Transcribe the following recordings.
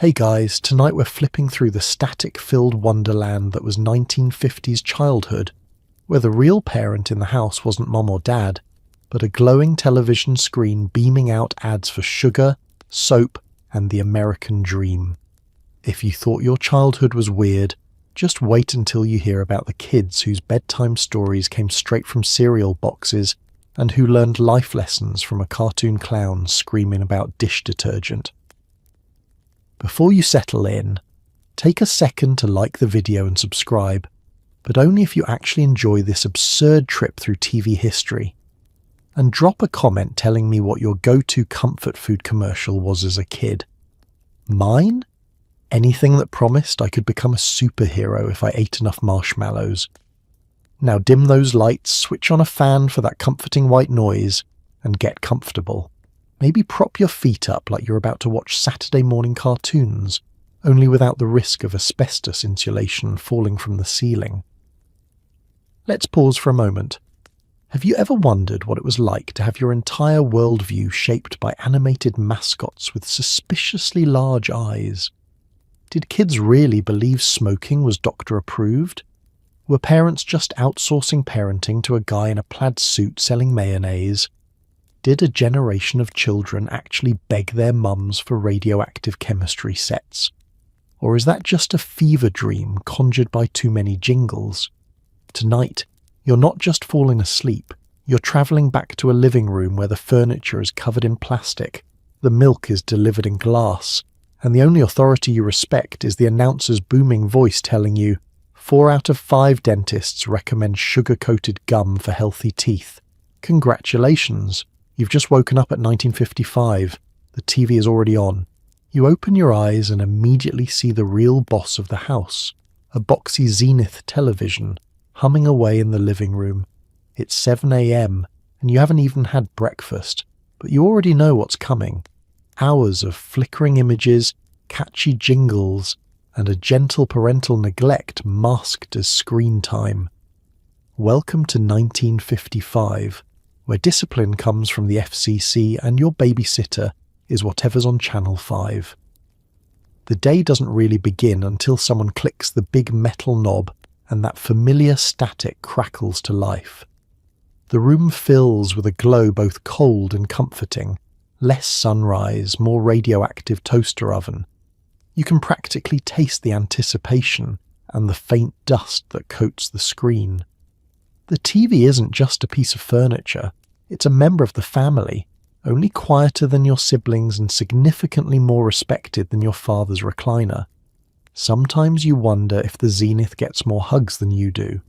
Hey guys, tonight we're flipping through the static-filled wonderland that was 1950s childhood, where the real parent in the house wasn't mom or dad, but a glowing television screen beaming out ads for sugar, soap, and the American dream. If you thought your childhood was weird, just wait until you hear about the kids whose bedtime stories came straight from cereal boxes and who learned life lessons from a cartoon clown screaming about dish detergent. Before you settle in, take a second to like the video and subscribe, but only if you actually enjoy this absurd trip through TV history. And drop a comment telling me what your go-to comfort food commercial was as a kid. Mine? Anything that promised I could become a superhero if I ate enough marshmallows. Now dim those lights, switch on a fan for that comforting white noise, and get comfortable. Maybe prop your feet up like you're about to watch Saturday morning cartoons, only without the risk of asbestos insulation falling from the ceiling. Let's pause for a moment. Have you ever wondered what it was like to have your entire worldview shaped by animated mascots with suspiciously large eyes? Did kids really believe smoking was doctor approved? Were parents just outsourcing parenting to a guy in a plaid suit selling mayonnaise? Did a generation of children actually beg their mums for radioactive chemistry sets? Or is that just a fever dream conjured by too many jingles? Tonight, you're not just falling asleep, you're travelling back to a living room where the furniture is covered in plastic, the milk is delivered in glass, and the only authority you respect is the announcer's booming voice telling you, 4 out of 5 dentists recommend sugar-coated gum for healthy teeth. Congratulations, you've just woken up at 1955. The TV is already on. You open your eyes and immediately see the real boss of the house, a boxy Zenith television, humming away in the living room. It's 7 a.m. and you haven't even had breakfast, but you already know what's coming. Hours of flickering images, catchy jingles, and a gentle parental neglect masked as screen time. Welcome to 1955, where discipline comes from the FCC and your babysitter is whatever's on Channel 5. The day doesn't really begin until someone clicks the big metal knob and that familiar static crackles to life. The room fills with a glow both cold and comforting, less sunrise, more radioactive toaster oven. You can practically taste the anticipation and the faint dust that coats the screen. The TV isn't just a piece of furniture, it's a member of the family, only quieter than your siblings and significantly more respected than your father's recliner. Sometimes you wonder if the Zenith gets more hugs than you do.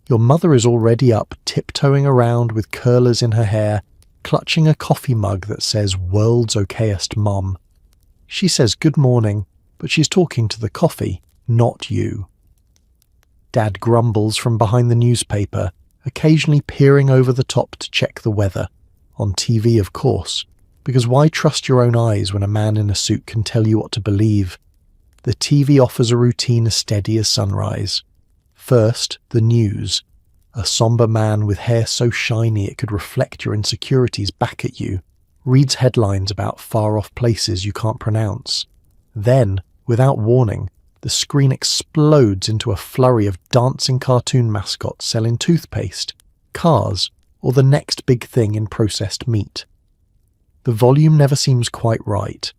Your mother is already up, tiptoeing around with curlers in her hair, clutching a coffee mug that says "World's Okayest Mom." She says good morning, but she's talking to the coffee, not you. Dad grumbles from behind the newspaper, occasionally peering over the top to check the weather. On TV, of course, because why trust your own eyes when a man in a suit can tell you what to believe? The TV offers a routine as steady as sunrise. First, the news. A somber man with hair so shiny it could reflect your insecurities back at you, reads headlines about far-off places you can't pronounce. Then, without warning, the screen explodes into a flurry of dancing cartoon mascots selling toothpaste, cars, or the next big thing in processed meat. The volume never seems quite right,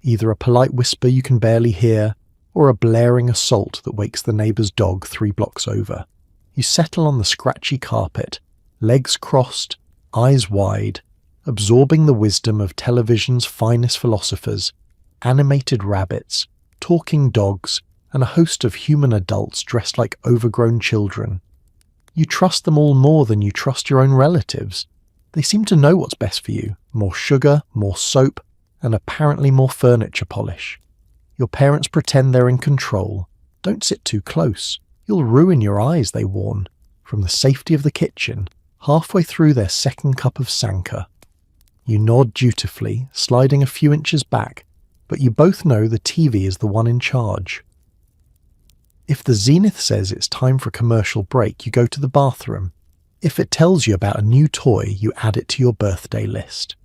either a polite whisper you can barely hear, or a blaring assault that wakes the neighbour's dog 3 blocks over. You settle on the scratchy carpet, legs crossed, eyes wide, absorbing the wisdom of television's finest philosophers, animated rabbits, talking dogs, and a host of human adults dressed like overgrown children. You trust them all more than you trust your own relatives. They seem to know what's best for you: more sugar, more soap, and apparently more furniture polish. Your parents pretend they're in control. Don't sit too close. You'll ruin your eyes, they warn, from the safety of the kitchen, halfway through their second cup of Sanka. You nod dutifully, sliding a few inches back, but you both know the TV is the one in charge. If the Zenith says it's time for a commercial break, you go to the bathroom. If it tells you about a new toy, you add it to your birthday list.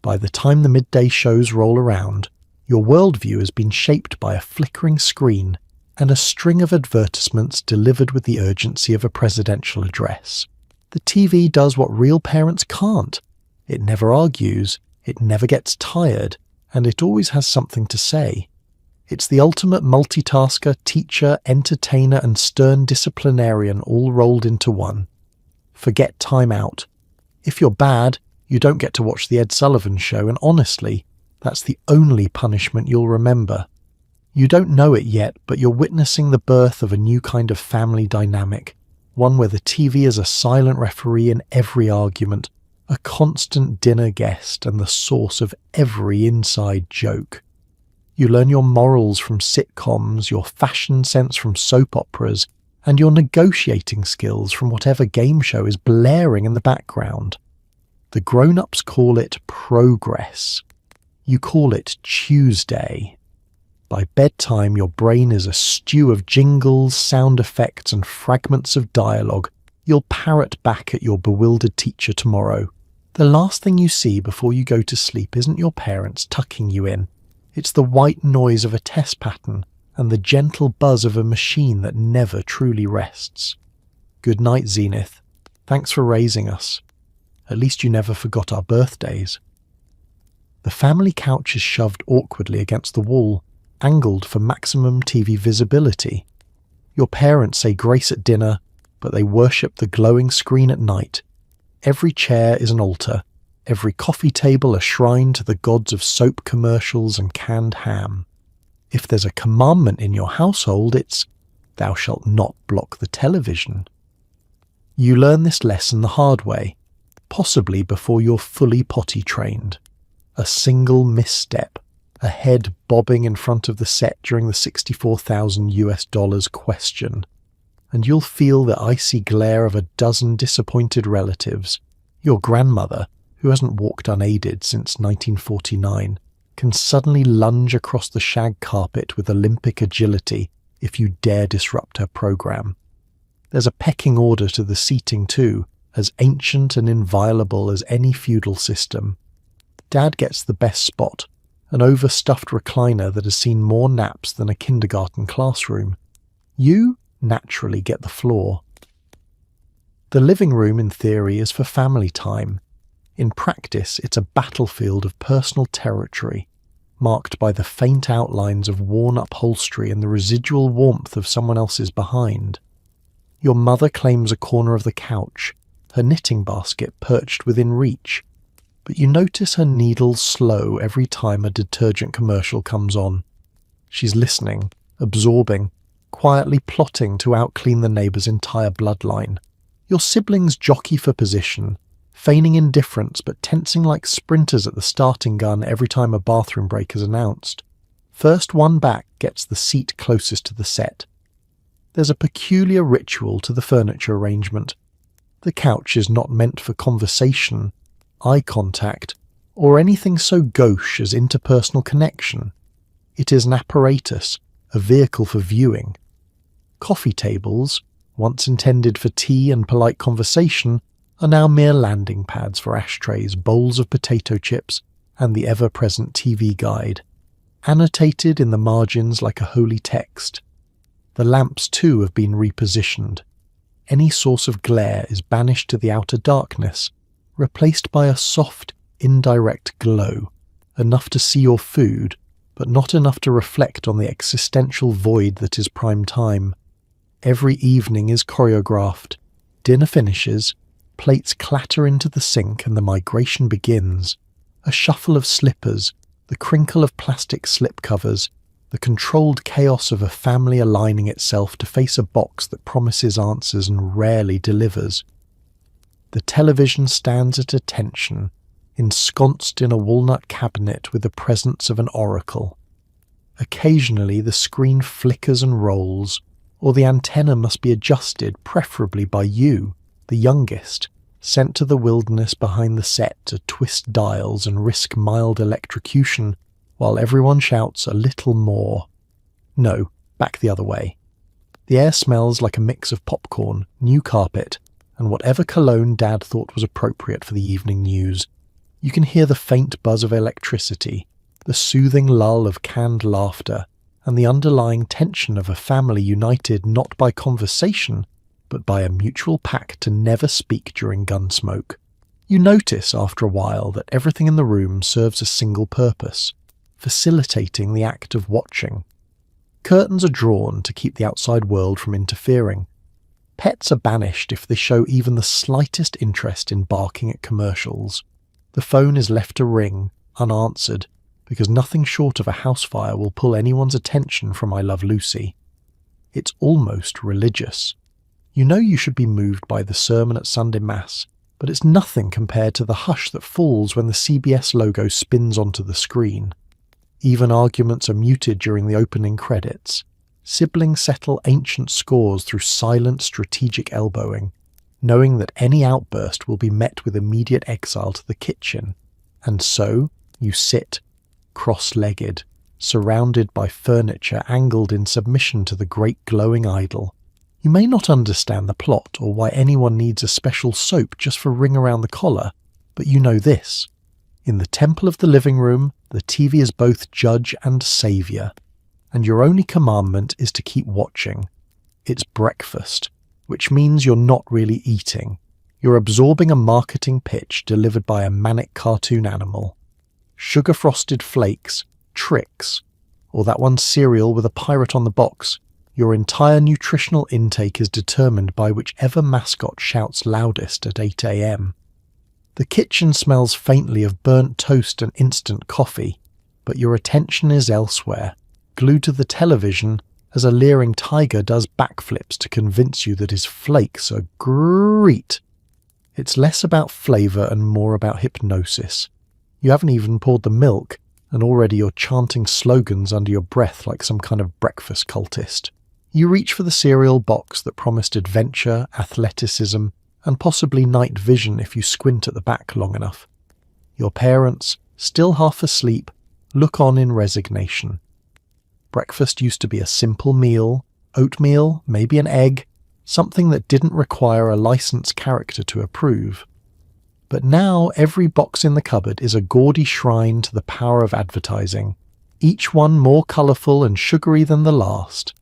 By the time the midday shows roll around, Your worldview has been shaped by a flickering screen and a string of advertisements delivered with the urgency of a presidential address. The TV does what real parents can't. It never argues, it never gets tired, and it always has something to say. It's the ultimate multitasker, teacher, entertainer, and stern disciplinarian all rolled into one. Forget time out. If you're bad, you don't get to watch the Ed Sullivan Show, and honestly, that's the only punishment you'll remember. You don't know it yet, but you're witnessing the birth of a new kind of family dynamic, one where the TV is a silent referee in every argument, a constant dinner guest and the source of every inside joke. You learn your morals from sitcoms, your fashion sense from soap operas, and your negotiating skills from whatever game show is blaring in the background. The grown-ups call it progress. You call it Tuesday. By bedtime, your brain is a stew of jingles, sound effects, and fragments of dialogue you'll parrot back at your bewildered teacher tomorrow. The last thing you see before you go to sleep isn't your parents tucking you in. It's the white noise of a test pattern and the gentle buzz of a machine that never truly rests. Good night, Zenith. Thanks for raising us. At least you never forgot our birthdays. The family couch is shoved awkwardly against the wall, angled for maximum TV visibility. Your parents say grace at dinner, but they worship the glowing screen at night. Every chair is an altar, every coffee table a shrine to the gods of soap commercials and canned ham. If there's a commandment in your household, it's, "Thou shalt not block the television." You learn this lesson the hard way, possibly before you're fully potty trained. A single misstep, a head bobbing in front of the set during the $64,000 question, and you'll feel the icy glare of a dozen disappointed relatives. Your grandmother, who hasn't walked unaided since 1949, can suddenly lunge across the shag carpet with Olympic agility if you dare disrupt her program. There's a pecking order to the seating too, as ancient and inviolable as any feudal system. Dad gets the best spot, an overstuffed recliner that has seen more naps than a kindergarten classroom. You naturally get the floor. The living room, in theory, is for family time. In practice, it's a battlefield of personal territory, marked by the faint outlines of worn upholstery and the residual warmth of someone else's behind. Your mother claims a corner of the couch, her knitting basket perched within reach, but you notice her needles slow every time a detergent commercial comes on. She's listening, absorbing, quietly plotting to outclean the neighbour's entire bloodline. Your siblings jockey for position, feigning indifference but tensing like sprinters at the starting gun every time a bathroom break is announced. First one back gets the seat closest to the set. There's a peculiar ritual to the furniture arrangement. The couch is not meant for conversation, eye contact, or anything so gauche as interpersonal connection. It is an apparatus, a vehicle for viewing. Coffee tables, once intended for tea and polite conversation, are now mere landing pads for ashtrays, bowls of potato chips, and the ever-present TV guide, annotated in the margins like a holy text. The lamps too have been repositioned. Any source of glare is banished to the outer darkness, replaced by a soft, indirect glow, enough to see your food, but not enough to reflect on the existential void that is prime time. Every evening is choreographed. Dinner finishes, plates clatter into the sink and the migration begins. A shuffle of slippers, the crinkle of plastic slipcovers, the controlled chaos of a family aligning itself to face a box that promises answers and rarely delivers. The television stands at attention, ensconced in a walnut cabinet with the presence of an oracle. Occasionally the screen flickers and rolls, or the antenna must be adjusted, preferably by you, the youngest, sent to the wilderness behind the set to twist dials and risk mild electrocution, while everyone shouts a little more. No, back the other way. The air smells like a mix of popcorn, new carpet, and whatever cologne Dad thought was appropriate for the evening news. You can hear the faint buzz of electricity, the soothing lull of canned laughter, and the underlying tension of a family united not by conversation, but by a mutual pact to never speak during Gunsmoke. You notice after a while that everything in the room serves a single purpose, facilitating the act of watching. Curtains are drawn to keep the outside world from interfering. Pets are banished if they show even the slightest interest in barking at commercials. The phone is left to ring, unanswered, because nothing short of a house fire will pull anyone's attention from I Love Lucy. It's almost religious. You know you should be moved by the sermon at Sunday Mass, but it's nothing compared to the hush that falls when the CBS logo spins onto the screen. Even arguments are muted during the opening credits. Siblings settle ancient scores through silent strategic elbowing, knowing that any outburst will be met with immediate exile to the kitchen. And so, you sit, cross-legged, surrounded by furniture angled in submission to the great glowing idol. You may not understand the plot or why anyone needs a special soap just for Ring Around the Collar, but you know this. In the temple of the living room, the TV is both judge and saviour, and your only commandment is to keep watching. It's breakfast, which means you're not really eating. You're absorbing a marketing pitch delivered by a manic cartoon animal. Sugar-frosted flakes, Trix, or that one cereal with a pirate on the box. Your entire nutritional intake is determined by whichever mascot shouts loudest at 8 a.m. The kitchen smells faintly of burnt toast and instant coffee, but your attention is elsewhere, glued to the television as a leering tiger does backflips to convince you that his flakes are great. It's less about flavour and more about hypnosis. You haven't even poured the milk, and already you're chanting slogans under your breath like some kind of breakfast cultist. You reach for the cereal box that promised adventure, athleticism, and possibly night vision if you squint at the back long enough. Your parents, still half asleep, look on in resignation. Breakfast used to be a simple meal, oatmeal, maybe an egg, something that didn't require a licensed character to approve. But now every box in the cupboard is a gaudy shrine to the power of advertising, each one more colourful and sugary than the last.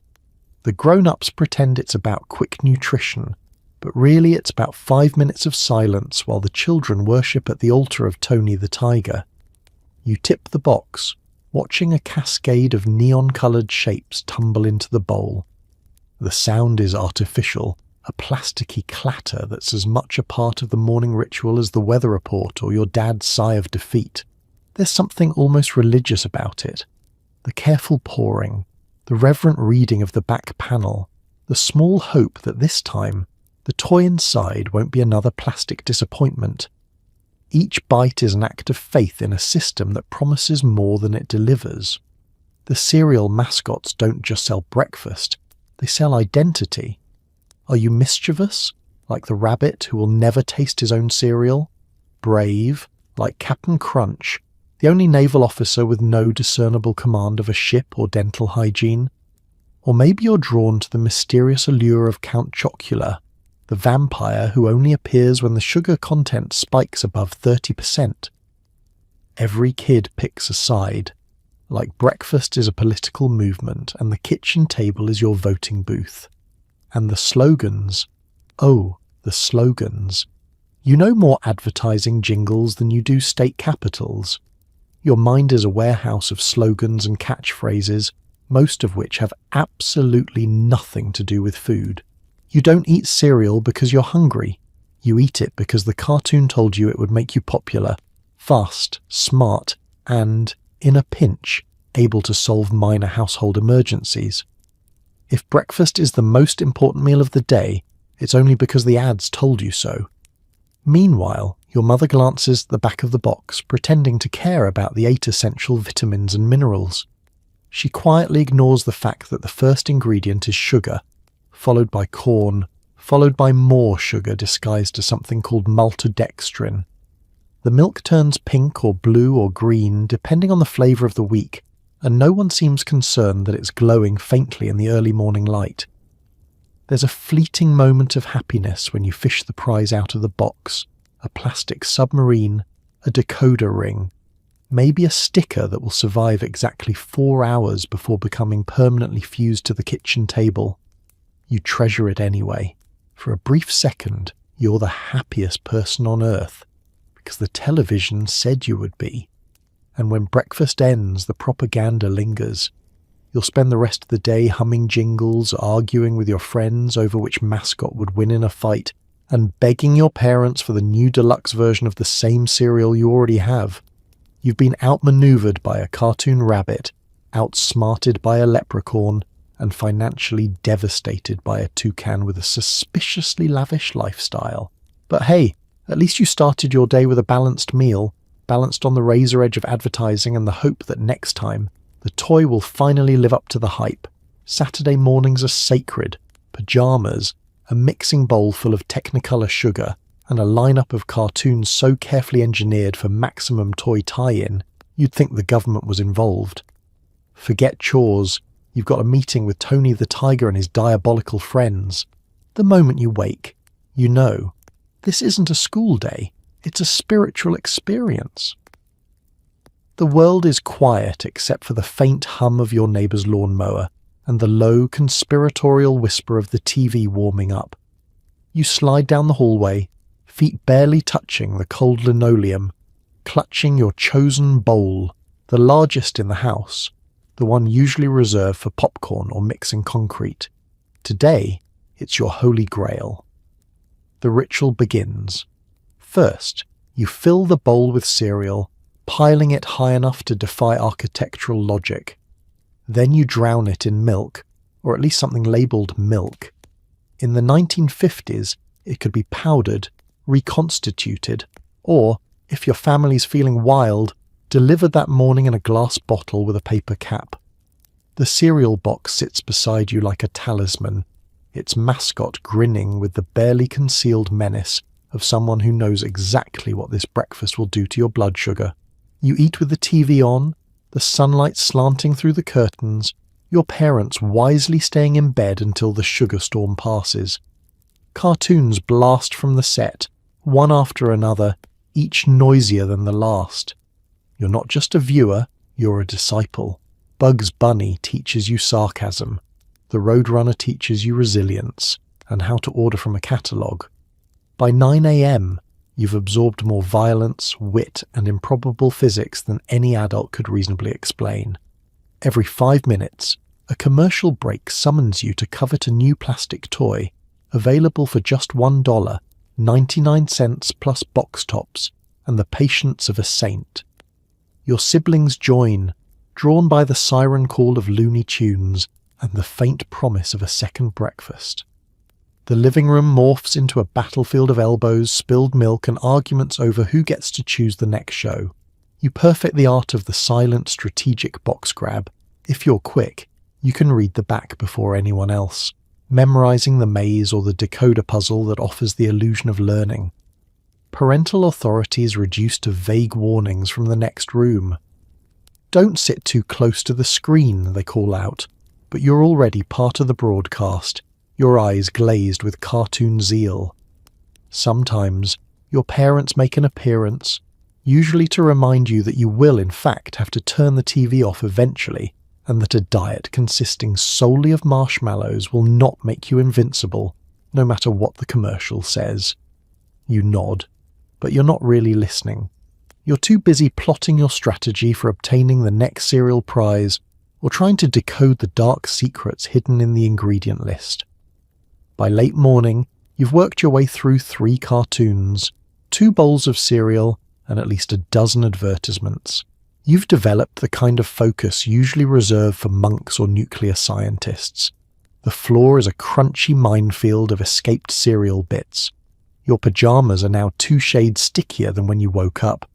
The grown-ups pretend it's about quick nutrition, but really it's about 5 minutes of silence while the children worship at the altar of Tony the Tiger. You tip the box, watching a cascade of neon-coloured shapes tumble into the bowl. The sound is artificial, a plasticky clatter that's as much a part of the morning ritual as the weather report or your dad's sigh of defeat. There's something almost religious about it. The careful pouring, the reverent reading of the back panel, the small hope that this time the toy inside won't be another plastic disappointment. Each bite is an act of faith in a system that promises more than it delivers. The cereal mascots don't just sell breakfast, they sell identity. Are you mischievous, like the rabbit who will never taste his own cereal? Brave, like Captain Crunch, the only naval officer with no discernible command of a ship or dental hygiene? Or maybe you're drawn to the mysterious allure of Count Chocula, the vampire who only appears when the sugar content spikes above 30%. Every kid picks a side. Like breakfast is a political movement and the kitchen table is your voting booth. And the slogans, oh, the slogans. You know more advertising jingles than you do state capitals. Your mind is a warehouse of slogans and catchphrases, most of which have absolutely nothing to do with food. You don't eat cereal because you're hungry. You eat it because the cartoon told you it would make you popular, fast, smart, and, in a pinch, able to solve minor household emergencies. If breakfast is the most important meal of the day, it's only because the ads told you so. Meanwhile, your mother glances at the back of the box, pretending to care about the 8 essential vitamins and minerals. She quietly ignores the fact that the first ingredient is sugar, followed by corn, followed by more sugar disguised as something called maltodextrin. The milk turns pink or blue or green depending on the flavour of the week, and no one seems concerned that it's glowing faintly in the early morning light. There's a fleeting moment of happiness when you fish the prize out of the box, a plastic submarine, a decoder ring. maybe a sticker that will survive exactly 4 hours before becoming permanently fused to the kitchen table. You treasure it anyway. For a brief second, you're the happiest person on earth, because the television said you would be. And when breakfast ends, the propaganda lingers. You'll spend the rest of the day humming jingles, arguing with your friends over which mascot would win in a fight, and begging your parents for the new deluxe version of the same cereal you already have. You've been outmaneuvered by a cartoon rabbit, outsmarted by a leprechaun, and financially devastated by a toucan with a suspiciously lavish lifestyle. But hey, at least you started your day with a balanced meal, balanced on the razor edge of advertising and the hope that next time, the toy will finally live up to the hype. Saturday mornings are sacred. Pajamas, a mixing bowl full of Technicolor sugar, and a lineup of cartoons so carefully engineered for maximum toy tie-in, you'd think the government was involved. Forget chores. You've got a meeting with Tony the Tiger and his diabolical friends. The moment you wake, you know, this isn't a school day, it's a spiritual experience. The world is quiet except for the faint hum of your neighbour's lawnmower and the low conspiratorial whisper of the TV warming up. You slide down the hallway, feet barely touching the cold linoleum, clutching your chosen bowl, the largest in the house, the one usually reserved for popcorn or mixing concrete. Today, it's your holy grail. The ritual begins. First, you fill the bowl with cereal, piling it high enough to defy architectural logic. Then you drown it in milk, or at least something labelled milk. In the 1950s, it could be powdered, reconstituted, or, if your family's feeling wild, delivered that morning in a glass bottle with a paper cap. The cereal box sits beside you like a talisman, its mascot grinning with the barely concealed menace of someone who knows exactly what this breakfast will do to your blood sugar. You eat with the TV on, the sunlight slanting through the curtains, your parents wisely staying in bed until the sugar storm passes. Cartoons blast from the set, one after another, each noisier than the last. You're not just a viewer, you're a disciple. Bugs Bunny teaches you sarcasm. The Roadrunner teaches you resilience and how to order from a catalogue. By 9 a.m., you've absorbed more violence, wit, and improbable physics than any adult could reasonably explain. Every 5 minutes, a commercial break summons you to covet a new plastic toy, available for just $1, 99 cents plus box tops, and the patience of a saint. Your siblings join, drawn by the siren call of Looney Tunes and the faint promise of a second breakfast. The living room morphs into a battlefield of elbows, spilled milk, and arguments over who gets to choose the next show. You perfect the art of the silent, strategic box grab. If you're quick, you can read the back before anyone else, memorizing the maze or the decoder puzzle that offers the illusion of learning. Parental authority is reduced to vague warnings from the next room. Don't sit too close to the screen, they call out, but you're already part of the broadcast, your eyes glazed with cartoon zeal. Sometimes, your parents make an appearance, usually to remind you that you will in fact have to turn the TV off eventually, and that a diet consisting solely of marshmallows will not make you invincible, no matter what the commercial says. You nod, but you're not really listening. You're too busy plotting your strategy for obtaining the next cereal prize, or trying to decode the dark secrets hidden in the ingredient list. By late morning, you've worked your way through 3 cartoons, 2 bowls of cereal, and at least a dozen advertisements. You've developed the kind of focus usually reserved for monks or nuclear scientists. The floor is a crunchy minefield of escaped cereal bits. Your pajamas are now 2 shades stickier than when you woke up.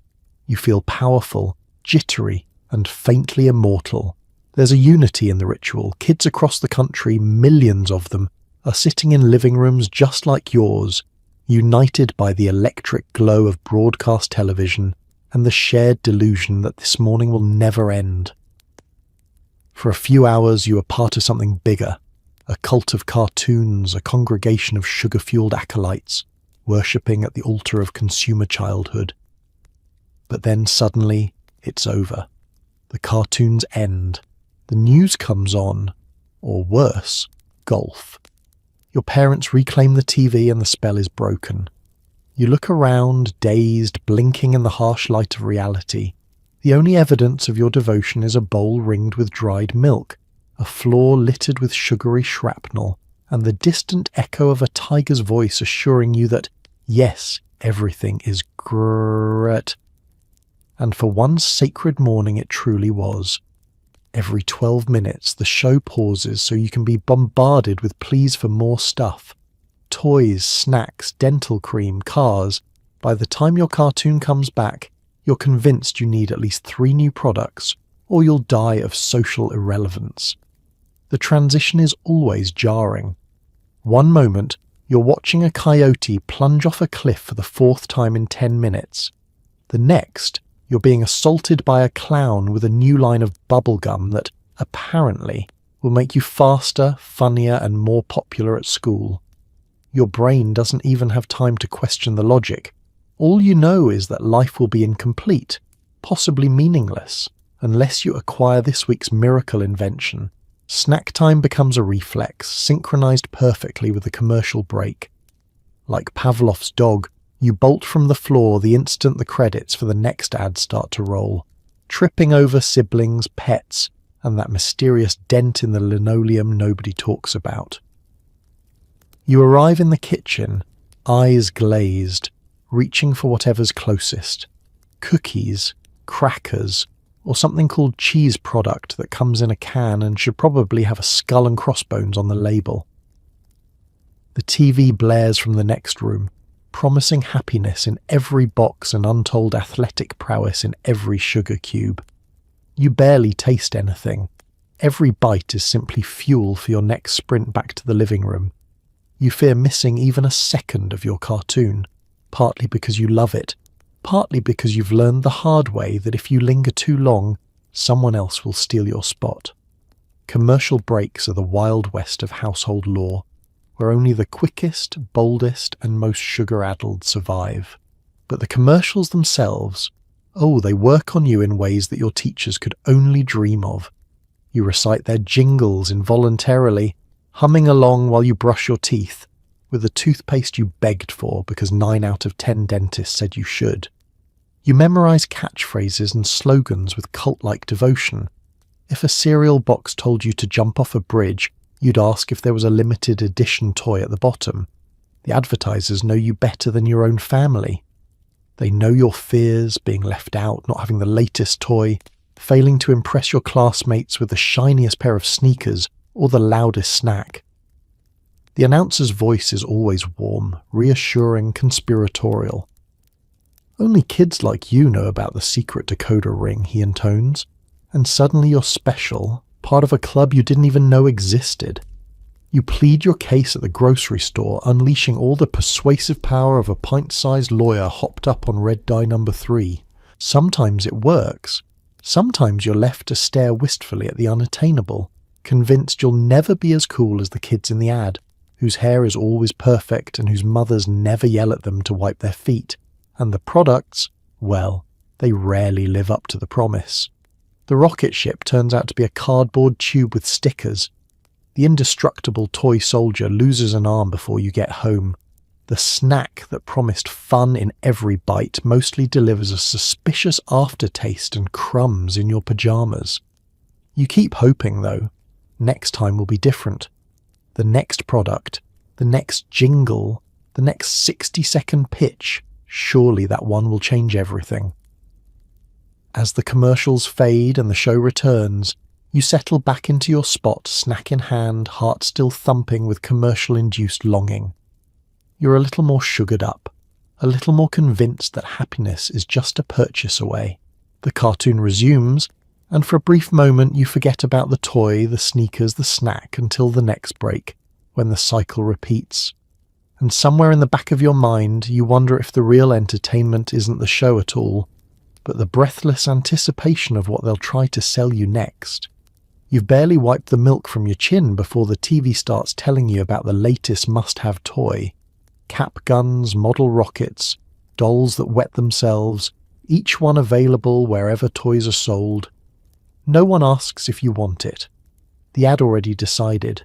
You feel powerful, jittery, and faintly immortal. There's a unity in the ritual. Kids across the country, millions of them, are sitting in living rooms just like yours, united by the electric glow of broadcast television and the shared delusion that this morning will never end. For a few hours you are part of something bigger, a cult of cartoons, a congregation of sugar-fueled acolytes, worshipping at the altar of consumer childhood. But then suddenly, it's over. The cartoons end. The news comes on. Or worse, golf. Your parents reclaim the TV and the spell is broken. You look around, dazed, blinking in the harsh light of reality. The only evidence of your devotion is a bowl ringed with dried milk, a floor littered with sugary shrapnel, and the distant echo of a tiger's voice assuring you that, yes, everything is great. And for one sacred morning it truly was. Every 12 minutes the show pauses so you can be bombarded with pleas for more stuff. Toys, snacks, dental cream, cars. By the time your cartoon comes back, you're convinced you need at least 3 new products, or you'll die of social irrelevance. The transition is always jarring. One moment, you're watching a coyote plunge off a cliff for the 4th time in 10 minutes. The next, you're being assaulted by a clown with a new line of bubblegum that, apparently, will make you faster, funnier, and more popular at school. Your brain doesn't even have time to question the logic. All you know is that life will be incomplete, possibly meaningless, unless you acquire this week's miracle invention. Snack time becomes a reflex, synchronized perfectly with the commercial break. Like Pavlov's dog, you bolt from the floor the instant the credits for the next ad start to roll, tripping over siblings, pets, and that mysterious dent in the linoleum nobody talks about. You arrive in the kitchen, eyes glazed, reaching for whatever's closest. Cookies, crackers, or something called cheese product that comes in a can and should probably have a skull and crossbones on the label. The TV blares from the next room, promising happiness in every box and untold athletic prowess in every sugar cube. You barely taste anything. Every bite is simply fuel for your next sprint back to the living room. You fear missing even a second of your cartoon, partly because you love it, partly because you've learned the hard way that if you linger too long, someone else will steal your spot. Commercial breaks are the Wild West of household lore, where only the quickest, boldest, and most sugar-addled survive. But the commercials themselves, they work on you in ways that your teachers could only dream of. You recite their jingles involuntarily, humming along while you brush your teeth, with the toothpaste you begged for because 9 out of 10 dentists said you should. You memorize catchphrases and slogans with cult-like devotion. If a cereal box told you to jump off a bridge, you'd ask if there was a limited edition toy at the bottom. The advertisers know you better than your own family. They know your fears, being left out, not having the latest toy, failing to impress your classmates with the shiniest pair of sneakers or the loudest snack. The announcer's voice is always warm, reassuring, conspiratorial. Only kids like you know about the secret decoder ring, he intones, and suddenly you're special, part of a club you didn't even know existed. You plead your case at the grocery store, unleashing all the persuasive power of a pint-sized lawyer hopped up on red dye number 3. Sometimes it works. Sometimes you're left to stare wistfully at the unattainable, convinced you'll never be as cool as the kids in the ad, whose hair is always perfect and whose mothers never yell at them to wipe their feet. And the products, well, they rarely live up to the promise. The rocket ship turns out to be a cardboard tube with stickers. The indestructible toy soldier loses an arm before you get home. The snack that promised fun in every bite mostly delivers a suspicious aftertaste and crumbs in your pajamas. You keep hoping, though. Next time will be different. The next product, the next jingle, the next 60-second pitch, surely that one will change everything. As the commercials fade and the show returns, you settle back into your spot, snack in hand, heart still thumping with commercial-induced longing. You're a little more sugared up, a little more convinced that happiness is just a purchase away. The cartoon resumes, and for a brief moment you forget about the toy, the sneakers, the snack until the next break, when the cycle repeats. And somewhere in the back of your mind you wonder if the real entertainment isn't the show at all, but the breathless anticipation of what they'll try to sell you next. You've barely wiped the milk from your chin before the TV starts telling you about the latest must-have toy. Cap guns, model rockets, dolls that wet themselves, each one available wherever toys are sold. No one asks if you want it. The ad already decided.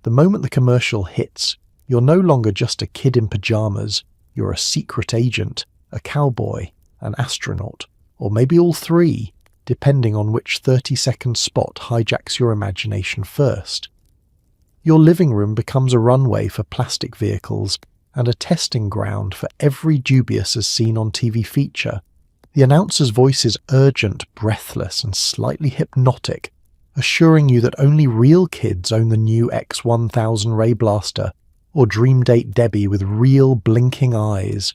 The moment the commercial hits, you're no longer just a kid in pajamas, you're a secret agent, a cowboy, an astronaut, or maybe all three, depending on which 30-second spot hijacks your imagination first. Your living room becomes a runway for plastic vehicles and a testing ground for every dubious as seen on TV feature. The announcer's voice is urgent, breathless, and slightly hypnotic, assuring you that only real kids own the new X1000 Ray Blaster or Dream Date Debbie with real blinking eyes.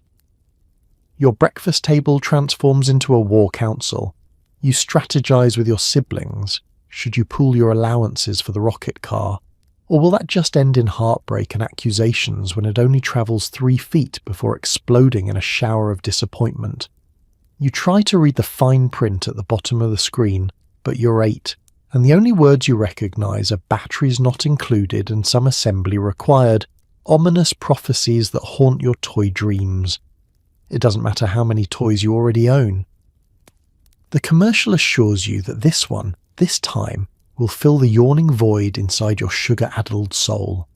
Your breakfast table transforms into a war council. You strategize with your siblings. Should you pool your allowances for the rocket car? Or will that just end in heartbreak and accusations when it only travels 3 feet before exploding in a shower of disappointment? You try to read the fine print at the bottom of the screen, but you're 8, and the only words you recognize are batteries not included and some assembly required, ominous prophecies that haunt your toy dreams. It doesn't matter how many toys you already own. The commercial assures you that this one, this time, will fill the yawning void inside your sugar-addled soul.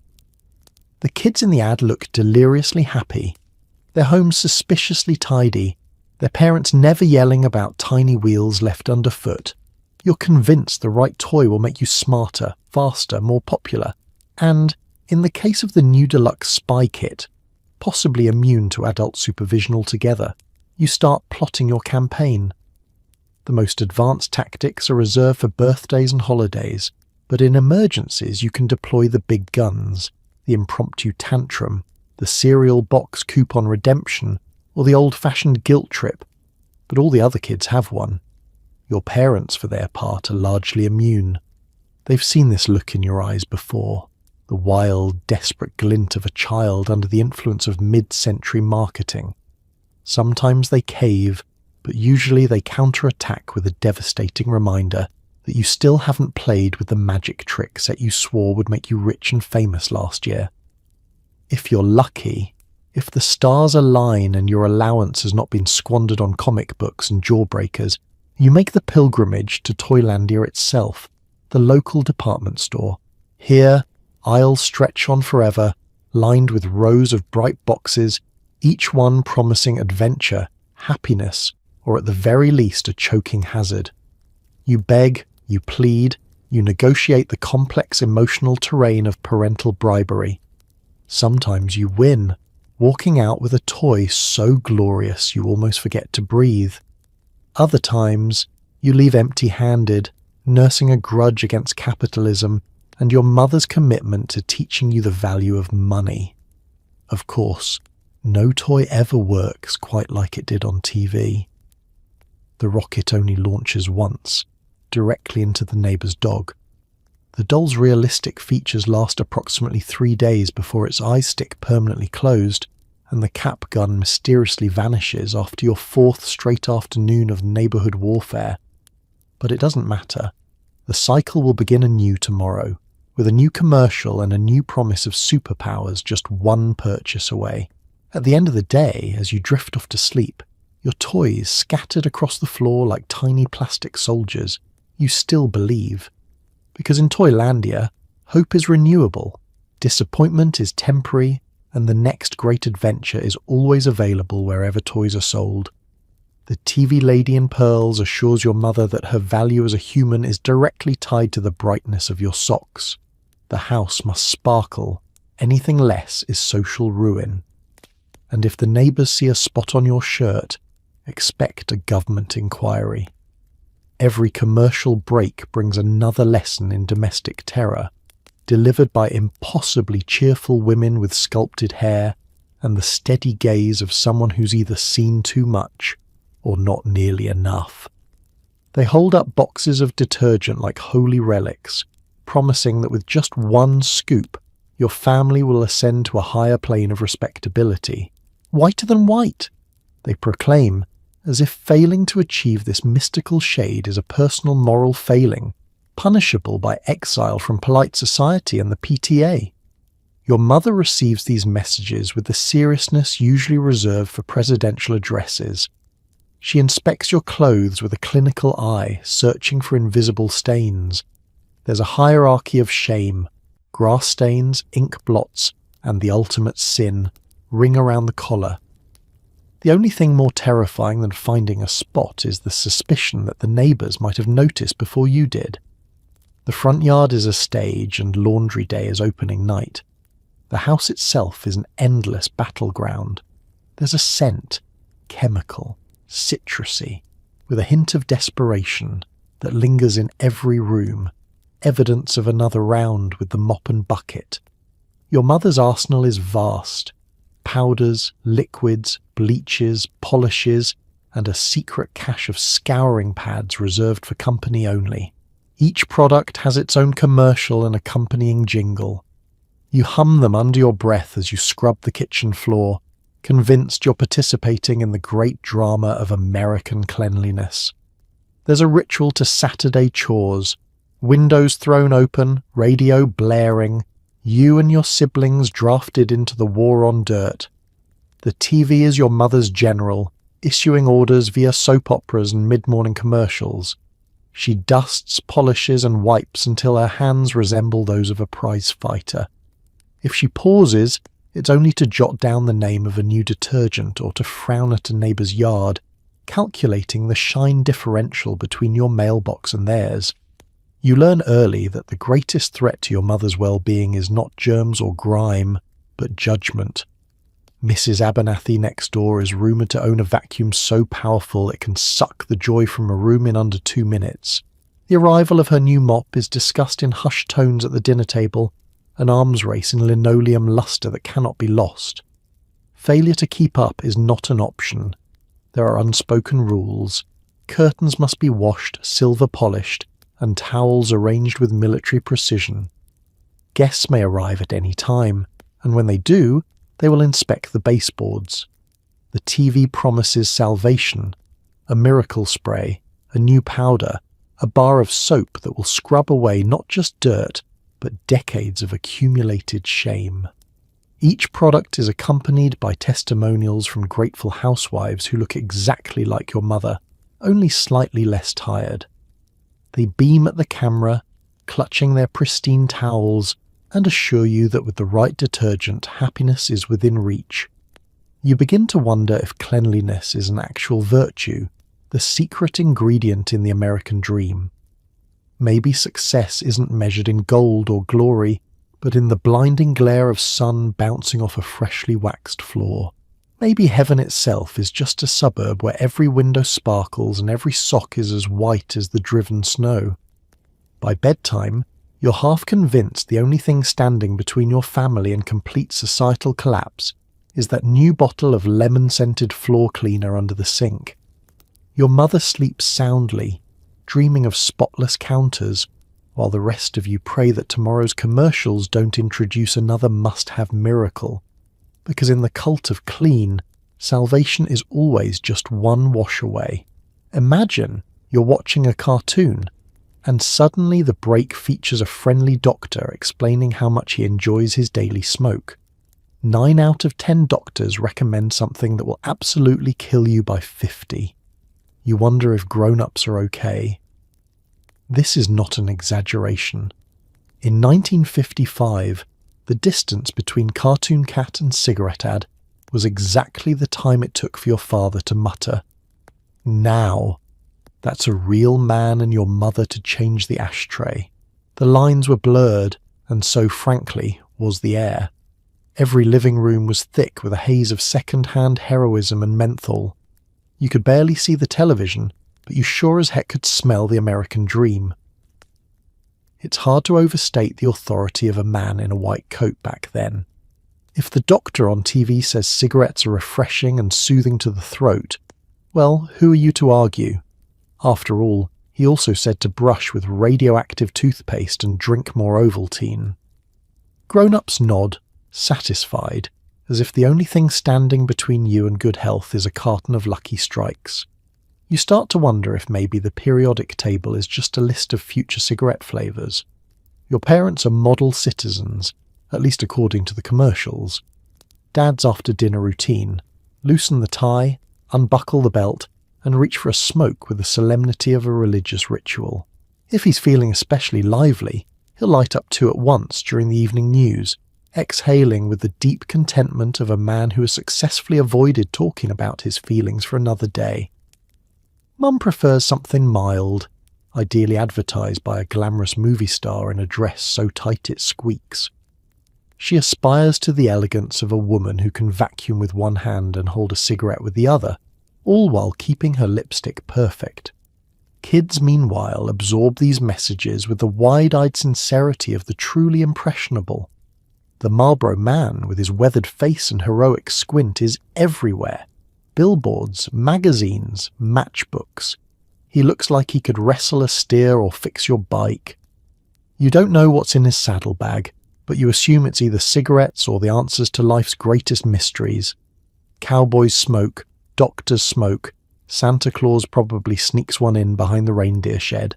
The kids in the ad look deliriously happy. Their homes suspiciously tidy, their parents never yelling about tiny wheels left underfoot. You're convinced the right toy will make you smarter, faster, more popular, and, in the case of the new deluxe spy kit, possibly immune to adult supervision altogether, you start plotting your campaign. The most advanced tactics are reserved for birthdays and holidays, but in emergencies you can deploy the big guns, the impromptu tantrum, the cereal box coupon redemption, or the old-fashioned guilt trip. But all the other kids have one. Your parents, for their part, are largely immune. They've seen this look in your eyes before, the wild, desperate glint of a child under the influence of mid-century marketing. Sometimes they cave, but usually they counterattack with a devastating reminder that you still haven't played with the magic tricks that you swore would make you rich and famous last year. If you're lucky, if the stars align and your allowance has not been squandered on comic books and jawbreakers, you make the pilgrimage to Toylandia itself, the local department store. Here, aisles stretch on forever, lined with rows of bright boxes, each one promising adventure, happiness, or at the very least a choking hazard. You beg, you plead, you negotiate the complex emotional terrain of parental bribery. Sometimes you win, walking out with a toy so glorious you almost forget to breathe. Other times, you leave empty-handed, nursing a grudge against capitalism and your mother's commitment to teaching you the value of money. Of course, no toy ever works quite like it did on TV. The rocket only launches once, directly into the neighbour's dog. The doll's realistic features last approximately 3 days before its eyes stick permanently closed, and the cap gun mysteriously vanishes after your 4th straight afternoon of neighbourhood warfare. But it doesn't matter. The cycle will begin anew tomorrow, with a new commercial and a new promise of superpowers just one purchase away. At the end of the day, as you drift off to sleep, your toys scattered across the floor like tiny plastic soldiers, you still believe. Because in Toylandia, hope is renewable, disappointment is temporary, and the next great adventure is always available wherever toys are sold. The TV lady in pearls assures your mother that her value as a human is directly tied to the brightness of your socks. The house must sparkle, anything less is social ruin. And if the neighbours see a spot on your shirt, expect a government inquiry. Every commercial break brings another lesson in domestic terror, delivered by impossibly cheerful women with sculpted hair and the steady gaze of someone who's either seen too much or not nearly enough. They hold up boxes of detergent like holy relics, promising that with just one scoop, your family will ascend to a higher plane of respectability. Whiter than white, they proclaim, as if failing to achieve this mystical shade is a personal moral failing, punishable by exile from polite society and the PTA. Your mother receives these messages with the seriousness usually reserved for presidential addresses. She inspects your clothes with a clinical eye, searching for invisible stains. There's a hierarchy of shame. Grass stains, ink blots, and the ultimate sin, ring around the collar. The only thing more terrifying than finding a spot is the suspicion that the neighbours might have noticed before you did. The front yard is a stage and laundry day is opening night. The house itself is an endless battleground. There's a scent, chemical, citrusy, with a hint of desperation that lingers in every room, evidence of another round with the mop and bucket. Your mother's arsenal is vast. Powders, liquids, bleaches, polishes, and a secret cache of scouring pads reserved for company only. Each product has its own commercial and accompanying jingle. You hum them under your breath as you scrub the kitchen floor, convinced you're participating in the great drama of American cleanliness. There's a ritual to Saturday chores, windows thrown open, radio blaring, you and your siblings drafted into the war on dirt. The TV is your mother's general, issuing orders via soap operas and mid-morning commercials. She dusts, polishes and wipes until her hands resemble those of a prize fighter. If she pauses, it's only to jot down the name of a new detergent or to frown at a neighbour's yard, calculating the shine differential between your mailbox and theirs. You learn early that the greatest threat to your mother's well-being is not germs or grime, but judgment. Mrs. Abernathy next door is rumoured to own a vacuum so powerful it can suck the joy from a room in under 2 minutes. The arrival of her new mop is discussed in hushed tones at the dinner table, an arms race in linoleum lustre that cannot be lost. Failure to keep up is not an option. There are unspoken rules. Curtains must be washed, silver polished, and towels arranged with military precision. Guests may arrive at any time, and when they do, they will inspect the baseboards. The TV promises salvation, a miracle spray, a new powder, a bar of soap that will scrub away not just dirt, but decades of accumulated shame. Each product is accompanied by testimonials from grateful housewives who look exactly like your mother, only slightly less tired. They beam at the camera, clutching their pristine towels, and assure you that with the right detergent, happiness is within reach. You begin to wonder if cleanliness is an actual virtue, the secret ingredient in the American dream. Maybe success isn't measured in gold or glory, but in the blinding glare of sun bouncing off a freshly waxed floor. Maybe heaven itself is just a suburb where every window sparkles and every sock is as white as the driven snow. By bedtime, you're half convinced the only thing standing between your family and complete societal collapse is that new bottle of lemon-scented floor cleaner under the sink. Your mother sleeps soundly, dreaming of spotless counters, while the rest of you pray that tomorrow's commercials don't introduce another must-have miracle. Because in the cult of clean, salvation is always just one wash away. Imagine you're watching a cartoon, and suddenly the break features a friendly doctor explaining how much he enjoys his daily smoke. 9 out of 10 doctors recommend something that will absolutely kill you by 50. You wonder if grown-ups are okay. This is not an exaggeration. In 1955, the distance between Cartoon Cat and cigarette ad was exactly the time it took for your father to mutter, "Now." That's a real man and your mother to change the ashtray. The lines were blurred, and so, frankly, was the air. Every living room was thick with a haze of second-hand heroism and menthol. You could barely see the television, but you sure as heck could smell the American dream. It's hard to overstate the authority of a man in a white coat back then. If the doctor on TV says cigarettes are refreshing and soothing to the throat, well, who are you to argue? After all, he also said to brush with radioactive toothpaste and drink more Ovaltine. Grown-ups nod, satisfied, as if the only thing standing between you and good health is a carton of Lucky Strikes. You start to wonder if maybe the periodic table is just a list of future cigarette flavours. Your parents are model citizens, at least according to the commercials. Dad's after-dinner routine: loosen the tie, unbuckle the belt, and reach for a smoke with the solemnity of a religious ritual. If he's feeling especially lively, he'll light up 2 at once during the evening news, exhaling with the deep contentment of a man who has successfully avoided talking about his feelings for another day. Mum prefers something mild, ideally advertised by a glamorous movie star in a dress so tight it squeaks. She aspires to the elegance of a woman who can vacuum with one hand and hold a cigarette with the other, all while keeping her lipstick perfect. Kids, meanwhile, absorb these messages with the wide-eyed sincerity of the truly impressionable. The Marlboro Man, with his weathered face and heroic squint, is everywhere. Billboards, magazines, matchbooks. He looks like he could wrestle a steer or fix your bike. You don't know what's in his saddlebag, but you assume it's either cigarettes or the answers to life's greatest mysteries. Cowboys smoke, doctors smoke, Santa Claus probably sneaks one in behind the reindeer shed.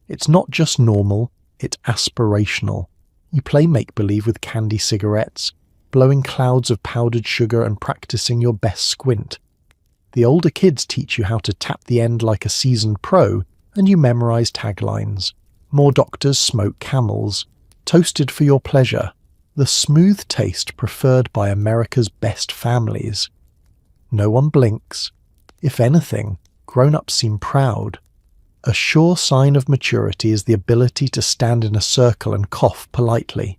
It's not just normal, it's aspirational. You play make-believe with candy cigarettes, blowing clouds of powdered sugar and practicing your best squint. The older kids teach you how to tap the end like a seasoned pro, and you memorize taglines. More doctors smoke Camels. Toasted for your pleasure. The smooth taste preferred by America's best families. No one blinks. If anything, grown-ups seem proud. A sure sign of maturity is the ability to stand in a circle and cough politely.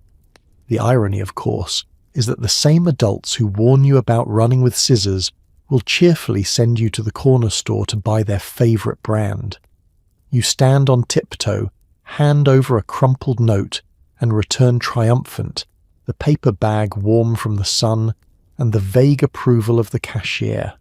The irony, of course, is that the same adults who warn you about running with scissors will cheerfully send you to the corner store to buy their favourite brand. You stand on tiptoe, hand over a crumpled note, and return triumphant, the paper bag warm from the sun and the vague approval of the cashier.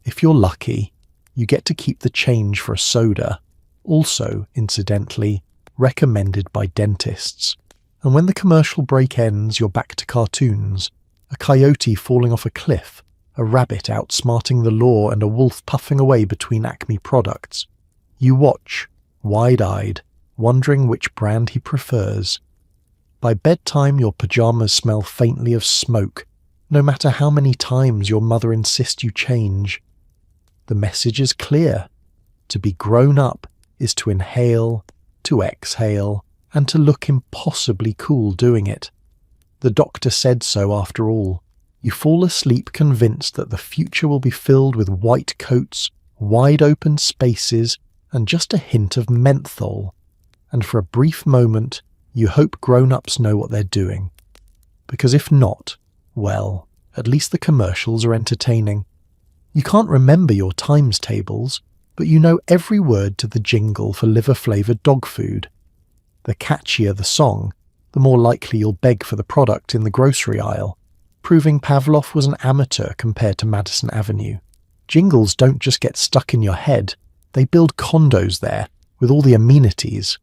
If you're lucky, you get to keep the change for a soda, also, incidentally, recommended by dentists. And when the commercial break ends, you're back to cartoons. A coyote falling off a cliff, a rabbit outsmarting the law, and a wolf puffing away between Acme products. You watch, wide-eyed, wondering which brand he prefers. By bedtime, your pajamas smell faintly of smoke, no matter how many times your mother insists you change. The message is clear. To be grown up is to inhale, to exhale, and to look impossibly cool doing it. The doctor said so after all. You fall asleep convinced that the future will be filled with white coats, wide open spaces, and just a hint of menthol. And for a brief moment, you hope grown-ups know what they're doing. Because if not, well, at least the commercials are entertaining. You can't remember your times tables, but you know every word to the jingle for liver-flavoured dog food. The catchier the song, the more likely you'll beg for the product in the grocery aisle, proving Pavlov was an amateur compared to Madison Avenue. Jingles don't just get stuck in your head, they build condos there, with all the amenities.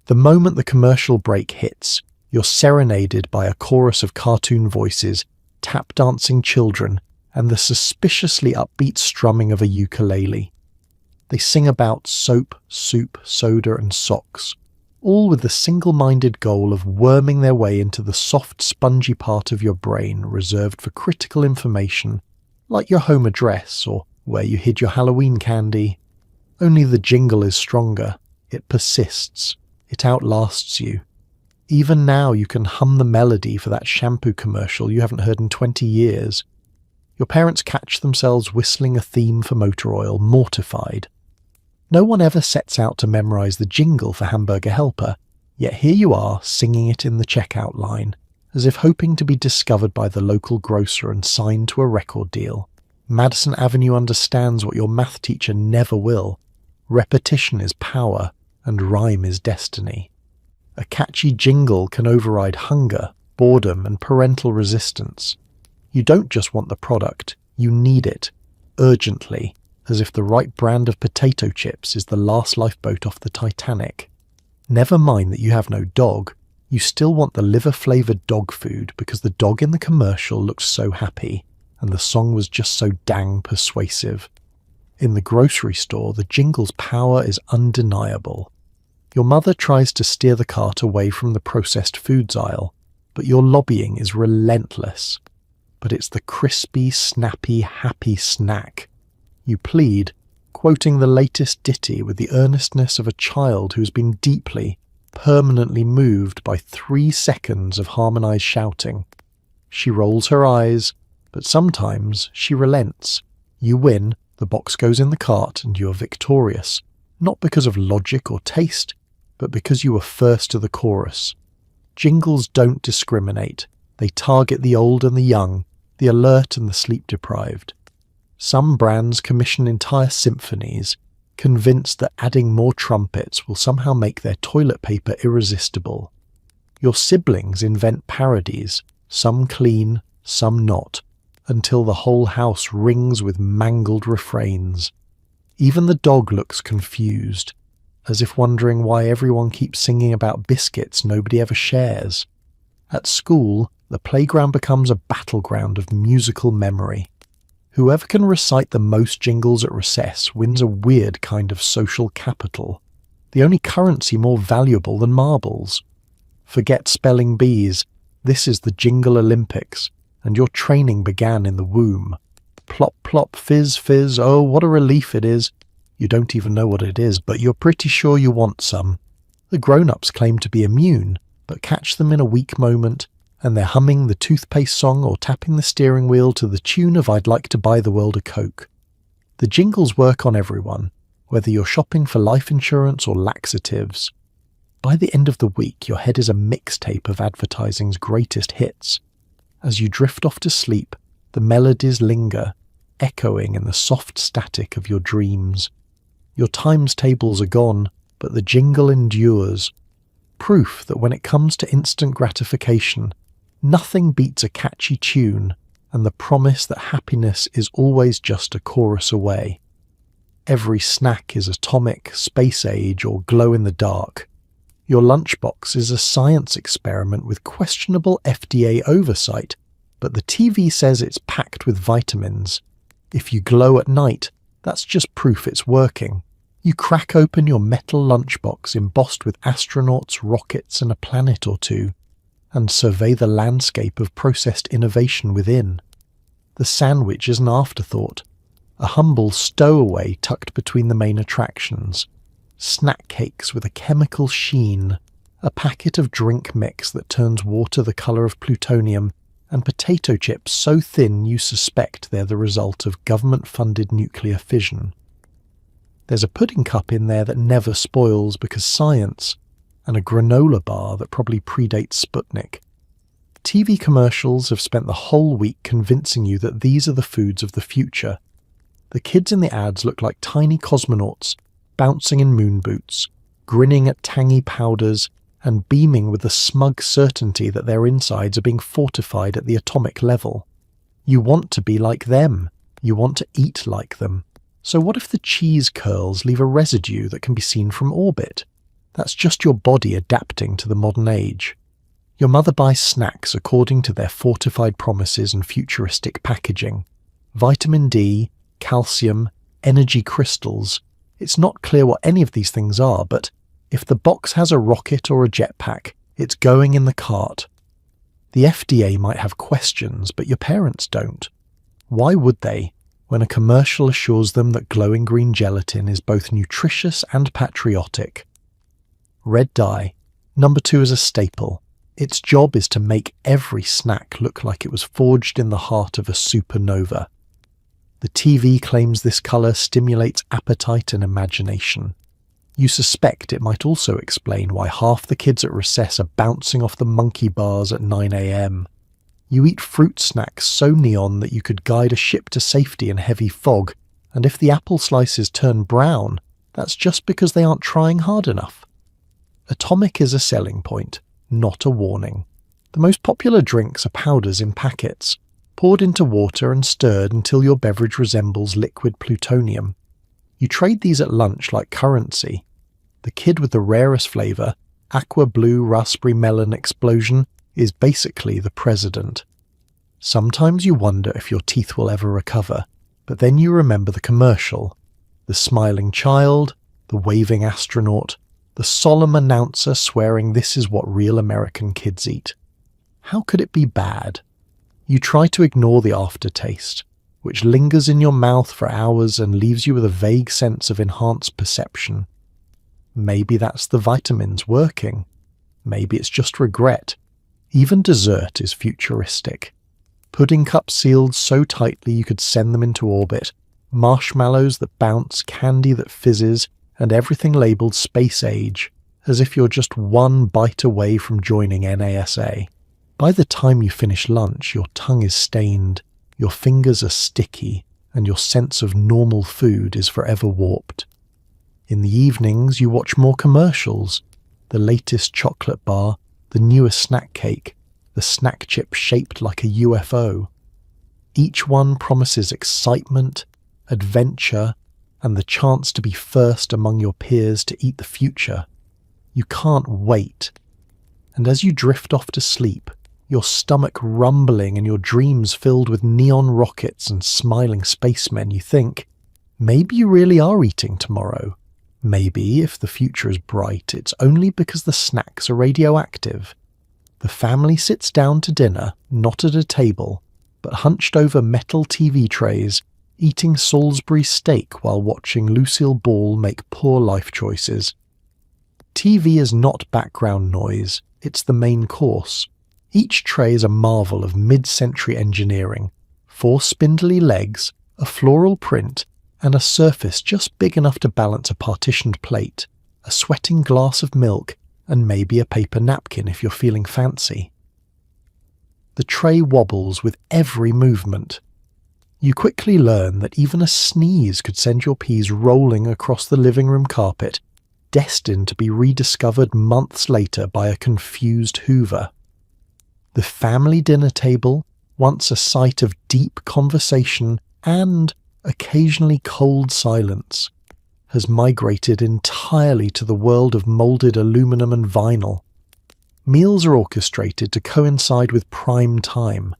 The moment the commercial break hits, you're serenaded by a chorus of cartoon voices, tap-dancing children, and the suspiciously upbeat strumming of a ukulele. They sing about soap, soup, soda, and socks, all with the single-minded goal of worming their way into the soft, spongy part of your brain reserved for critical information, like your home address or where you hid your Halloween candy. Only the jingle is stronger. It persists. It outlasts you. Even now you can hum the melody for that shampoo commercial you haven't heard in 20 years. Your parents catch themselves whistling a theme for motor oil, mortified. No one ever sets out to memorize the jingle for Hamburger Helper, yet here you are singing it in the checkout line, as if hoping to be discovered by the local grocer and signed to a record deal. Madison Avenue understands what your math teacher never will. Repetition is power, and rhyme is destiny. A catchy jingle can override hunger, boredom, and parental resistance. You don't just want the product, you need it, urgently, as if the right brand of potato chips is the last lifeboat off the Titanic. Never mind that you have no dog, you still want the liver-flavoured dog food because the dog in the commercial looks so happy, and the song was just so dang persuasive. In the grocery store, the jingle's power is undeniable. Your mother tries to steer the cart away from the processed foods aisle, but your lobbying is relentless. But it's the crispy, snappy, happy snack. You plead, quoting the latest ditty with the earnestness of a child who's been deeply, permanently moved by 3 seconds of harmonized shouting. She rolls her eyes, but sometimes she relents. You win, the box goes in the cart, and you are victorious, not because of logic or taste, but because you were first to the chorus. Jingles don't discriminate. They target the old and the young, the alert and the sleep-deprived. Some brands commission entire symphonies, convinced that adding more trumpets will somehow make their toilet paper irresistible. Your siblings invent parodies, some clean, some not, until the whole house rings with mangled refrains. Even the dog looks confused, as if wondering why everyone keeps singing about biscuits nobody ever shares. At school, the playground becomes a battleground of musical memory. Whoever can recite the most jingles at recess wins a weird kind of social capital, the only currency more valuable than marbles. Forget spelling bees, this is the Jingle Olympics, and your training began in the womb. Plop plop fizz fizz, oh what a relief it is. You don't even know what it is, but you're pretty sure you want some. The grown-ups claim to be immune, but catch them in a weak moment, and they're humming the toothpaste song or tapping the steering wheel to the tune of I'd Like to Buy the World a Coke. The jingles work on everyone, whether you're shopping for life insurance or laxatives. By the end of the week, your head is a mixtape of advertising's greatest hits. As you drift off to sleep, the melodies linger, echoing in the soft static of your dreams. Your times tables are gone, but the jingle endures. Proof that when it comes to instant gratification, nothing beats a catchy tune and the promise that happiness is always just a chorus away. Every snack is atomic, space age, or glow in the dark. Your lunchbox is a science experiment with questionable FDA oversight, but the TV says it's packed with vitamins. If you glow at night, that's just proof it's working. You crack open your metal lunchbox embossed with astronauts, rockets, and a planet or two, and survey the landscape of processed innovation within. The sandwich is an afterthought, a humble stowaway tucked between the main attractions. Snack cakes with a chemical sheen, a packet of drink mix that turns water the colour of plutonium, and potato chips so thin you suspect they're the result of government-funded nuclear fission. There's a pudding cup in there that never spoils because science, and a granola bar that probably predates Sputnik. TV commercials have spent the whole week convincing you that these are the foods of the future. The kids in the ads look like tiny cosmonauts, bouncing in moon boots, grinning at tangy powders, and beaming with the smug certainty that their insides are being fortified at the atomic level. You want to be like them. You want to eat like them. So what if the cheese curls leave a residue that can be seen from orbit? That's just your body adapting to the modern age. Your mother buys snacks according to their fortified promises and futuristic packaging. Vitamin D, calcium, energy crystals. It's not clear what any of these things are, but if the box has a rocket or a jetpack, it's going in the cart. The FDA might have questions, but your parents don't. Why would they, when a commercial assures them that glowing green gelatin is both nutritious and patriotic? Red dye. Number 2 is a staple. Its job is to make every snack look like it was forged in the heart of a supernova. The TV claims this colour stimulates appetite and imagination. You suspect it might also explain why half the kids at recess are bouncing off the monkey bars at 9 a.m. You eat fruit snacks so neon that you could guide a ship to safety in heavy fog, and if the apple slices turn brown, that's just because they aren't trying hard enough. Atomic is a selling point, not a warning. The most popular drinks are powders in packets, poured into water and stirred until your beverage resembles liquid plutonium. You trade these at lunch like currency. The kid with the rarest flavour, aqua blue raspberry melon explosion, is basically the president. Sometimes you wonder if your teeth will ever recover, but then you remember the commercial. The smiling child, the waving astronaut, the solemn announcer swearing this is what real American kids eat. How could it be bad? You try to ignore the aftertaste, which lingers in your mouth for hours and leaves you with a vague sense of enhanced perception. Maybe that's the vitamins working. Maybe it's just regret. Even dessert is futuristic. Pudding cups sealed so tightly you could send them into orbit, marshmallows that bounce, candy that fizzes, and everything labelled space age, as if you're just one bite away from joining NASA. By the time you finish lunch, your tongue is stained, your fingers are sticky, and your sense of normal food is forever warped. In the evenings, you watch more commercials, the latest chocolate bar, the newest snack cake, the snack chip shaped like a UFO. Each one promises excitement, adventure, and the chance to be first among your peers to eat the future. You can't wait. And as you drift off to sleep, your stomach rumbling and your dreams filled with neon rockets and smiling spacemen, you think, maybe you really are eating tomorrow. Maybe, if the future is bright, it's only because the snacks are radioactive. The family sits down to dinner, not at a table, but hunched over metal TV trays, eating Salisbury steak while watching Lucille Ball make poor life choices. TV is not background noise, it's the main course. Each tray is a marvel of mid-century engineering, 4 spindly legs, a floral print, and a surface just big enough to balance a partitioned plate, a sweating glass of milk, and maybe a paper napkin if you're feeling fancy. The tray wobbles with every movement. You quickly learn that even a sneeze could send your peas rolling across the living room carpet, destined to be rediscovered months later by a confused Hoover. The family dinner table, once a site of deep conversation and occasionally cold silence, has migrated entirely to the world of moulded aluminum and vinyl. Meals are orchestrated to coincide with prime time.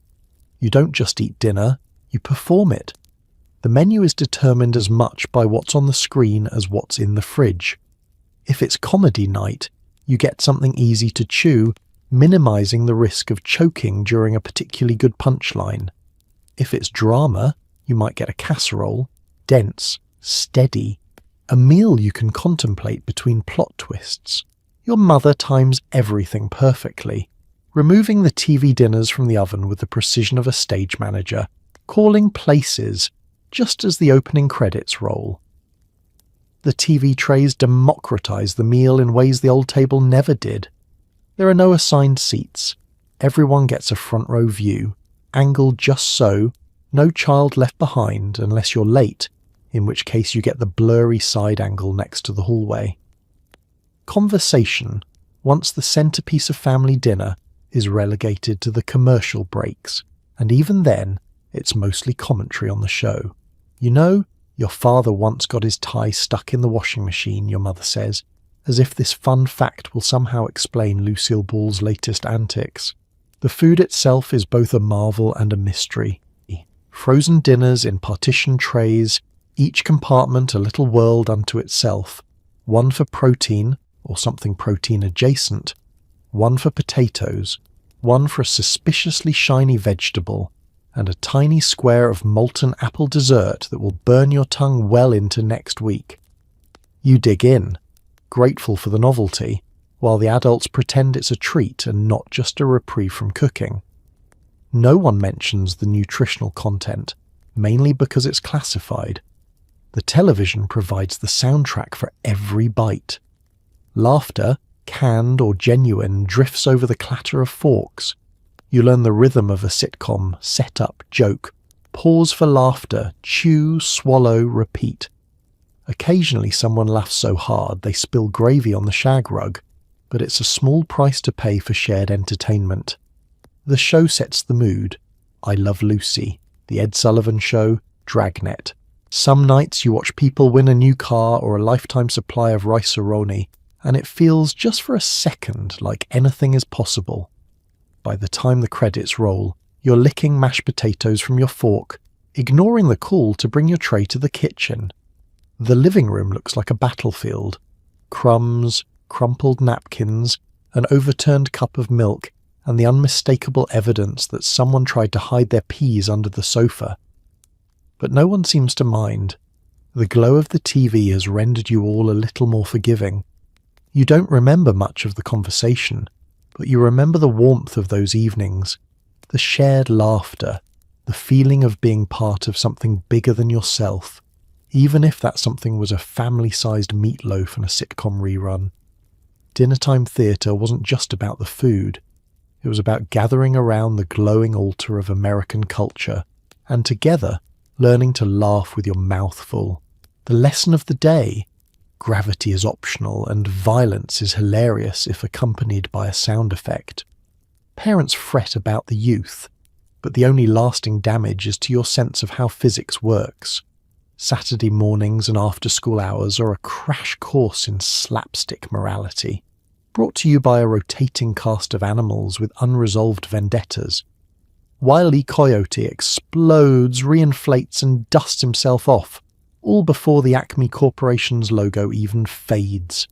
You don't just eat dinner, you perform it. The menu is determined as much by what's on the screen as what's in the fridge. If it's comedy night, you get something easy to chew, minimizing the risk of choking during a particularly good punchline. If it's drama, you might get a casserole, dense, steady, a meal you can contemplate between plot twists. Your mother times everything perfectly, removing the TV dinners from the oven with the precision of a stage manager, calling places just as the opening credits roll. The TV trays democratize the meal in ways the old table never did. There are no assigned seats. Everyone gets a front row view, angled just so, no child left behind unless you're late, in which case you get the blurry side angle next to the hallway. Conversation, once the centerpiece of family dinner, is relegated to the commercial breaks, and even then, it's mostly commentary on the show. You know, your father once got his tie stuck in the washing machine, your mother says, as if this fun fact will somehow explain Lucille Ball's latest antics. The food itself is both a marvel and a mystery. Frozen dinners in partitioned trays, each compartment a little world unto itself, one for protein, or something protein adjacent, one for potatoes, one for a suspiciously shiny vegetable, and a tiny square of molten apple dessert that will burn your tongue well into next week. You dig in, grateful for the novelty, while the adults pretend it's a treat and not just a reprieve from cooking. No one mentions the nutritional content, mainly because it's classified. The television provides the soundtrack for every bite. Laughter, canned or genuine, drifts over the clatter of forks. You learn the rhythm of a sitcom, set up, joke, pause for laughter, chew, swallow, repeat. Occasionally someone laughs so hard they spill gravy on the shag rug, but it's a small price to pay for shared entertainment. The show sets the mood. I Love Lucy, The Ed Sullivan Show, Dragnet. Some nights you watch people win a new car or a lifetime supply of rice-a-roni, and it feels just for a second like anything is possible. By the time the credits roll, you're licking mashed potatoes from your fork, ignoring the call to bring your tray to the kitchen. The living room looks like a battlefield. Crumbs, crumpled napkins, an overturned cup of milk, and the unmistakable evidence that someone tried to hide their peas under the sofa. But no one seems to mind. The glow of the TV has rendered you all a little more forgiving. You don't remember much of the conversation, but you remember the warmth of those evenings, the shared laughter, the feeling of being part of something bigger than yourself, even if that something was a family-sized meatloaf and a sitcom rerun. Dinnertime theatre wasn't just about the food. It was about gathering around the glowing altar of American culture, and together learning to laugh with your mouth full. The lesson of the day: gravity is optional and violence is hilarious if accompanied by a sound effect. Parents fret about the youth, but the only lasting damage is to your sense of how physics works. Saturday mornings and after-school hours are a crash course in slapstick morality, brought to you by a rotating cast of animals with unresolved vendettas. Wile E. Coyote explodes, reinflates and dusts himself off, all before the Acme Corporation's logo even fades.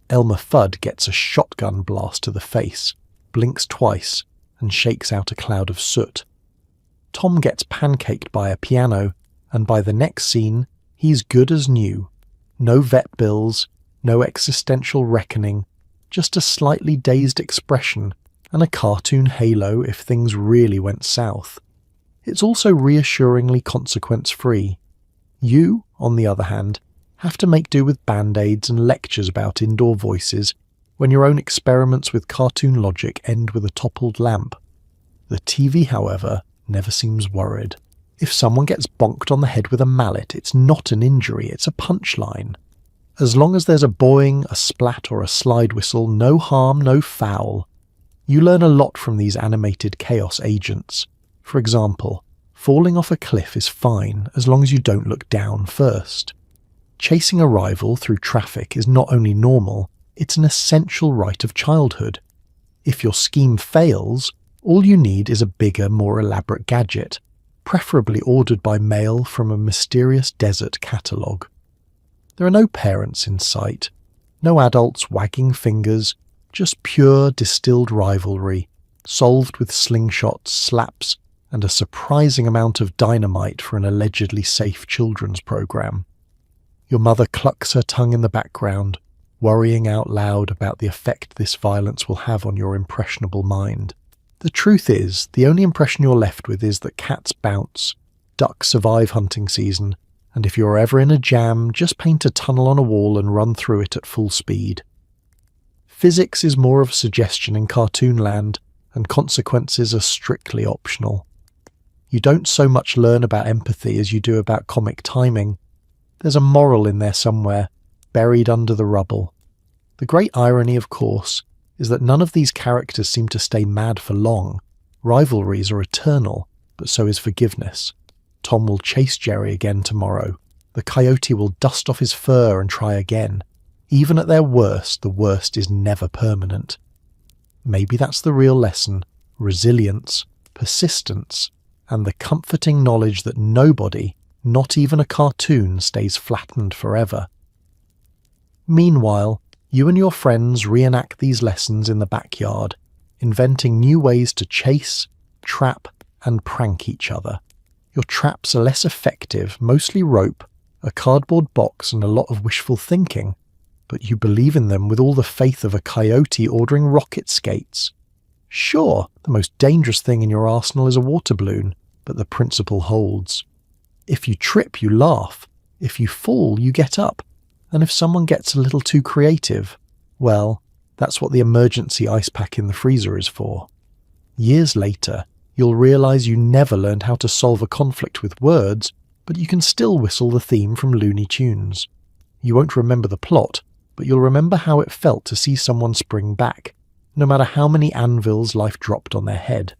Elmer Fudd gets a shotgun blast to the face, blinks twice, and shakes out a cloud of soot. Tom gets pancaked by a piano, and by the next scene, he's good as new. No vet bills, no existential reckoning, just a slightly dazed expression and a cartoon halo if things really went south. It's also reassuringly consequence-free. You, on the other hand, have to make do with band-aids and lectures about indoor voices when your own experiments with cartoon logic end with a toppled lamp. The TV, however, never seems worried. If someone gets bonked on the head with a mallet, it's not an injury, it's a punchline. As long as there's a boing, a splat or a slide whistle, no harm, no foul. You learn a lot from these animated chaos agents. For example, falling off a cliff is fine as long as you don't look down first. Chasing a rival through traffic is not only normal, it's an essential right of childhood. If your scheme fails, all you need is a bigger, more elaborate gadget, preferably ordered by mail from a mysterious desert catalogue. There are no parents in sight, no adults wagging fingers, just pure distilled rivalry, solved with slingshots, slaps, and a surprising amount of dynamite for an allegedly safe children's program. Your mother clucks her tongue in the background, worrying out loud about the effect this violence will have on your impressionable mind. The truth is, the only impression you're left with is that cats bounce, ducks survive hunting season, and if you're ever in a jam, just paint a tunnel on a wall and run through it at full speed. Physics is more of a suggestion in cartoon land, and consequences are strictly optional. You don't so much learn about empathy as you do about comic timing. There's a moral in there somewhere, buried under the rubble. The great irony, of course, is that none of these characters seem to stay mad for long. Rivalries are eternal, but so is forgiveness. Tom will chase Jerry again tomorrow. The coyote will dust off his fur and try again. Even at their worst, the worst is never permanent. Maybe that's the real lesson: resilience, persistence, and the comforting knowledge that nobody, not even a cartoon, stays flattened forever. Meanwhile, you and your friends reenact these lessons in the backyard, inventing new ways to chase, trap, and prank each other. Your traps are less effective, mostly rope, a cardboard box, and a lot of wishful thinking, but you believe in them with all the faith of a coyote ordering rocket skates. Sure, the most dangerous thing in your arsenal is a water balloon, but the principle holds. If you trip, you laugh. If you fall, you get up. And if someone gets a little too creative, well, that's what the emergency ice pack in the freezer is for. Years later, you'll realise you never learned how to solve a conflict with words, but you can still whistle the theme from Looney Tunes. You won't remember the plot, but you'll remember how it felt to see someone spring back, no matter how many anvils life dropped on their head.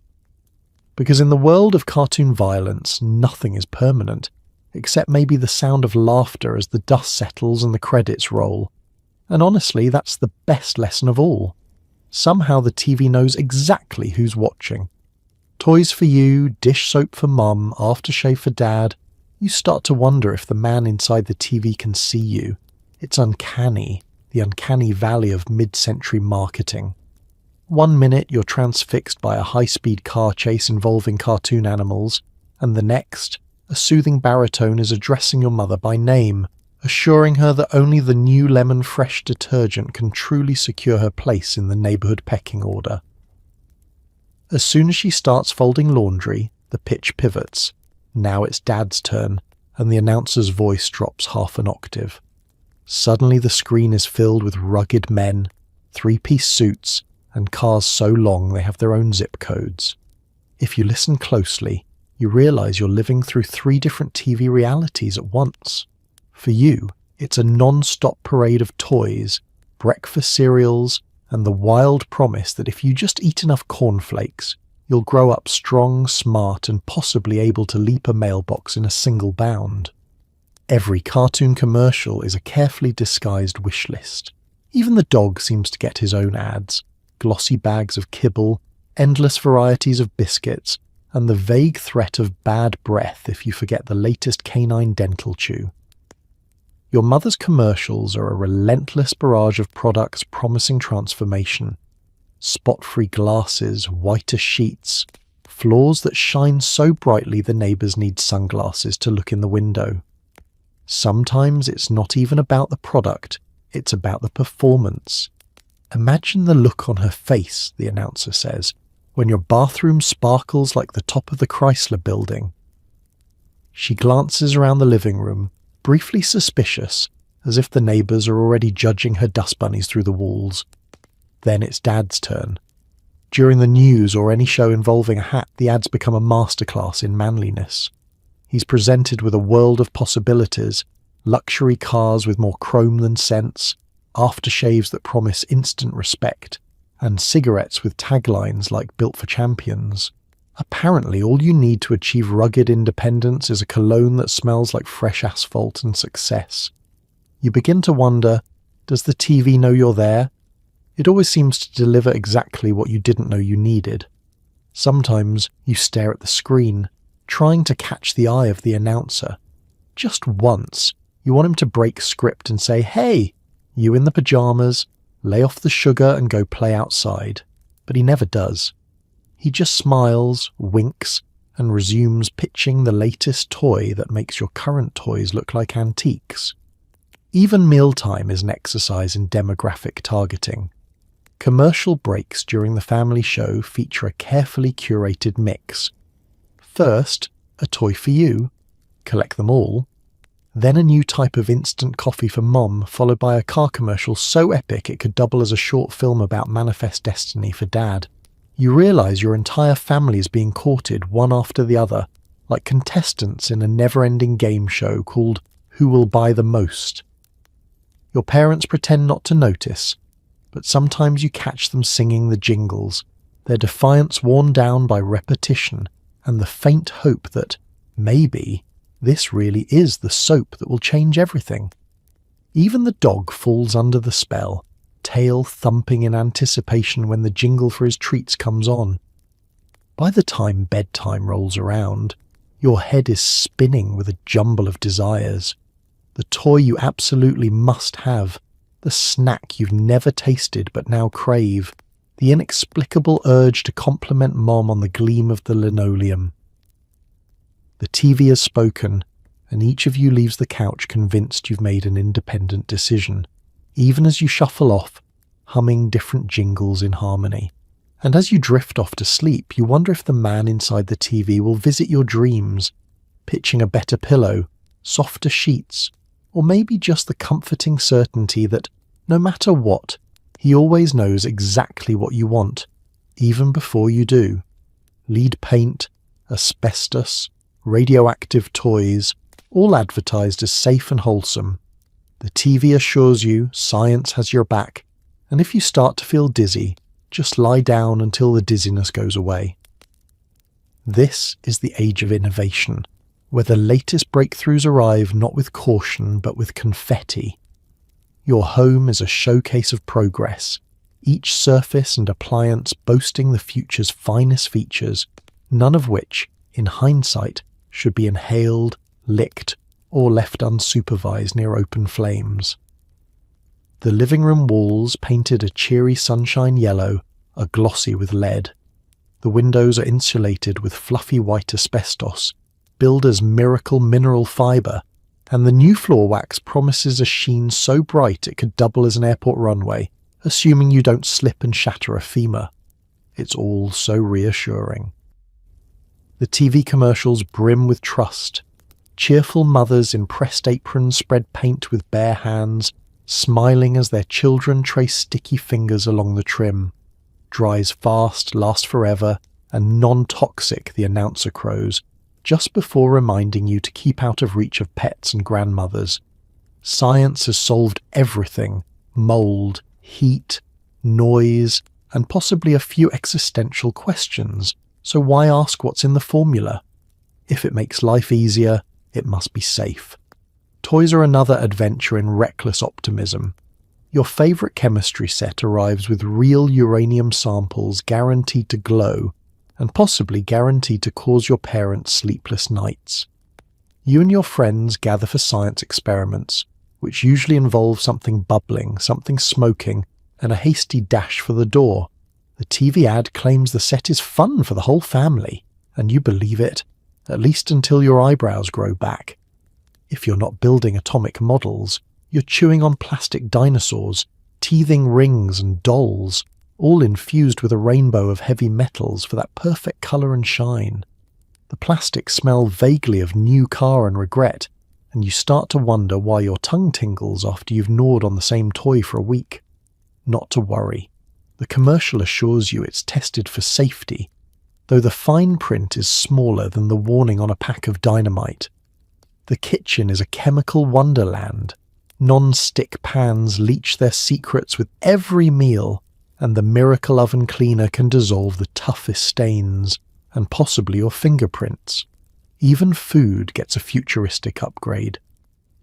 Because in the world of cartoon violence, nothing is permanent, except maybe the sound of laughter as the dust settles and the credits roll. And honestly, that's the best lesson of all. Somehow the TV knows exactly who's watching. Toys for you, dish soap for mum, aftershave for dad. You start to wonder if the man inside the TV can see you. It's uncanny, the uncanny valley of mid-century marketing. 1 minute you're transfixed by a high-speed car chase involving cartoon animals, and the next, A soothing baritone is addressing your mother by name, assuring her that only the new Lemon Fresh detergent can truly secure her place in the neighbourhood pecking order. As soon as she starts folding laundry, the pitch pivots. Now it's Dad's turn, and the announcer's voice drops half an octave. Suddenly the screen is filled with rugged men, three-piece suits, and cars so long they have their own zip codes. If you listen closely, you realise you're living through 3 different TV realities at once. For you, it's a non-stop parade of toys, breakfast cereals, and the wild promise that if you just eat enough cornflakes, you'll grow up strong, smart, and possibly able to leap a mailbox in a single bound. Every cartoon commercial is a carefully disguised wish list. Even the dog seems to get his own ads, glossy bags of kibble, endless varieties of biscuits, and the vague threat of bad breath if you forget the latest canine dental chew. Your mother's commercials are a relentless barrage of products promising transformation. Spot-free glasses, whiter sheets, floors that shine so brightly the neighbours need sunglasses to look in the window. Sometimes it's not even about the product, it's about the performance. Imagine the look on her face, the announcer says, when your bathroom sparkles like the top of the Chrysler Building. She glances around the living room, briefly suspicious, as if the neighbours are already judging her dust bunnies through the walls. Then it's Dad's turn. During the news or any show involving a hat, the ads become a masterclass in manliness. He's presented with a world of possibilities, luxury cars with more chrome than sense, aftershaves that promise instant respect, and cigarettes with taglines like "Built for Champions." Apparently, all you need to achieve rugged independence is a cologne that smells like fresh asphalt and success. You begin to wonder, does the TV know you're there? It always seems to deliver exactly what you didn't know you needed. Sometimes you stare at the screen, trying to catch the eye of the announcer. Just once, you want him to break script and say, "Hey, you in the pyjamas, lay off the sugar and go play outside." But he never does. He just smiles, winks, and resumes pitching the latest toy that makes your current toys look like antiques. Even mealtime is an exercise in demographic targeting. Commercial breaks during the family show feature a carefully curated mix. First, a toy for you, collect them all. Then a new type of instant coffee for Mom, followed by a car commercial so epic it could double as a short film about manifest destiny for Dad. You realise your entire family is being courted one after the other, like contestants in a never-ending game show called Who Will Buy the Most. Your parents pretend not to notice, but sometimes you catch them singing the jingles, their defiance worn down by repetition and the faint hope that, maybe, this really is the soap that will change everything. Even the dog falls under the spell, tail thumping in anticipation when the jingle for his treats comes on. By the time bedtime rolls around, your head is spinning with a jumble of desires. The toy you absolutely must have, the snack you've never tasted but now crave, the inexplicable urge to compliment Mom on the gleam of the linoleum. The TV has spoken, and each of you leaves the couch convinced you've made an independent decision, even as you shuffle off, humming different jingles in harmony. And as you drift off to sleep, you wonder if the man inside the TV will visit your dreams, pitching a better pillow, softer sheets, or maybe just the comforting certainty that, no matter what, he always knows exactly what you want, even before you do. Lead paint, asbestos, radioactive toys, all advertised as safe and wholesome. The TV assures you science has your back, and if you start to feel dizzy, just lie down until the dizziness goes away. This is the age of innovation, where the latest breakthroughs arrive not with caution but with confetti. Your home is a showcase of progress, each surface and appliance boasting the future's finest features, none of which, in hindsight, should be inhaled, licked, or left unsupervised near open flames. The living room walls, painted a cheery sunshine yellow, are glossy with lead. The windows are insulated with fluffy white asbestos, builder's miracle mineral fibre, and the new floor wax promises a sheen so bright it could double as an airport runway, assuming you don't slip and shatter a femur. It's all so reassuring. The TV commercials brim with trust. Cheerful mothers in pressed aprons spread paint with bare hands, smiling as their children trace sticky fingers along the trim. Dries fast, last forever, and non-toxic, the announcer crows, just before reminding you to keep out of reach of pets and grandmothers. Science has solved everything: mold, heat, noise, and possibly a few existential questions, so why ask what's in the formula? If it makes life easier, it must be safe. Toys are another adventure in reckless optimism. Your favourite chemistry set arrives with real uranium samples guaranteed to glow, and possibly guaranteed to cause your parents sleepless nights. You and your friends gather for science experiments, which usually involve something bubbling, something smoking, and a hasty dash for the door. The TV ad claims the set is fun for the whole family, and you believe it, at least until your eyebrows grow back. If you're not building atomic models, you're chewing on plastic dinosaurs, teething rings and dolls, all infused with a rainbow of heavy metals for that perfect colour and shine. The plastics smell vaguely of new car and regret, and you start to wonder why your tongue tingles after you've gnawed on the same toy for a week. Not to worry. The commercial assures you it's tested for safety, though the fine print is smaller than the warning on a pack of dynamite. The kitchen is a chemical wonderland. Non-stick pans leach their secrets with every meal, and the miracle oven cleaner can dissolve the toughest stains, and possibly your fingerprints. Even food gets a futuristic upgrade.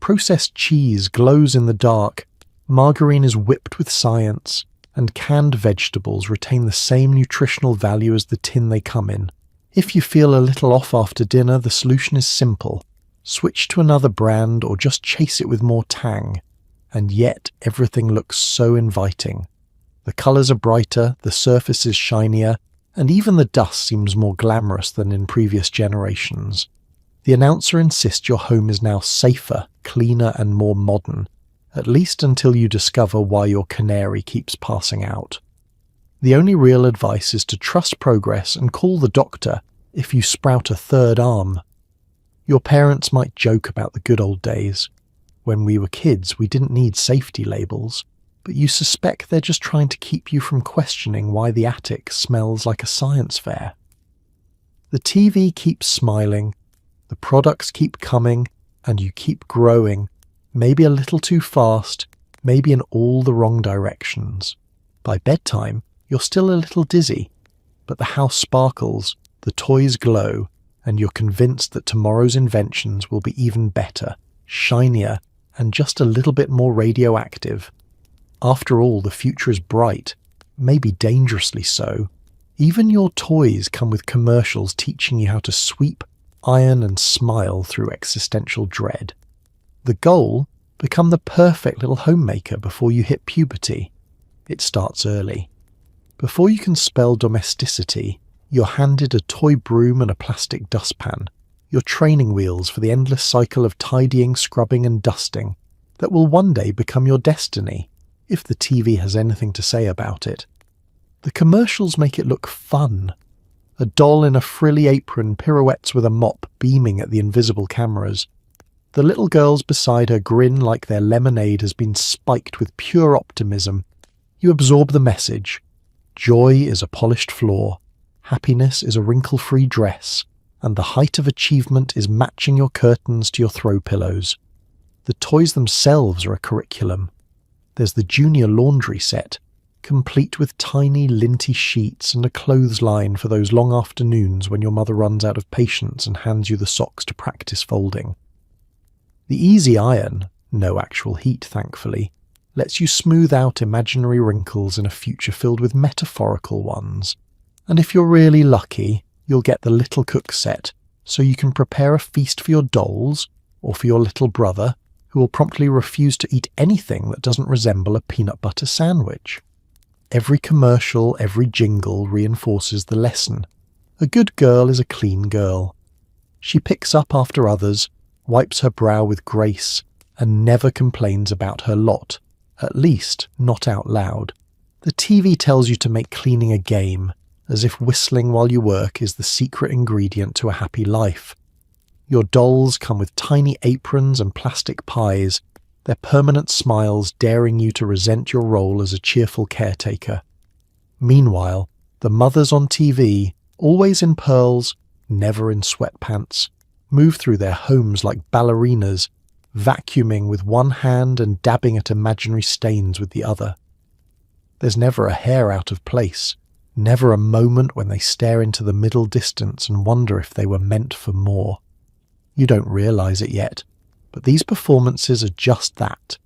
Processed cheese glows in the dark, margarine is whipped with science, and canned vegetables retain the same nutritional value as the tin they come in. If you feel a little off after dinner, the solution is simple. Switch to another brand or just chase it with more tang. And yet everything looks so inviting. The colours are brighter, the surface is shinier, and even the dust seems more glamorous than in previous generations. The announcer insists your home is now safer, cleaner and more modern, at least until you discover why your canary keeps passing out. The only real advice is to trust progress and call the doctor if you sprout a third arm. Your parents might joke about the good old days. When we were kids, we didn't need safety labels, but you suspect they're just trying to keep you from questioning why the attic smells like a science fair. The TV keeps smiling, the products keep coming, and you keep growing, maybe a little too fast, maybe in all the wrong directions. By bedtime, you're still a little dizzy, but the house sparkles, the toys glow, and you're convinced that tomorrow's inventions will be even better, shinier, and just a little bit more radioactive. After all, the future is bright, maybe dangerously so. Even your toys come with commercials teaching you how to sweep, iron, and smile through existential dread. The goal? Become the perfect little homemaker before you hit puberty. It starts early. Before you can spell domesticity, you're handed a toy broom and a plastic dustpan, your training wheels for the endless cycle of tidying, scrubbing and dusting that will one day become your destiny, if the TV has anything to say about it. The commercials make it look fun. A doll in a frilly apron pirouettes with a mop beaming at the invisible cameras. The little girls beside her grin like their lemonade has been spiked with pure optimism. You absorb the message. Joy is a polished floor. Happiness is a wrinkle-free dress, and the height of achievement is matching your curtains to your throw pillows. The toys themselves are a curriculum. There's the junior laundry set, complete with tiny linty sheets and a clothesline for those long afternoons when your mother runs out of patience and hands you the socks to practice folding. The easy iron, no actual heat thankfully, lets you smooth out imaginary wrinkles in a future filled with metaphorical ones. And if you're really lucky, you'll get the little cook set, so you can prepare a feast for your dolls, or for your little brother, who will promptly refuse to eat anything that doesn't resemble a peanut butter sandwich. Every commercial, every jingle reinforces the lesson. A good girl is a clean girl. She picks up after others, wipes her brow with grace, and never complains about her lot, at least not out loud. The TV tells you to make cleaning a game, as if whistling while you work is the secret ingredient to a happy life. Your dolls come with tiny aprons and plastic pies, their permanent smiles daring you to resent your role as a cheerful caretaker. Meanwhile, the mothers on TV, always in pearls, never in sweatpants, move through their homes like ballerinas, vacuuming with one hand and dabbing at imaginary stains with the other. There's never a hair out of place, never a moment when they stare into the middle distance and wonder if they were meant for more. You don't realize it yet, but these performances are just that.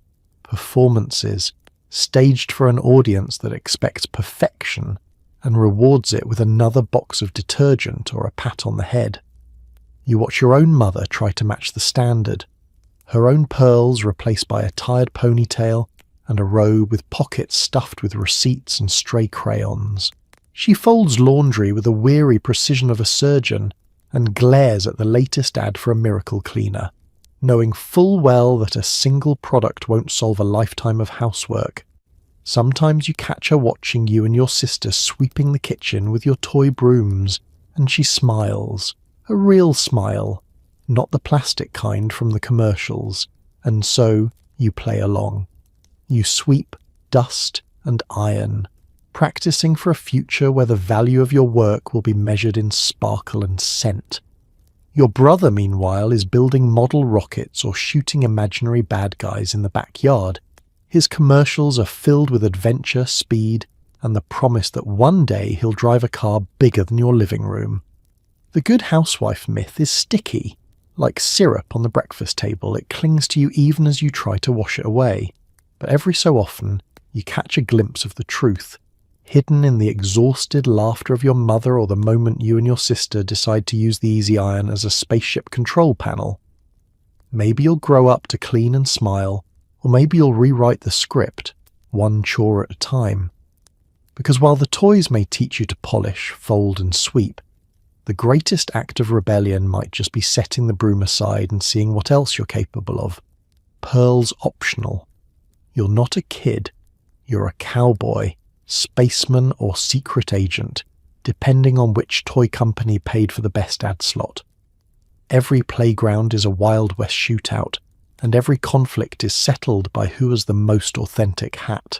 Performances, staged for an audience that expects perfection and rewards it with another box of detergent or a pat on the head. You watch your own mother try to match the standard, her own pearls replaced by a tired ponytail and a robe with pockets stuffed with receipts and stray crayons. She folds laundry with the weary precision of a surgeon and glares at the latest ad for a miracle cleaner, knowing full well that a single product won't solve a lifetime of housework. Sometimes you catch her watching you and your sister sweeping the kitchen with your toy brooms, and she smiles, a real smile, not the plastic kind from the commercials, and so you play along. You sweep, dust, and iron, practicing for a future where the value of your work will be measured in sparkle and scent. Your brother, meanwhile, is building model rockets or shooting imaginary bad guys in the backyard. His commercials are filled with adventure, speed, and the promise that one day he'll drive a car bigger than your living room. The good housewife myth is sticky. Like syrup on the breakfast table, it clings to you even as you try to wash it away. But every so often, you catch a glimpse of the truth, hidden in the exhausted laughter of your mother or the moment you and your sister decide to use the Easy Iron as a spaceship control panel. Maybe you'll grow up to clean and smile, or maybe you'll rewrite the script, one chore at a time. Because while the toys may teach you to polish, fold and sweep, the greatest act of rebellion might just be setting the broom aside and seeing what else you're capable of. Pearl's optional. You're not a kid, you're a cowboy, spaceman or secret agent, depending on which toy company paid for the best ad slot. Every playground is a Wild West shootout, and every conflict is settled by who has the most authentic hat.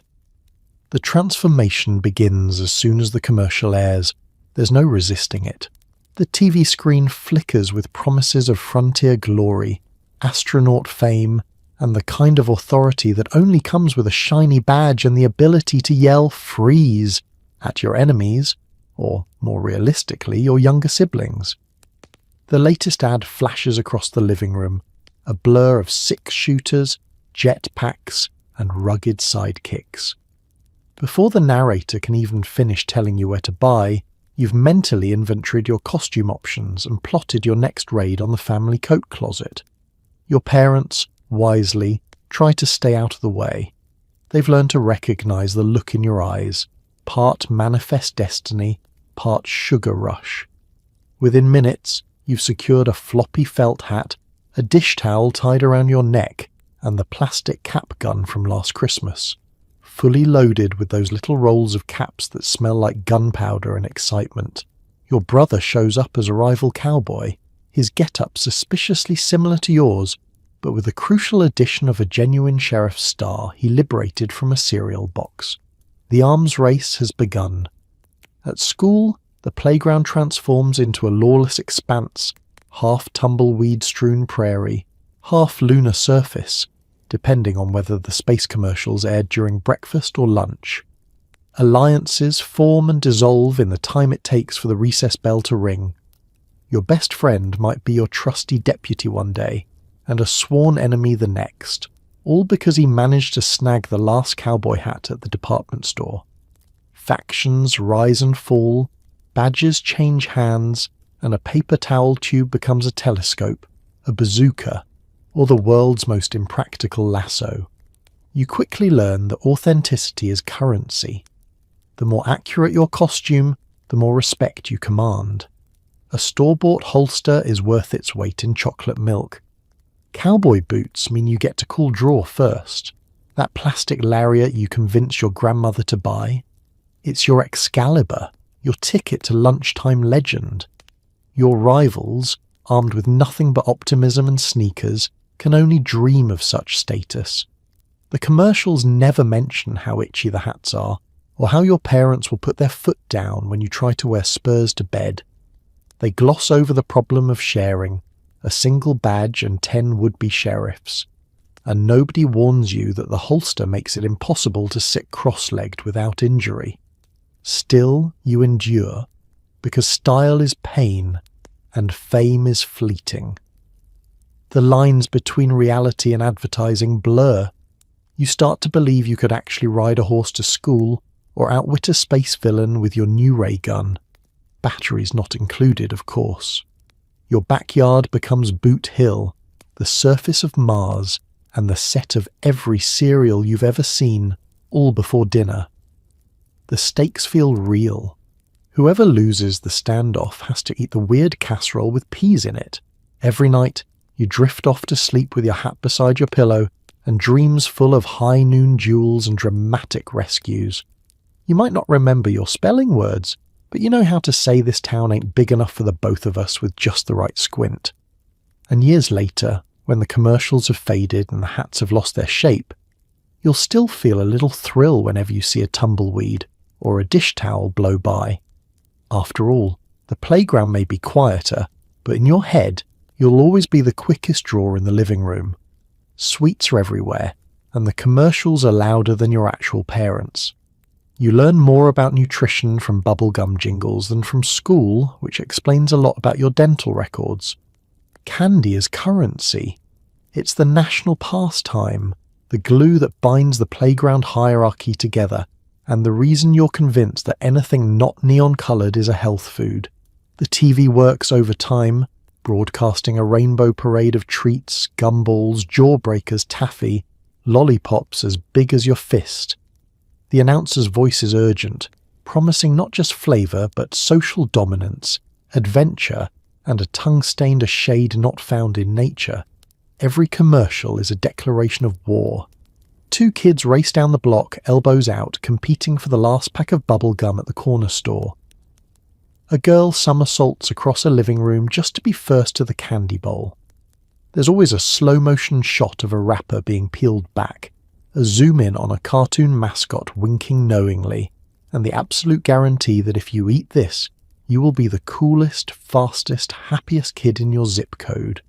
The transformation begins as soon as the commercial airs. There's no resisting it. The TV screen flickers with promises of frontier glory, astronaut fame, and the kind of authority that only comes with a shiny badge and the ability to yell "freeze" at your enemies, or, more realistically, your younger siblings. The latest ad flashes across the living room, a blur of six-shooters, jetpacks, and rugged sidekicks. Before the narrator can even finish telling you where to buy, you've mentally inventoried your costume options and plotted your next raid on the family coat closet. Your parents, wisely, try to stay out of the way. They've learned to recognize the look in your eyes, part manifest destiny, part sugar rush. Within minutes, you've secured a floppy felt hat, a dish towel tied around your neck, and the plastic cap gun from last Christmas, fully loaded with those little rolls of caps that smell like gunpowder and excitement. Your brother shows up as a rival cowboy, his get-up suspiciously similar to yours, but with the crucial addition of a genuine sheriff's star he liberated from a cereal box. The arms race has begun. At school, the playground transforms into a lawless expanse, half tumbleweed-strewn prairie, half lunar surface, depending on whether the space commercials aired during breakfast or lunch. Alliances form and dissolve in the time it takes for the recess bell to ring. Your best friend might be your trusty deputy one day, and a sworn enemy the next, all because he managed to snag the last cowboy hat at the department store. Factions rise and fall, badges change hands, and a paper towel tube becomes a telescope, a bazooka, or the world's most impractical lasso. You quickly learn that authenticity is currency. The more accurate your costume, the more respect you command. A store-bought holster is worth its weight in chocolate milk. Cowboy boots mean you get to cool draw first. That plastic lariat you convinced your grandmother to buy. It's your Excalibur, your ticket to lunchtime legend. Your rivals, armed with nothing but optimism and sneakers, can only dream of such status. The commercials never mention how itchy the hats are, or how your parents will put their foot down when you try to wear spurs to bed. They gloss over the problem of sharing, a single badge and 10 would-be sheriffs. And nobody warns you that the holster makes it impossible to sit cross-legged without injury. Still, you endure, because style is pain, and fame is fleeting. The lines between reality and advertising blur. You start to believe you could actually ride a horse to school or outwit a space villain with your new ray gun. Batteries not included, of course. Your backyard becomes Boot Hill, the surface of Mars, and the set of every serial you've ever seen, all before dinner. The stakes feel real. Whoever loses the standoff has to eat the weird casserole with peas in it. Every night, you drift off to sleep with your hat beside your pillow and dreams full of high noon duels and dramatic rescues. You might not remember your spelling words, but you know how to say this town ain't big enough for the both of us with just the right squint. And years later, when the commercials have faded and the hats have lost their shape, you'll still feel a little thrill whenever you see a tumbleweed or a dish towel blow by. After all, the playground may be quieter, but in your head, you'll always be the quickest drawer in the living room. Sweets are everywhere, and the commercials are louder than your actual parents. You learn more about nutrition from bubblegum jingles than from school, which explains a lot about your dental records. Candy is currency. It's the national pastime, the glue that binds the playground hierarchy together, and the reason you're convinced that anything not neon-coloured is a health food. The TV works over time, broadcasting a rainbow parade of treats, gumballs, jawbreakers, taffy, lollipops as big as your fist. The announcer's voice is urgent, promising not just flavour but social dominance, adventure, and a tongue stained a shade not found in nature. Every commercial is a declaration of war. Two kids race down the block, elbows out, competing for the last pack of bubble gum at the corner store. A girl somersaults across a living room just to be first to the candy bowl. There's always a slow-motion shot of a wrapper being peeled back, a zoom-in on a cartoon mascot winking knowingly, and the absolute guarantee that if you eat this, you will be the coolest, fastest, happiest kid in your zip code.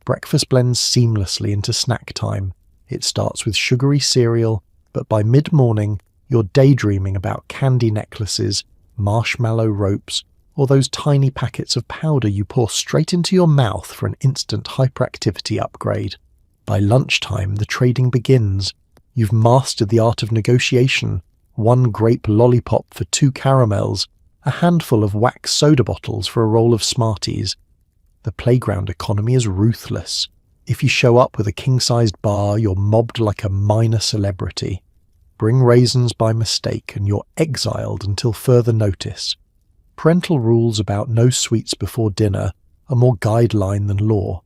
Breakfast blends seamlessly into snack time. It starts with sugary cereal, but by mid-morning, you're daydreaming about candy necklaces, marshmallow ropes, or those tiny packets of powder you pour straight into your mouth for an instant hyperactivity upgrade. By lunchtime, the trading begins. You've mastered the art of negotiation, 1 grape lollipop for 2 caramels, a handful of wax soda bottles for a roll of Smarties. The playground economy is ruthless. If you show up with a king-sized bar, you're mobbed like a minor celebrity. Bring raisins by mistake and you're exiled until further notice. Parental rules about no sweets before dinner are more guideline than law.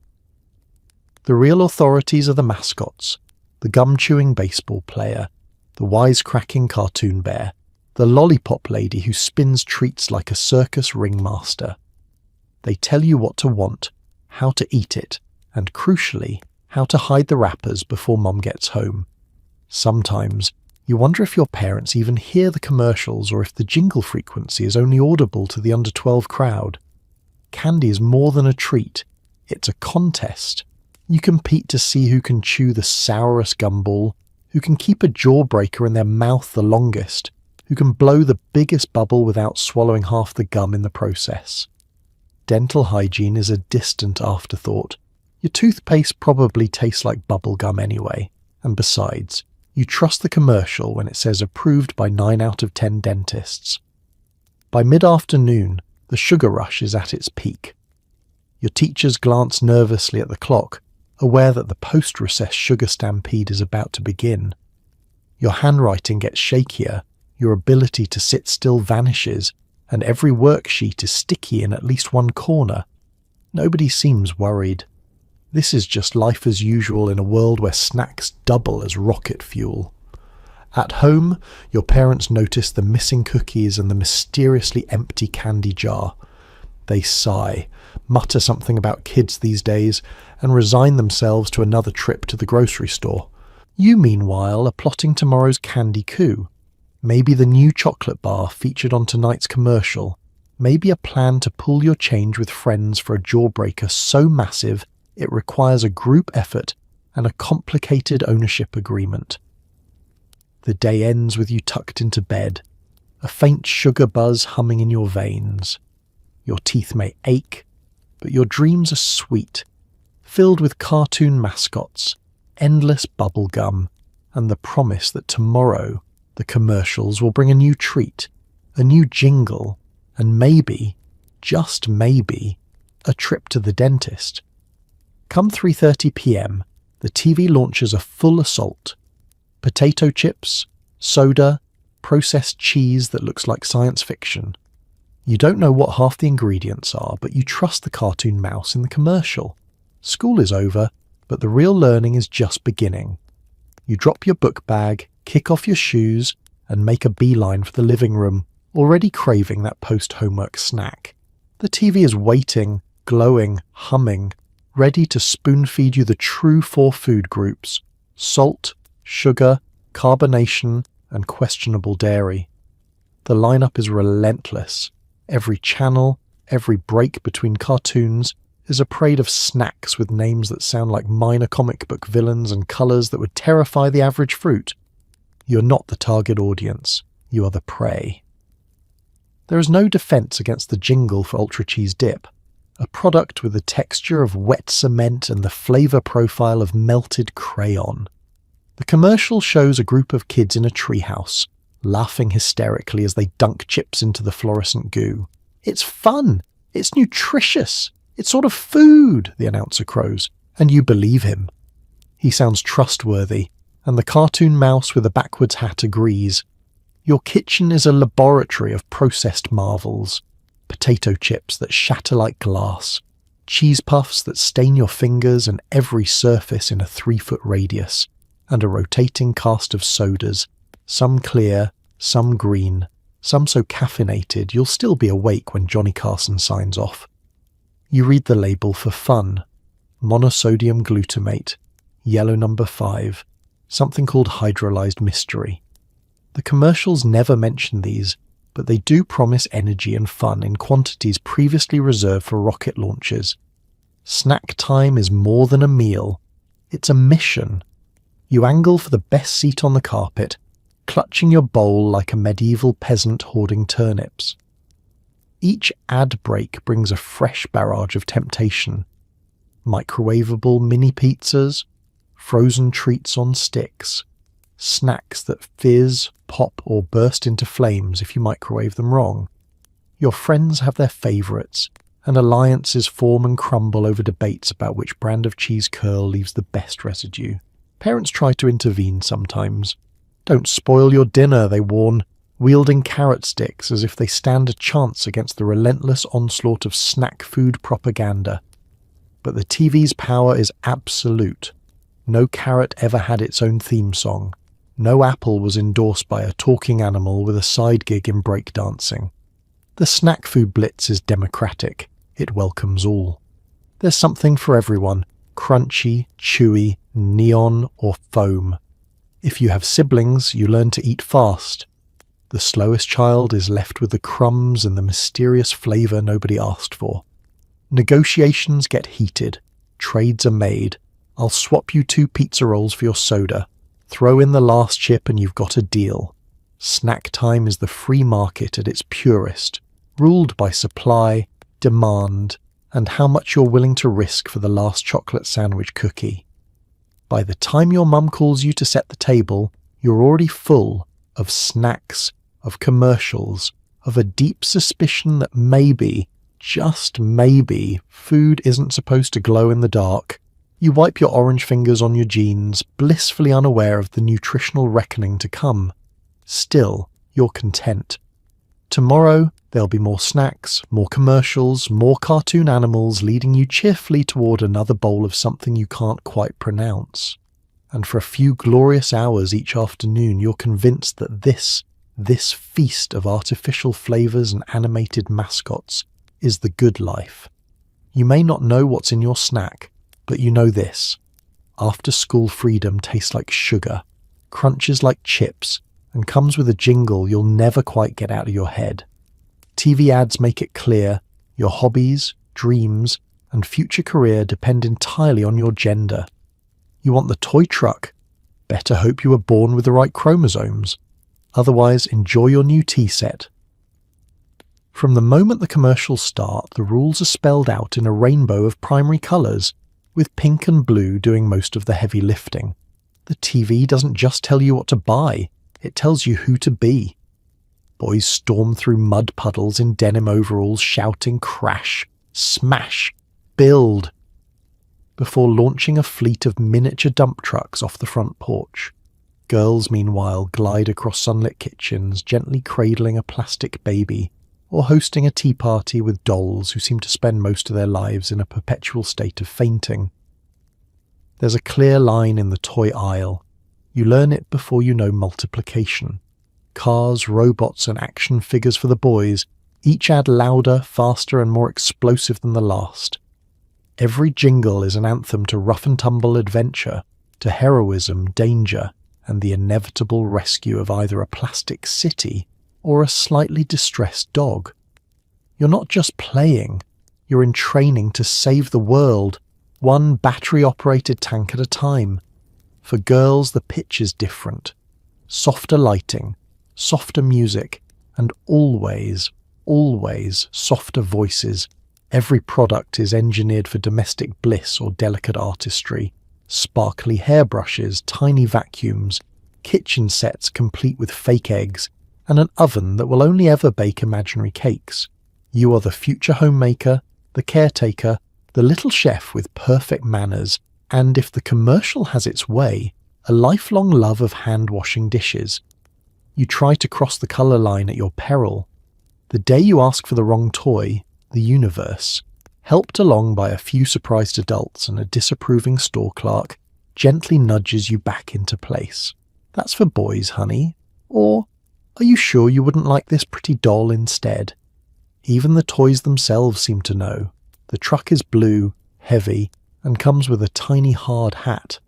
The real authorities are the mascots, the gum-chewing baseball player, the wisecracking cartoon bear, the lollipop lady who spins treats like a circus ringmaster. They tell you what to want, how to eat it, and crucially, how to hide the wrappers before Mom gets home. Sometimes, you wonder if your parents even hear the commercials or if the jingle frequency is only audible to the under 12 crowd. Candy is more than a treat. It's a contest. You compete to see who can chew the sourest gumball, who can keep a jawbreaker in their mouth the longest, who can blow the biggest bubble without swallowing half the gum in the process. Dental hygiene is a distant afterthought. Your toothpaste probably tastes like bubble gum anyway, and besides, you trust the commercial when it says approved by 9 out of 10 dentists. By mid-afternoon, the sugar rush is at its peak. Your teachers glance nervously at the clock, aware that the post-recess sugar stampede is about to begin. Your handwriting gets shakier, your ability to sit still vanishes, and every worksheet is sticky in at least one corner. Nobody seems worried. This is just life as usual in a world where snacks double as rocket fuel. At home, your parents notice the missing cookies and the mysteriously empty candy jar. They sigh, mutter something about kids these days, and resign themselves to another trip to the grocery store. You, meanwhile, are plotting tomorrow's candy coup. Maybe the new chocolate bar featured on tonight's commercial. Maybe a plan to pull your change with friends for a jawbreaker so massive it requires a group effort and a complicated ownership agreement. The day ends with you tucked into bed, a faint sugar buzz humming in your veins. Your teeth may ache, but your dreams are sweet, filled with cartoon mascots, endless bubble gum, and the promise that tomorrow the commercials will bring a new treat, a new jingle, and maybe, just maybe, a trip to the dentist. Come 3:30 p.m, the TV launches a full assault. Potato chips, soda, processed cheese that looks like science fiction. You don't know what half the ingredients are, but you trust the cartoon mouse in the commercial. School is over, but the real learning is just beginning. You drop your book bag, kick off your shoes, and make a beeline for the living room, already craving that post-homework snack. The TV is waiting, glowing, humming, ready to spoon-feed you the true 4 food groups: salt, sugar, carbonation, and questionable dairy. The lineup is relentless. Every channel, every break between cartoons is a parade of snacks with names that sound like minor comic book villains and colours that would terrify the average fruit. You're not the target audience, you are the prey. There is no defence against the jingle for Ultra Cheese Dip, a product with the texture of wet cement and the flavour profile of melted crayon. The commercial shows a group of kids in a treehouse, laughing hysterically as they dunk chips into the fluorescent goo. It's fun! It's nutritious! It's sort of food, the announcer crows, and you believe him. He sounds trustworthy, and the cartoon mouse with a backwards hat agrees. Your kitchen is a laboratory of processed marvels. Potato chips that shatter like glass, cheese puffs that stain your fingers and every surface in a 3-foot radius, and a rotating cast of sodas, some clear, some green, some so caffeinated you'll still be awake when Johnny Carson signs off. You read the label for fun: monosodium glutamate, yellow number 5, something called hydrolyzed mystery. The commercials never mention these, but they do promise energy and fun in quantities previously reserved for rocket launches. Snack time is more than a meal. It's a mission. You angle for the best seat on the carpet, clutching your bowl like a medieval peasant hoarding turnips. Each ad break brings a fresh barrage of temptation. Microwavable mini pizzas, frozen treats on sticks, snacks that fizz, pop, or burst into flames if you microwave them wrong. Your friends have their favourites, and alliances form and crumble over debates about which brand of cheese curl leaves the best residue. Parents try to intervene sometimes. Don't spoil your dinner, they warn, wielding carrot sticks as if they stand a chance against the relentless onslaught of snack food propaganda. But the TV's power is absolute. No carrot ever had its own theme song. No apple was endorsed by a talking animal with a side gig in breakdancing. The snack food blitz is democratic. It welcomes all. There's something for everyone: crunchy, chewy, neon, or foam. If you have siblings, you learn to eat fast. The slowest child is left with the crumbs and the mysterious flavour nobody asked for. Negotiations get heated. Trades are made. I'll swap you 2 pizza rolls for your soda. Throw in the last chip and you've got a deal. Snack time is the free market at its purest, ruled by supply, demand, and how much you're willing to risk for the last chocolate sandwich cookie. By the time your mum calls you to set the table, you're already full of snacks, of commercials, of a deep suspicion that maybe, just maybe, food isn't supposed to glow in the dark. You wipe your orange fingers on your jeans, blissfully unaware of the nutritional reckoning to come. Still, you're content. Tomorrow, There'll be more snacks, more commercials, more cartoon animals leading you cheerfully toward another bowl of something you can't quite pronounce. And for a few glorious hours each afternoon, you're convinced that this feast of artificial flavors and animated mascots is the good life. You may not know what's in your snack, but you know this. After-school freedom tastes like sugar, crunches like chips, and comes with a jingle you'll never quite get out of your head. TV ads make it clear your hobbies, dreams, and future career depend entirely on your gender. You want the toy truck? Better hope you were born with the right chromosomes. Otherwise, enjoy your new tea set. From the moment the commercials start, the rules are spelled out in a rainbow of primary colours, with pink and blue doing most of the heavy lifting. The TV doesn't just tell you what to buy, it tells you who to be. Boys storm through mud puddles in denim overalls shouting crash, smash, build, before launching a fleet of miniature dump trucks off the front porch. Girls, meanwhile, glide across sunlit kitchens, gently cradling a plastic baby, or hosting a tea party with dolls who seem to spend most of their lives in a perpetual state of fainting. There's a clear line in the toy aisle. You learn it before you know multiplication. Cars, robots, and action figures for the boys each add louder, faster, and more explosive than the last. Every jingle is an anthem to rough-and-tumble adventure, to heroism, danger, and the inevitable rescue of either a plastic city or a slightly distressed dog. You're not just playing, you're in training to save the world, one battery-operated tank at a time. For girls, the pitch is different. Softer lighting, softer music, and always softer voices. Every product is engineered for domestic bliss or delicate artistry. Sparkly hairbrushes, tiny vacuums, kitchen sets complete with fake eggs, and an oven that will only ever bake imaginary cakes. You are the future homemaker, the caretaker, the little chef with perfect manners, and if the commercial has its way, a lifelong love of hand-washing dishes. You try to cross the colour line at your peril. The day you ask for the wrong toy, the universe, helped along by a few surprised adults and a disapproving store clerk, gently nudges you back into place. That's for boys, honey. Or, are you sure you wouldn't like this pretty doll instead? Even the toys themselves seem to know. The truck is blue, heavy, and comes with a tiny hard hat.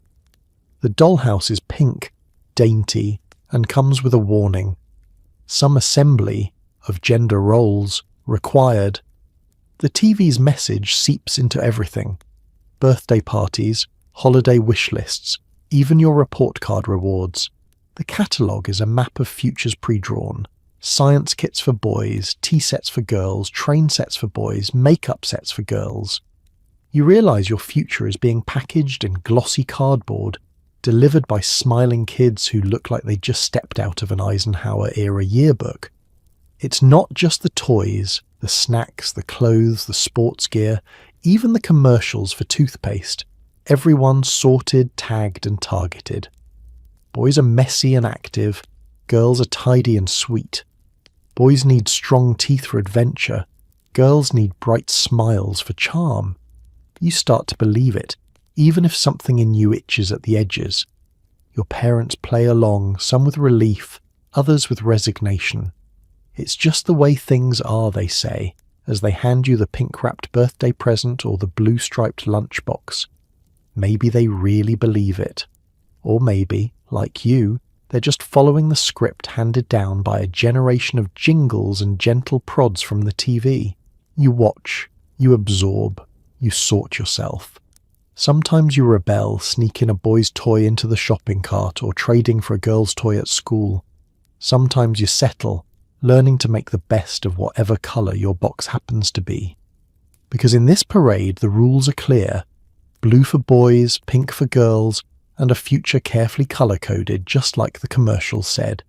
The dollhouse is pink, dainty, and comes with a warning. Some assembly of gender roles required. The TV's message seeps into everything. Birthday parties, holiday wish lists, even your report card rewards. The catalogue is a map of futures pre-drawn. Science kits for boys, tea sets for girls, train sets for boys, makeup sets for girls. You realise your future is being packaged in glossy cardboard, delivered by smiling kids who look like they just stepped out of an Eisenhower-era yearbook. It's not just the toys, the snacks, the clothes, the sports gear, even the commercials for toothpaste. Everyone sorted, tagged and targeted. Boys are messy and active, girls are tidy and sweet. Boys need strong teeth for adventure, girls need bright smiles for charm. You start to believe it, even if something in you itches at the edges. Your parents play along, some with relief, others with resignation. It's just the way things are, they say, as they hand you the pink-wrapped birthday present or the blue-striped lunchbox. Maybe they really believe it. Or maybe, like you, they're just following the script handed down by a generation of jingles and gentle prods from the TV. You watch, you absorb, you sort yourself. Sometimes you rebel, sneaking a boy's toy into the shopping cart or trading for a girl's toy at school. Sometimes you settle, learning to make the best of whatever colour your box happens to be. Because in this parade the rules are clear. Blue for boys, pink for girls, and a future carefully colour-coded just like the commercial said.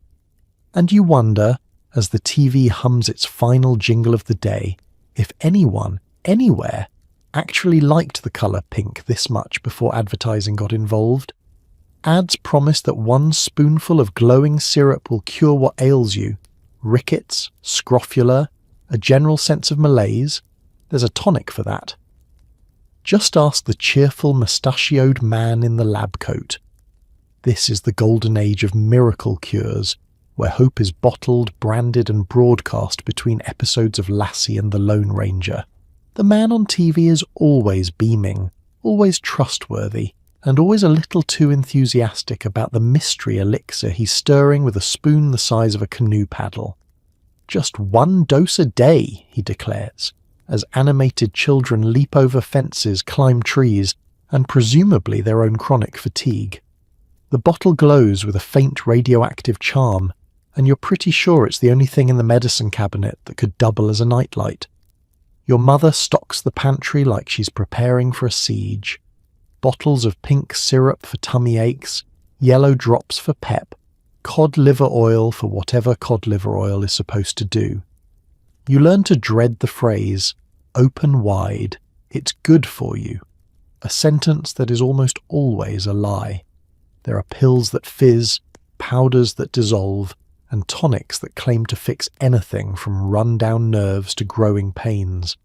And you wonder, as the TV hums its final jingle of the day, if anyone, anywhere, actually liked the colour pink this much before advertising got involved. Ads promise that one spoonful of glowing syrup will cure what ails you. Rickets, scrofula, A general sense of malaise? There's a tonic for that. Just ask the cheerful mustachioed man in the lab coat. This is the golden age of miracle cures, where hope is bottled, branded and broadcast between episodes of Lassie and the Lone Ranger. The man on TV is always beaming, always trustworthy, and always a little too enthusiastic about the mystery elixir he's stirring with a spoon the size of a canoe paddle. "Just 1 dose a day," he declares, as animated children leap over fences, climb trees, and presumably their own chronic fatigue. The bottle glows with a faint radioactive charm, and you're pretty sure it's the only thing in the medicine cabinet that could double as a nightlight. Your mother stocks the pantry like she's preparing for a siege. Bottles of pink syrup for tummy aches, yellow drops for pep, cod liver oil for whatever cod liver oil is supposed to do. You learn to dread the phrase, "open wide, it's good for you," a sentence that is almost always a lie. There are pills that fizz, powders that dissolve, and tonics that claim to fix anything from run-down nerves to growing pains.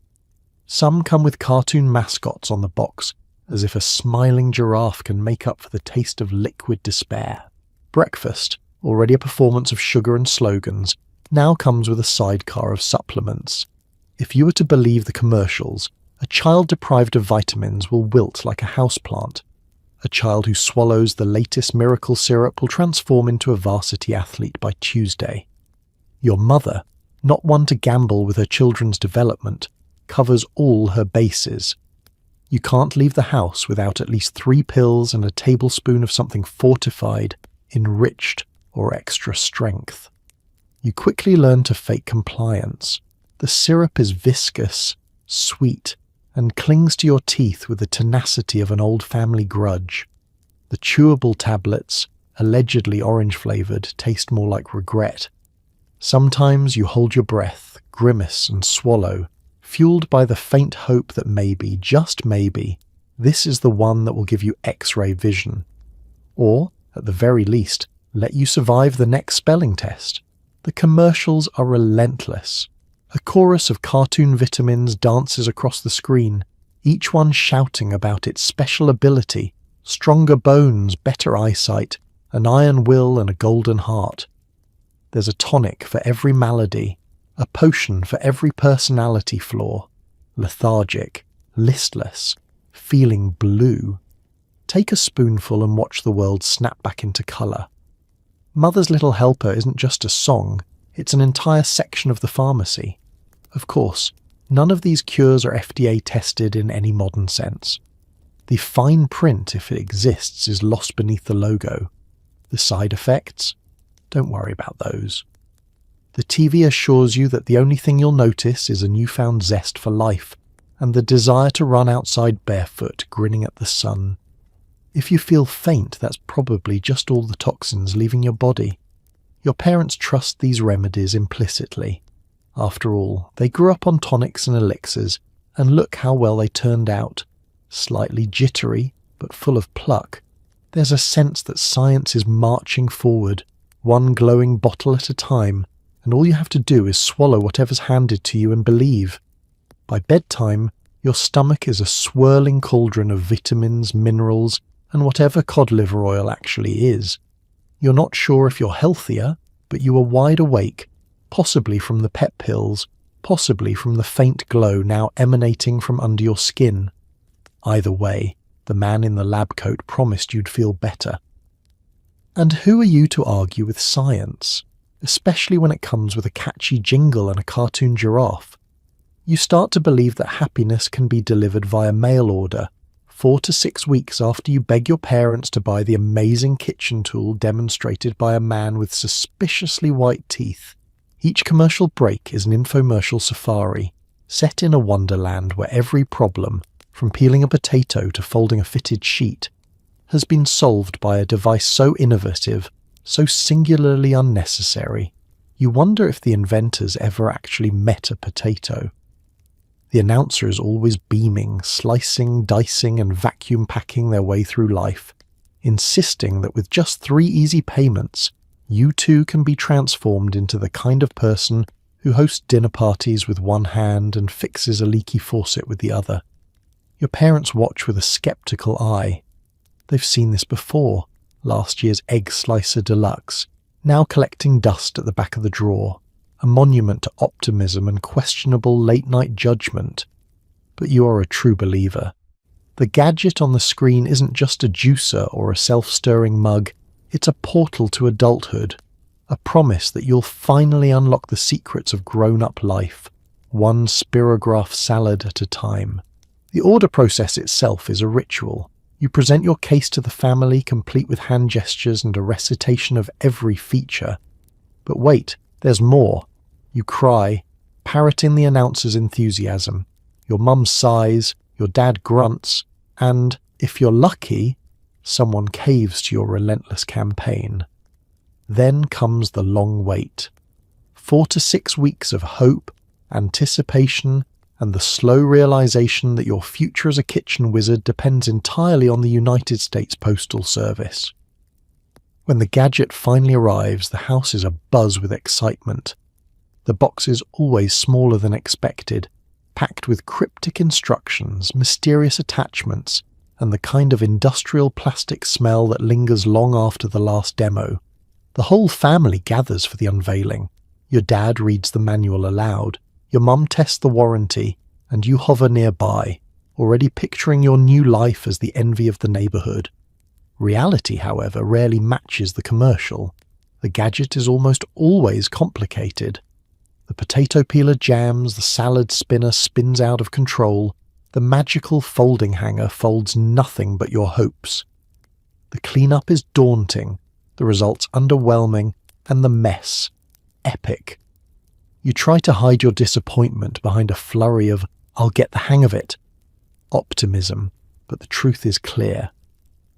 Some come with cartoon mascots on the box, as if a smiling giraffe can make up for the taste of liquid despair. Breakfast, already a performance of sugar and slogans, now comes with a sidecar of supplements. If you were to believe the commercials, a child deprived of vitamins will wilt like a houseplant. A child who swallows the latest miracle syrup will transform into a varsity athlete by Tuesday. Your mother, not one to gamble with her children's development, covers all her bases. You can't leave the house without at least 3 pills and a tablespoon of something fortified, enriched, or extra strength. You quickly learn to fake compliance. The syrup is viscous, sweet, and clings to your teeth with the tenacity of an old family grudge. The chewable tablets, allegedly orange-flavoured, taste more like regret. Sometimes you hold your breath, grimace and swallow, fueled by the faint hope that maybe, just maybe, this is the one that will give you X-ray vision. Or, at the very least, let you survive the next spelling test. The commercials are relentless. A chorus of cartoon vitamins dances across the screen, each one shouting about its special ability, stronger bones, better eyesight, an iron will and a golden heart. There's a tonic for every malady, a potion for every personality flaw, lethargic, listless, feeling blue. Take a spoonful and watch the world snap back into colour. Mother's Little Helper isn't just a song, it's an entire section of the pharmacy. Of course, none of these cures are FDA tested in any modern sense. The fine print, if it exists, is lost beneath the logo. The side effects? Don't worry about those. The TV assures you that the only thing you'll notice is a newfound zest for life, and the desire to run outside barefoot, grinning at the sun. If you feel faint, that's probably just all the toxins leaving your body. Your parents trust these remedies implicitly. After all, they grew up on tonics and elixirs, and look how well they turned out. Slightly jittery, but full of pluck. There's a sense that science is marching forward, one glowing bottle at a time, and all you have to do is swallow whatever's handed to you and believe. By bedtime, your stomach is a swirling cauldron of vitamins, minerals, and whatever cod liver oil actually is. You're not sure if you're healthier, but you are wide awake, possibly from the pep pills, possibly from the faint glow now emanating from under your skin. Either way, the man in the lab coat promised you'd feel better. And who are you to argue with science, especially when it comes with a catchy jingle and a cartoon giraffe? You start to believe that happiness can be delivered via mail order, 4 to 6 weeks after you beg your parents to buy the amazing kitchen tool demonstrated by a man with suspiciously white teeth. Each commercial break is an infomercial safari, set in a wonderland where every problem, from peeling a potato to folding a fitted sheet, has been solved by a device so innovative, so singularly unnecessary, you wonder if the inventors ever actually met a potato. The announcer is always beaming, slicing, dicing and vacuum packing their way through life, insisting that with just 3 easy payments, you too can be transformed into the kind of person who hosts dinner parties with one hand and fixes a leaky faucet with the other. Your parents watch with a skeptical eye. They've seen this before, last year's Egg Slicer Deluxe, now collecting dust at the back of the drawer, a monument to optimism and questionable late-night judgment. But you are a true believer. The gadget on the screen isn't just a juicer or a self-stirring mug, it's a portal to adulthood, a promise that you'll finally unlock the secrets of grown-up life, one spirograph salad at a time. The order process itself is a ritual. You present your case to the family, complete with hand gestures and a recitation of every feature. But wait, there's more. You cry, parroting the announcer's enthusiasm. Your mum sighs, your dad grunts, and, if you're lucky, someone caves to your relentless campaign. Then comes the long wait. 4 to 6 weeks of hope, anticipation, and the slow realization that your future as a kitchen wizard depends entirely on the United States Postal Service. When the gadget finally arrives, the house is abuzz with excitement. The box is always smaller than expected, packed with cryptic instructions, mysterious attachments, and the kind of industrial plastic smell that lingers long after the last demo. The whole family gathers for the unveiling. Your dad reads the manual aloud, your mum tests the warranty, and you hover nearby, already picturing your new life as the envy of the neighborhood. Reality, however, rarely matches the commercial. The gadget is almost always complicated. The potato peeler jams, the salad spinner spins out of control, the magical folding hanger folds nothing but your hopes. The cleanup is daunting, the results underwhelming, and the mess epic. You try to hide your disappointment behind a flurry of "I'll get the hang of it" optimism, but the truth is clear.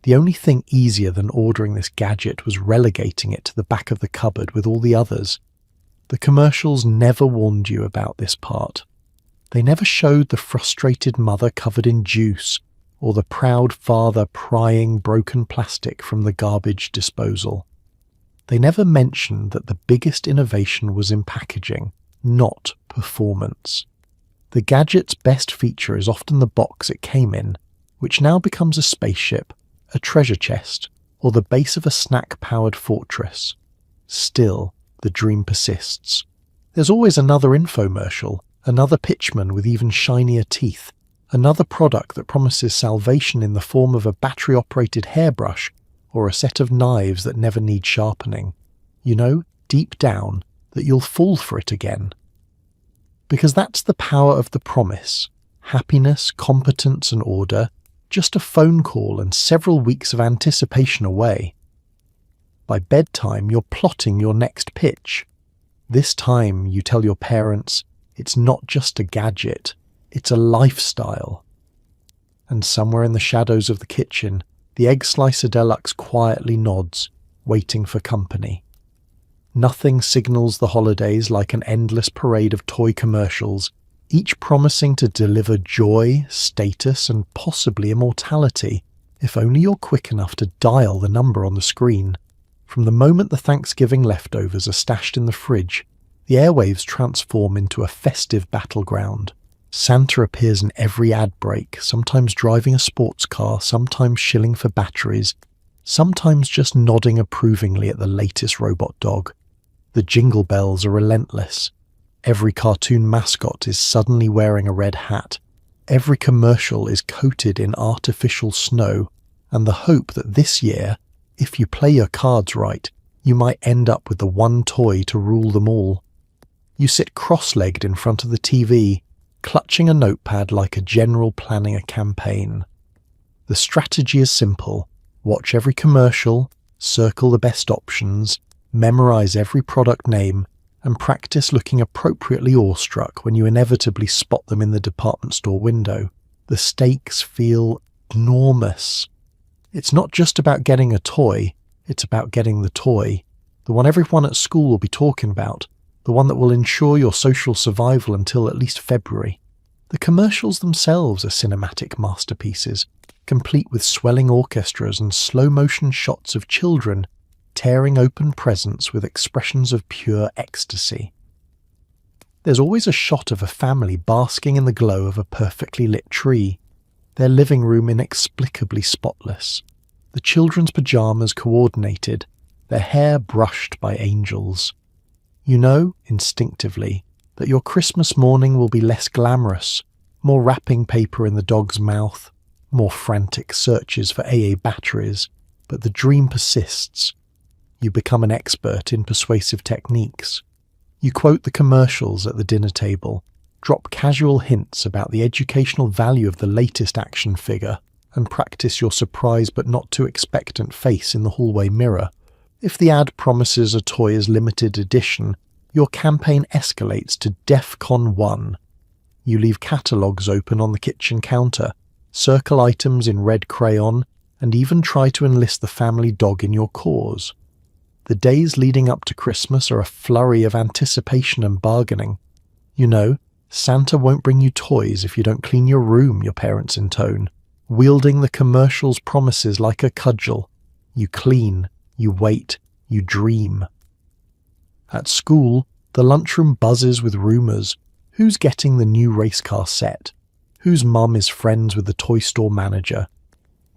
The only thing easier than ordering this gadget was relegating it to the back of the cupboard with all the others. The commercials never warned you about this part. They never showed the frustrated mother covered in juice, or the proud father prying broken plastic from the garbage disposal. They never mentioned that the biggest innovation was in packaging, not performance. The gadget's best feature is often the box it came in, which now becomes a spaceship, a treasure chest, or the base of a snack-powered fortress. Still, the dream persists. There's always another infomercial, another pitchman with even shinier teeth, another product that promises salvation in the form of a battery-operated hairbrush or a set of knives that never need sharpening. You know, deep down, that you'll fall for it again. Because that's the power of the promise. Happiness, competence and order, just a phone call and several weeks of anticipation away. By bedtime, you're plotting your next pitch. This time, you tell your parents, it's not just a gadget, it's a lifestyle. And somewhere in the shadows of the kitchen, the Egg Slicer Deluxe quietly nods, waiting for company. Nothing signals the holidays like an endless parade of toy commercials, each promising to deliver joy, status, and possibly immortality, if only you're quick enough to dial the number on the screen. From the moment the Thanksgiving leftovers are stashed in the fridge, the airwaves transform into a festive battleground. Santa appears in every ad break, sometimes driving a sports car, sometimes shilling for batteries, sometimes just nodding approvingly at the latest robot dog. The jingle bells are relentless. Every cartoon mascot is suddenly wearing a red hat. Every commercial is coated in artificial snow, and the hope that this year, if you play your cards right, you might end up with the one toy to rule them all. You sit cross-legged in front of the TV, clutching a notepad like a general planning a campaign. The strategy is simple. Watch every commercial, circle the best options, memorize every product name, and practice looking appropriately awestruck when you inevitably spot them in the department store window. The stakes feel enormous. It's not just about getting a toy, it's about getting the toy. The one everyone at school will be talking about, the one that will ensure your social survival until at least February. The commercials themselves are cinematic masterpieces, complete with swelling orchestras and slow-motion shots of children tearing open presents with expressions of pure ecstasy. There's always a shot of a family basking in the glow of a perfectly lit tree, their living room inexplicably spotless, the children's pajamas coordinated, their hair brushed by angels. You know, instinctively, that your Christmas morning will be less glamorous, more wrapping paper in the dog's mouth, more frantic searches for AA batteries, but the dream persists. You become an expert in persuasive techniques. You quote the commercials at the dinner table, drop casual hints about the educational value of the latest action figure, and practice your surprised but not too expectant face in the hallway mirror. If the ad promises a toy is limited edition, your campaign escalates to DEFCON 1. You leave catalogues open on the kitchen counter, circle items in red crayon, and even try to enlist the family dog in your cause. The days leading up to Christmas are a flurry of anticipation and bargaining. You know, Santa won't bring you toys if you don't clean your room, your parents intone, wielding the commercial's promises like a cudgel. You clean, you wait, you dream. At school, the lunchroom buzzes with rumours. Who's getting the new race car set? Whose mum is friends with the toy store manager?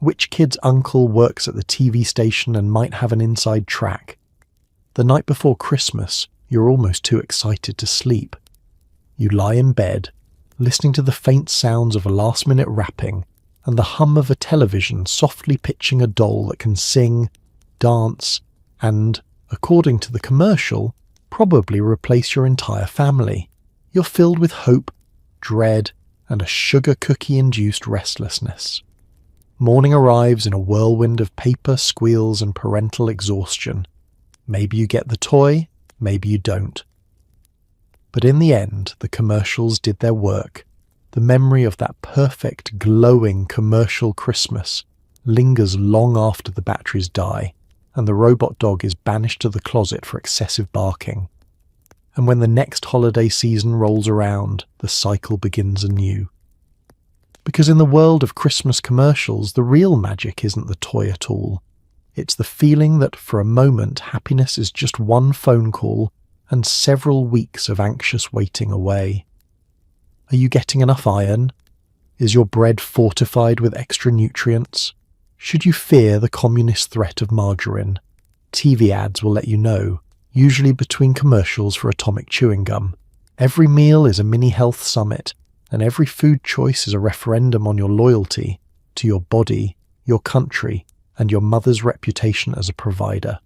Which kid's uncle works at the TV station and might have an inside track? The night before Christmas, you're almost too excited to sleep. You lie in bed, listening to the faint sounds of a last-minute wrapping and the hum of a television softly pitching a doll that can sing, dance, and, according to the commercial, probably replace your entire family. You're filled with hope, dread, and a sugar cookie-induced restlessness. Morning arrives in a whirlwind of paper, squeals, and parental exhaustion. Maybe you get the toy, maybe you don't. But in the end, the commercials did their work. The memory of that perfect, glowing commercial Christmas lingers long after the batteries die, and the robot dog is banished to the closet for excessive barking. And when the next holiday season rolls around, the cycle begins anew. Because in the world of Christmas commercials, the real magic isn't the toy at all. It's the feeling that for a moment happiness is just one phone call and several weeks of anxious waiting away. Are you getting enough iron? Is your bread fortified with extra nutrients? Should you fear the communist threat of margarine? TV ads will let you know, usually between commercials for atomic chewing gum. Every meal is a mini health summit, and every food choice is a referendum on your loyalty to your body, your country, and your mother's reputation as a provider.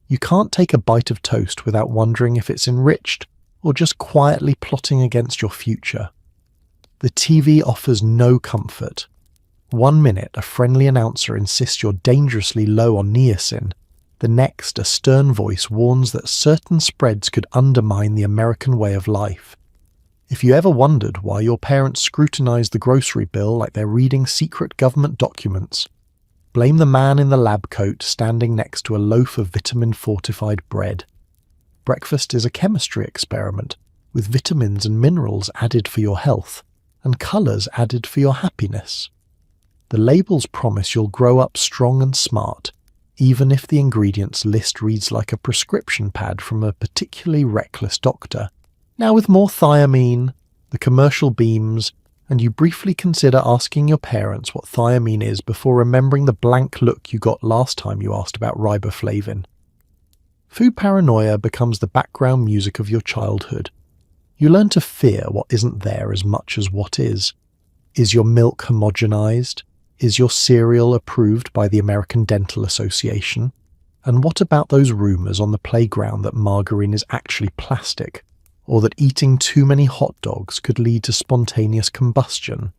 You can't take a bite of toast without wondering if it's enriched or just quietly plotting against your future. The TV offers no comfort. 1 minute, a friendly announcer insists you're dangerously low on niacin. The next, a stern voice warns that certain spreads could undermine the American way of life. If you ever wondered why your parents scrutinize the grocery bill like they're reading secret government documents, blame the man in the lab coat standing next to a loaf of vitamin-fortified bread. Breakfast is a chemistry experiment, with vitamins and minerals added for your health, and colours added for your happiness. The labels promise you'll grow up strong and smart, even if the ingredients list reads like a prescription pad from a particularly reckless doctor. Now with more thiamine, the commercial beams, and you briefly consider asking your parents what thiamine is before remembering the blank look you got last time you asked about riboflavin. Food paranoia becomes the background music of your childhood. You learn to fear what isn't there as much as what is. Is your milk homogenized? Is your cereal approved by the American Dental Association? And what about those rumours on the playground that margarine is actually plastic, or that eating too many hot dogs could lead to spontaneous combustion?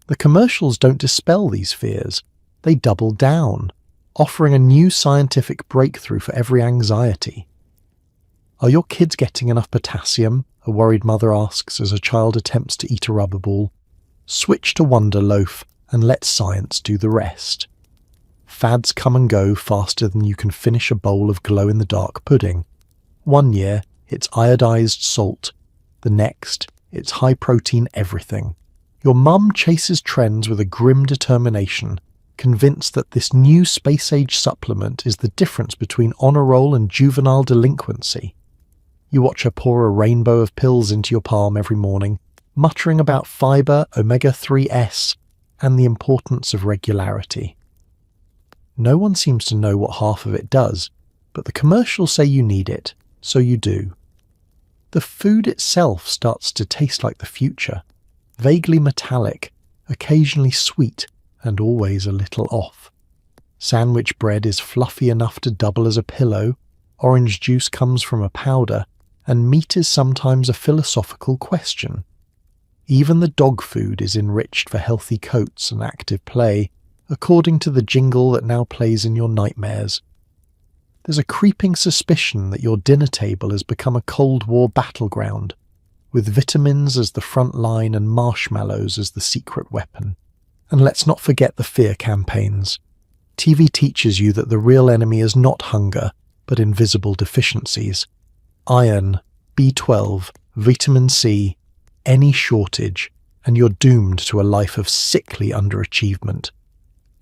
The commercials don't dispel these fears, they double down, offering a new scientific breakthrough for every anxiety. Are your kids getting enough potassium? A worried mother asks as a child attempts to eat a rubber ball. Switch to Wonder Loaf and let science do the rest. Fads come and go faster than you can finish a bowl of glow-in-the-dark pudding. 1 year, it's iodized salt. The next, it's high-protein everything. Your mum chases trends with a grim determination, convinced that this new space-age supplement is the difference between honour roll and juvenile delinquency. You watch her pour a rainbow of pills into your palm every morning, muttering about fibre, omega-3s, and the importance of regularity. No one seems to know what half of it does, but the commercials say you need it, so you do. The food itself starts to taste like the future, vaguely metallic, occasionally sweet, and always a little off. Sandwich bread is fluffy enough to double as a pillow, orange juice comes from a powder, and meat is sometimes a philosophical question. Even the dog food is enriched for healthy coats and active play, according to the jingle that now plays in your nightmares. There's a creeping suspicion that your dinner table has become a Cold War battleground, with vitamins as the front line and marshmallows as the secret weapon. And let's not forget the fear campaigns. TV teaches you that the real enemy is not hunger, but invisible deficiencies. Iron, B12, vitamin C, any shortage, and you're doomed to a life of sickly underachievement.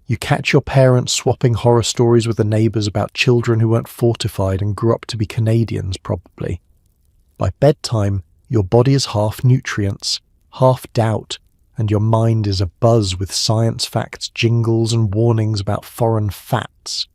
You catch your parents swapping horror stories with the neighbours about children who weren't fortified and grew up to be Canadians, probably. By bedtime, your body is half nutrients, half doubt, and your mind is abuzz with science facts, jingles, and warnings about foreign fats.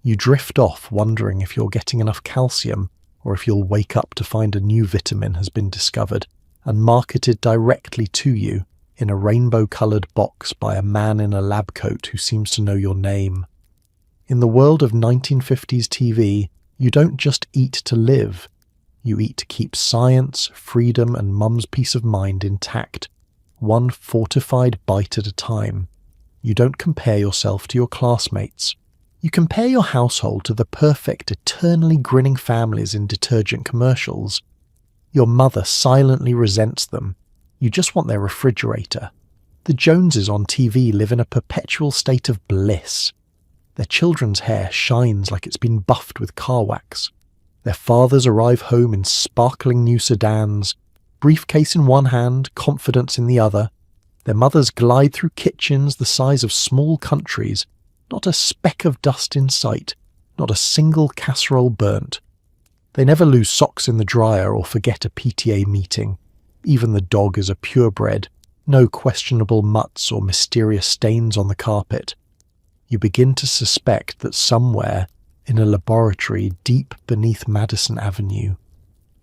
You drift off wondering if you're getting enough calcium, or if you'll wake up to find a new vitamin has been discovered and marketed directly to you in a rainbow-coloured box by a man in a lab coat who seems to know your name. In the world of 1950s TV, you don't just eat to live. You eat to keep science, freedom, and mum's peace of mind intact, one fortified bite at a time. You don't compare yourself to your classmates. You compare your household to the perfect, eternally grinning families in detergent commercials. Your mother silently resents them. You just want their refrigerator. The Joneses on TV live in a perpetual state of bliss. Their children's hair shines like it's been buffed with car wax. Their fathers arrive home in sparkling new sedans, briefcase in one hand, confidence in the other. Their mothers glide through kitchens the size of small countries, not a speck of dust in sight, not a single casserole burnt. They never lose socks in the dryer or forget a PTA meeting. Even the dog is a purebred, no questionable mutts or mysterious stains on the carpet. You begin to suspect that somewhere, in a laboratory deep beneath Madison Avenue,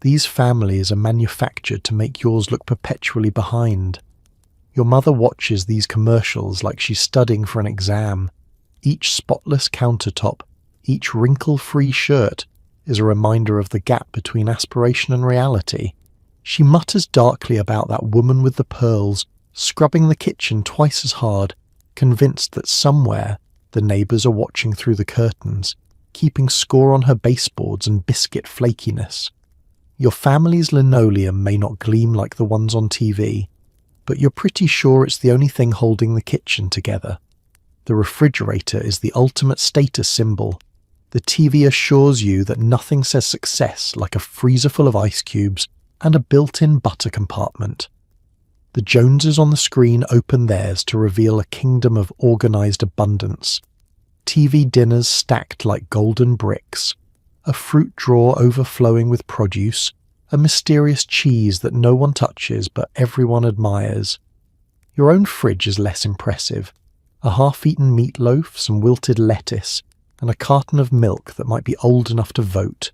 these families are manufactured to make yours look perpetually behind. Your mother watches these commercials like she's studying for an exam. Each spotless countertop, each wrinkle-free shirt is a reminder of the gap between aspiration and reality. She mutters darkly about that woman with the pearls, scrubbing the kitchen twice as hard, convinced that somewhere the neighbours are watching through the curtains, keeping score on her baseboards and biscuit flakiness. Your family's linoleum may not gleam like the ones on TV, but you're pretty sure it's the only thing holding the kitchen together. The refrigerator is the ultimate status symbol. The TV assures you that nothing says success like a freezer full of ice cubes and a built-in butter compartment. The Joneses on the screen open theirs to reveal a kingdom of organised abundance. TV dinners stacked like golden bricks, a fruit drawer overflowing with produce, a mysterious cheese that no one touches but everyone admires. Your own fridge is less impressive. A half-eaten meatloaf, some wilted lettuce, and a carton of milk that might be old enough to vote.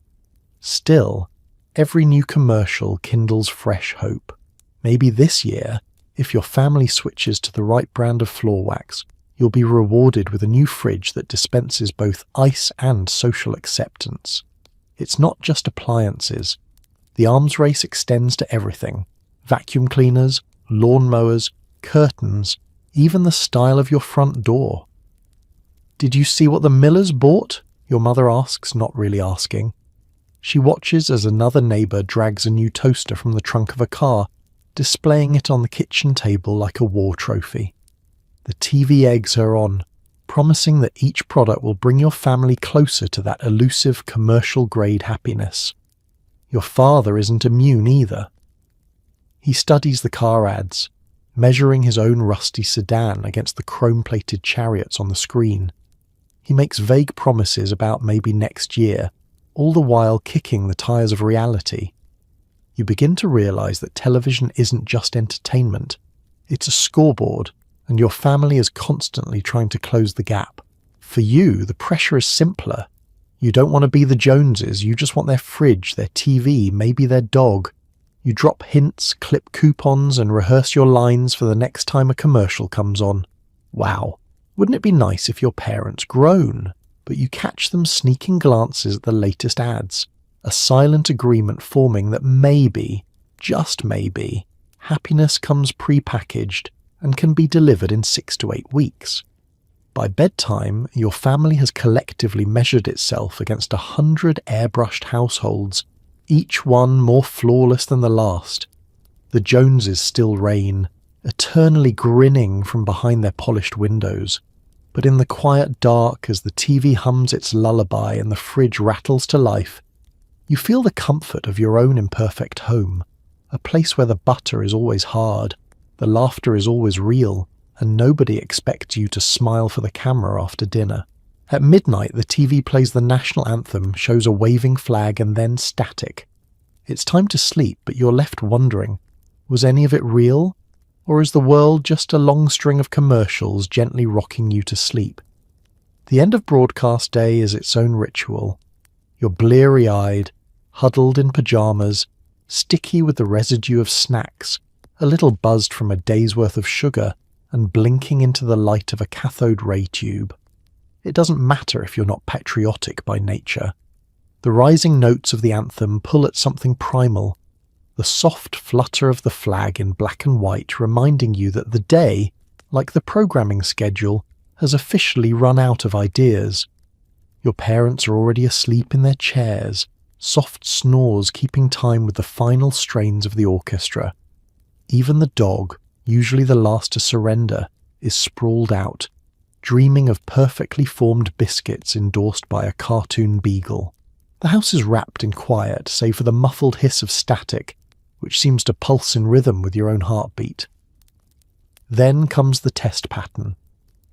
Still, every new commercial kindles fresh hope. Maybe this year, if your family switches to the right brand of floor wax, you'll be rewarded with a new fridge that dispenses both ice and social acceptance. It's not just appliances. The arms race extends to everything. Vacuum cleaners, lawn mowers, curtains, even the style of your front door. "Did you see what the Millers bought?" your mother asks, not really asking. She watches as another neighbour drags a new toaster from the trunk of a car, displaying it on the kitchen table like a war trophy. The TV eggs her on, promising that each product will bring your family closer to that elusive commercial-grade happiness. Your father isn't immune either. He studies the car ads, measuring his own rusty sedan against the chrome-plated chariots on the screen. He makes vague promises about maybe next year, all the while kicking the tyres of reality. you begin to realize that television isn't just entertainment. It's a scoreboard, and your family is constantly trying to close the gap. For you, the pressure is simpler. You don't want to be the Joneses, you just want their fridge, their TV, maybe their dog. You drop hints, clip coupons, and rehearse your lines for the next time a commercial comes on. Wow, wouldn't it be nice if your parents grown, but you catch them sneaking glances at the latest ads, a silent agreement forming that maybe, just maybe, happiness comes pre-packaged and can be delivered in 6 to 8 weeks. By bedtime, your family has collectively measured itself against 100 airbrushed households, each one more flawless than the last. The Joneses still reign, eternally grinning from behind their polished windows. But in the quiet dark, as the TV hums its lullaby and the fridge rattles to life, you feel the comfort of your own imperfect home, a place where the butter is always hard, the laughter is always real, and nobody expects you to smile for the camera after dinner. At midnight, the TV plays the national anthem, shows a waving flag, and then static. It's time to sleep, but you're left wondering, was any of it real? Or is the world just a long string of commercials gently rocking you to sleep? The end of broadcast day is its own ritual. You're bleary-eyed, huddled in pajamas, sticky with the residue of snacks, a little buzzed from a day's worth of sugar, and blinking into the light of a cathode ray tube. It doesn't matter if you're not patriotic by nature. The rising notes of the anthem pull at something primal, the soft flutter of the flag in black and white reminding you that the day, like the programming schedule, has officially run out of ideas. Your parents are already asleep in their chairs, soft snores keeping time with the final strains of the orchestra. Even the dog, usually the last to surrender, is sprawled out, dreaming of perfectly formed biscuits endorsed by a cartoon beagle. The house is wrapped in quiet, save for the muffled hiss of static, which seems to pulse in rhythm with your own heartbeat. Then comes the test pattern.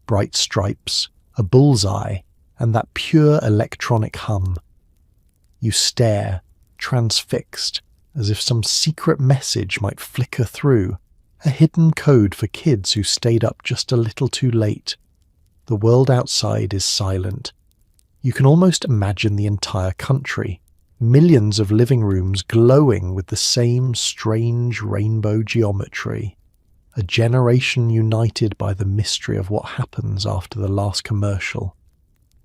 Bright stripes, a bullseye, and that pure electronic hum. You stare, transfixed, as if some secret message might flicker through, a hidden code for kids who stayed up just a little too late. The world outside is silent. You can almost imagine the entire country, millions of living rooms glowing with the same strange rainbow geometry. A generation united by the mystery of what happens after the last commercial.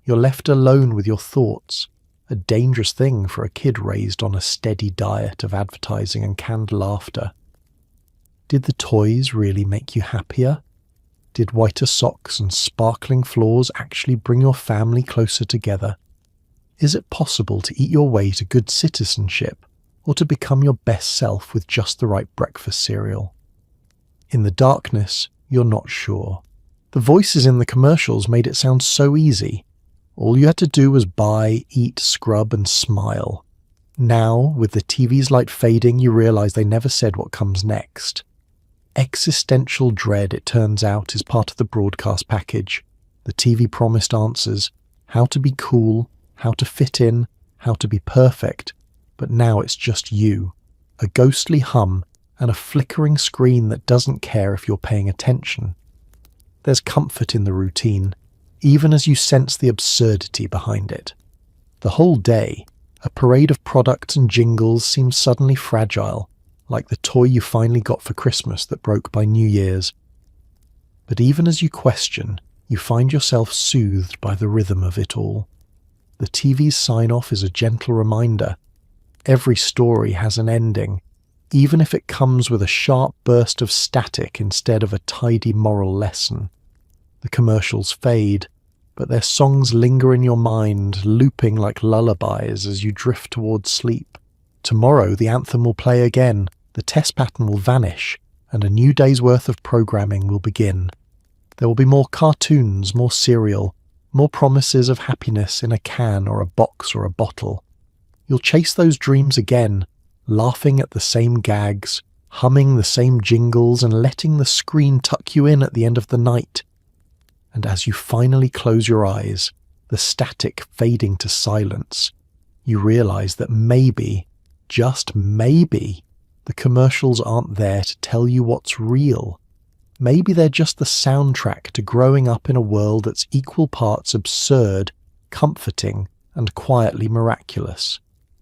You're left alone with your thoughts, a dangerous thing for a kid raised on a steady diet of advertising and canned laughter. Did the toys really make you happier? Did whiter socks and sparkling floors actually bring your family closer together? Is it possible to eat your way to good citizenship, or to become your best self with just the right breakfast cereal? In the darkness, you're not sure. The voices in the commercials made it sound so easy. All you had to do was buy, eat, scrub, and smile. Now, with the TV's light fading, you realize they never said what comes next. Existential dread, it turns out, is part of the broadcast package. The TV promised answers, how to be cool, how to fit in, how to be perfect, but now it's just you, a ghostly hum and a flickering screen that doesn't care if you're paying attention. There's comfort in the routine, even as you sense the absurdity behind it. The whole day, a parade of products and jingles seems suddenly fragile, like the toy you finally got for Christmas that broke by New Year's. But even as you question, you find yourself soothed by the rhythm of it all. The TV's sign-off is a gentle reminder. Every story has an ending, even if it comes with a sharp burst of static instead of a tidy moral lesson. The commercials fade, but their songs linger in your mind, looping like lullabies as you drift towards sleep. Tomorrow the anthem will play again, the test pattern will vanish, and a new day's worth of programming will begin. There will be more cartoons, more cereal, more promises of happiness in a can or a box or a bottle. You'll chase those dreams again, laughing at the same gags, humming the same jingles, and letting the screen tuck you in at the end of the night. And as you finally close your eyes, the static fading to silence, you realize that maybe, just maybe, The commercials aren't there to tell you what's real. Maybe they're just the soundtrack to growing up in a world that's equal parts absurd, comforting, and quietly miraculous.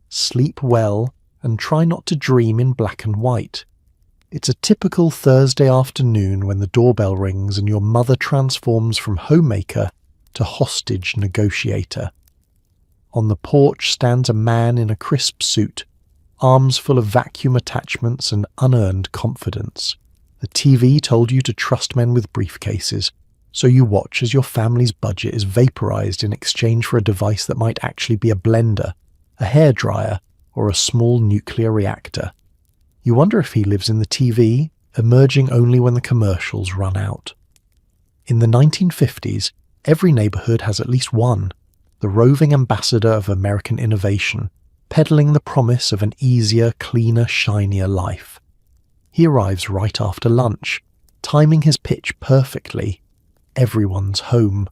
Sleep well and try not to dream in black and white. It's a typical Thursday afternoon when the doorbell rings and your mother transforms from homemaker to hostage negotiator. On the porch stands a man in a crisp suit, arms full of vacuum attachments and unearned confidence. The TV told you to trust men with briefcases, so you watch as your family's budget is vaporized in exchange for a device that might actually be a blender, a hairdryer, or a small nuclear reactor. You wonder if he lives in the TV, emerging only when the commercials run out. In the 1950s, every neighborhood has at least one, the roving ambassador of American innovation, peddling the promise of an easier, cleaner, shinier life. He arrives right after lunch, timing his pitch perfectly. Everyone's home.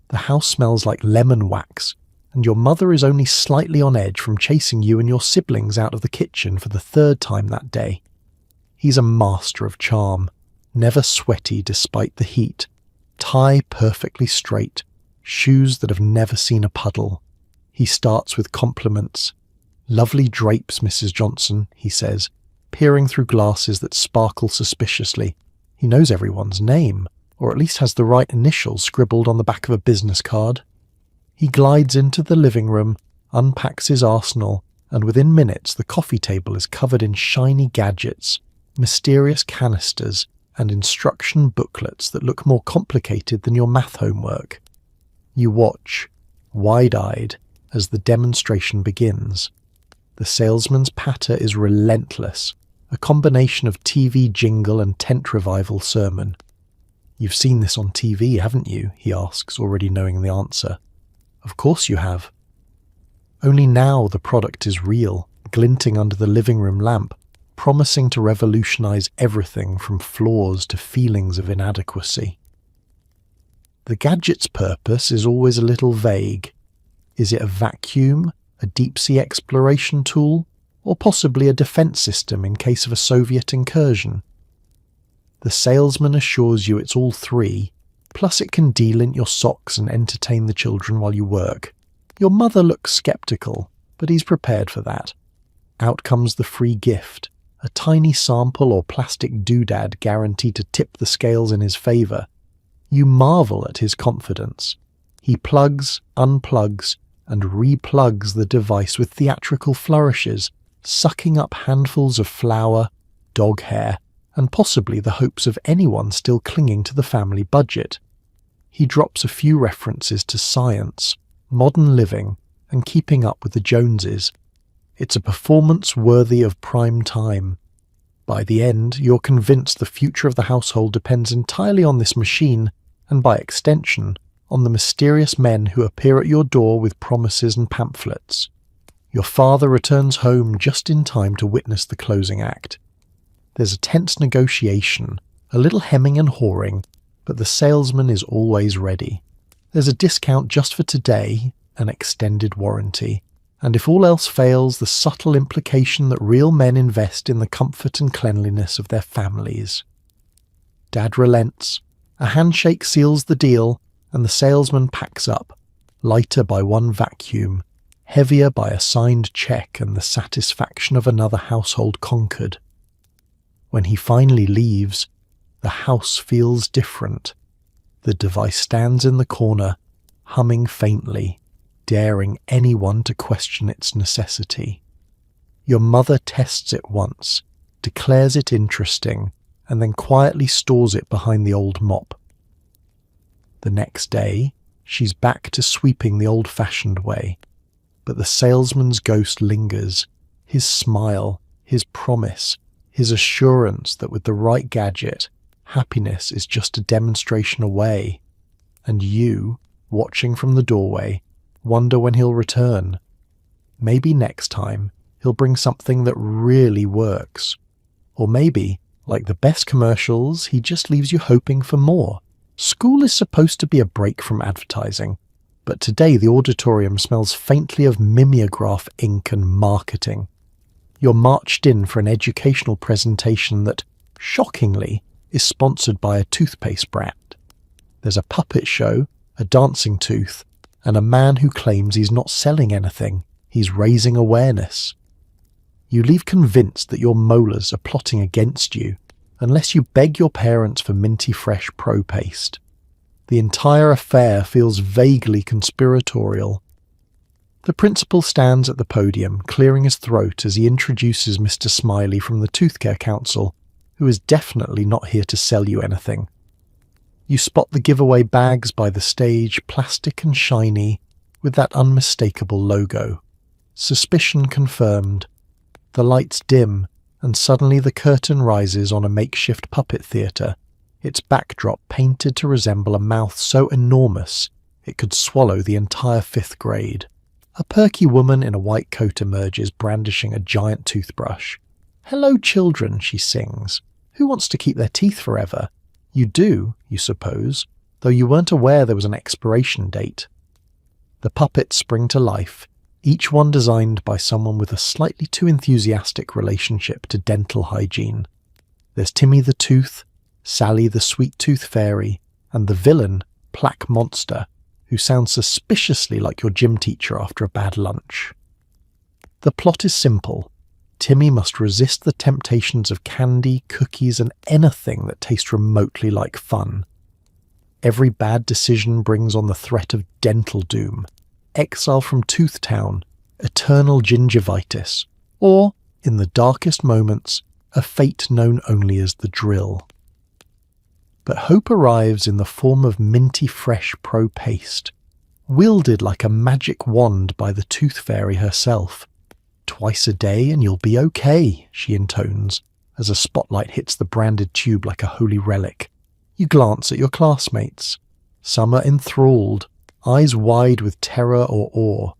The house smells like lemon wax, and your mother is only slightly on edge from chasing you and your siblings out of the kitchen for the third time that day. He's a master of charm, never sweaty despite the heat, tie perfectly straight, shoes that have never seen a puddle. He starts with compliments. "Lovely drapes, Mrs. Johnson," he says, peering through glasses that sparkle suspiciously. He knows everyone's name, or at least has the right initials scribbled on the back of a business card. He glides into the living room, unpacks his arsenal, and within minutes the coffee table is covered in shiny gadgets, mysterious canisters, and instruction booklets that look more complicated than your math homework. You watch, wide-eyed, as the demonstration begins. The salesman's patter is relentless, a combination of TV jingle and tent revival sermon. "You've seen this on TV, haven't you?" he asks, already knowing the answer. "Of course you have." Only now the product is real, glinting under the living room lamp, promising to revolutionize everything from floors to feelings of inadequacy. The gadget's purpose is always a little vague. Is it a vacuum, a deep-sea exploration tool, or possibly a defense system in case of a Soviet incursion? The salesman assures you it's all three, plus it can delint your socks and entertain the children while you work. Your mother looks skeptical, but he's prepared for that. Out comes the free gift, a tiny sample or plastic doodad guaranteed to tip the scales in his favour. You marvel at his confidence. He plugs, unplugs, and replugs the device with theatrical flourishes, sucking up handfuls of flour, dog hair, and possibly the hopes of anyone still clinging to the family budget. He drops a few references to science, modern living, and keeping up with the Joneses. It's a performance worthy of prime time. By the end, you're convinced the future of the household depends entirely on this machine, and by extension, on the mysterious men who appear at your door with promises and pamphlets. Your father returns home just in time to witness the closing act. There's a tense negotiation, a little hemming and hawing, but the salesman is always ready. There's a discount just for today, an extended warranty, and if all else fails, the subtle implication that real men invest in the comfort and cleanliness of their families. Dad relents. A handshake seals the deal, and the salesman packs up, lighter by one vacuum, heavier by a signed check and the satisfaction of another household conquered. When he finally leaves, the house feels different. The device stands in the corner, humming faintly, daring anyone to question its necessity. Your mother tests it once, declares it interesting, and then quietly stores it behind the old mop. The next day, she's back to sweeping the old-fashioned way, but the salesman's ghost lingers, his smile, his promise, his assurance that with the right gadget, happiness is just a demonstration away, and you, watching from the doorway, wonder when he'll return. Maybe next time he'll bring something that really works. Or maybe, like the best commercials, he just leaves you hoping for more. School is supposed to be a break from advertising, but today the auditorium smells faintly of mimeograph ink and marketing. You're marched in for an educational presentation that, shockingly, is sponsored by a toothpaste brand. There's a puppet show, a dancing tooth, and a man who claims he's not selling anything, he's raising awareness. You leave convinced that your molars are plotting against you, unless you beg your parents for minty fresh pro paste. The entire affair feels vaguely conspiratorial. The principal stands at the podium, clearing his throat as he introduces Mr. Smiley from the Tooth Care Council, who is definitely not here to sell you anything. You spot the giveaway bags by the stage, plastic and shiny, with that unmistakable logo. Suspicion confirmed. The lights dim, and suddenly the curtain rises on a makeshift puppet theatre, its backdrop painted to resemble a mouth so enormous it could swallow the entire 5th grade. A perky woman in a white coat emerges, brandishing a giant toothbrush. "Hello, children," she sings. "Who wants to keep their teeth forever? You do, you suppose, though you weren't aware there was an expiration date." The puppets spring to life, each one designed by someone with a slightly too enthusiastic relationship to dental hygiene. There's Timmy the Tooth, Sally the Sweet Tooth Fairy, and the villain, Plaque Monster, who sounds suspiciously like your gym teacher after a bad lunch. The plot is simple. Timmy must resist the temptations of candy, cookies, and anything that tastes remotely like fun. Every bad decision brings on the threat of dental doom, exile from Tooth Town, eternal gingivitis, or, in the darkest moments, a fate known only as the drill. But hope arrives in the form of minty fresh pro paste, wielded like a magic wand by the Tooth Fairy herself. "Twice a day and you'll be okay," she intones, as a spotlight hits the branded tube like a holy relic. You glance at your classmates. Some are enthralled, eyes wide with terror or awe.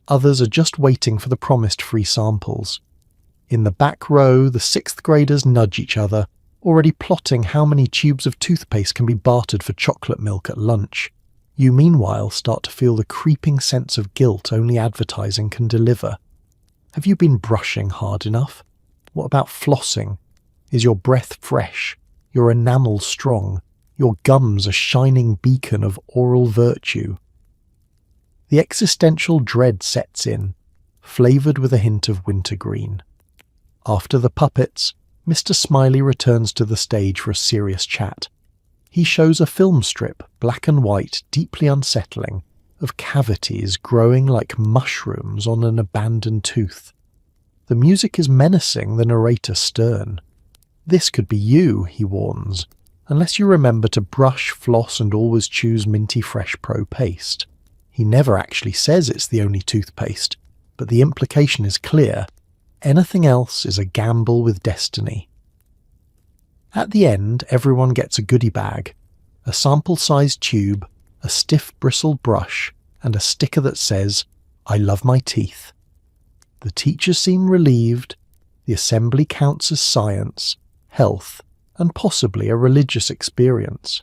Others are just waiting for the promised free samples. In the back row, the 6th graders nudge each other, already plotting how many tubes of toothpaste can be bartered for chocolate milk at lunch. You meanwhile start to feel the creeping sense of guilt only advertising can deliver. Have you been brushing hard enough? What about flossing? Is your breath fresh? Your enamel strong? Your gums a shining beacon of oral virtue? The existential dread sets in, flavoured with a hint of wintergreen. After the puppets, Mr. Smiley returns to the stage for a serious chat. He shows a film strip, black and white, deeply unsettling, of cavities growing like mushrooms on an abandoned tooth. The music is menacing, the narrator stern. "This could be you," he warns, "unless you remember to brush, floss, and always choose minty fresh pro paste." He never actually says it's the only toothpaste, but the implication is clear. Anything else is a gamble with destiny. At the end, everyone gets a goodie bag, a sample-sized tube, a stiff bristled brush, and a sticker that says, "I love my teeth." The teachers seem relieved. The assembly counts as science, health, and possibly a religious experience.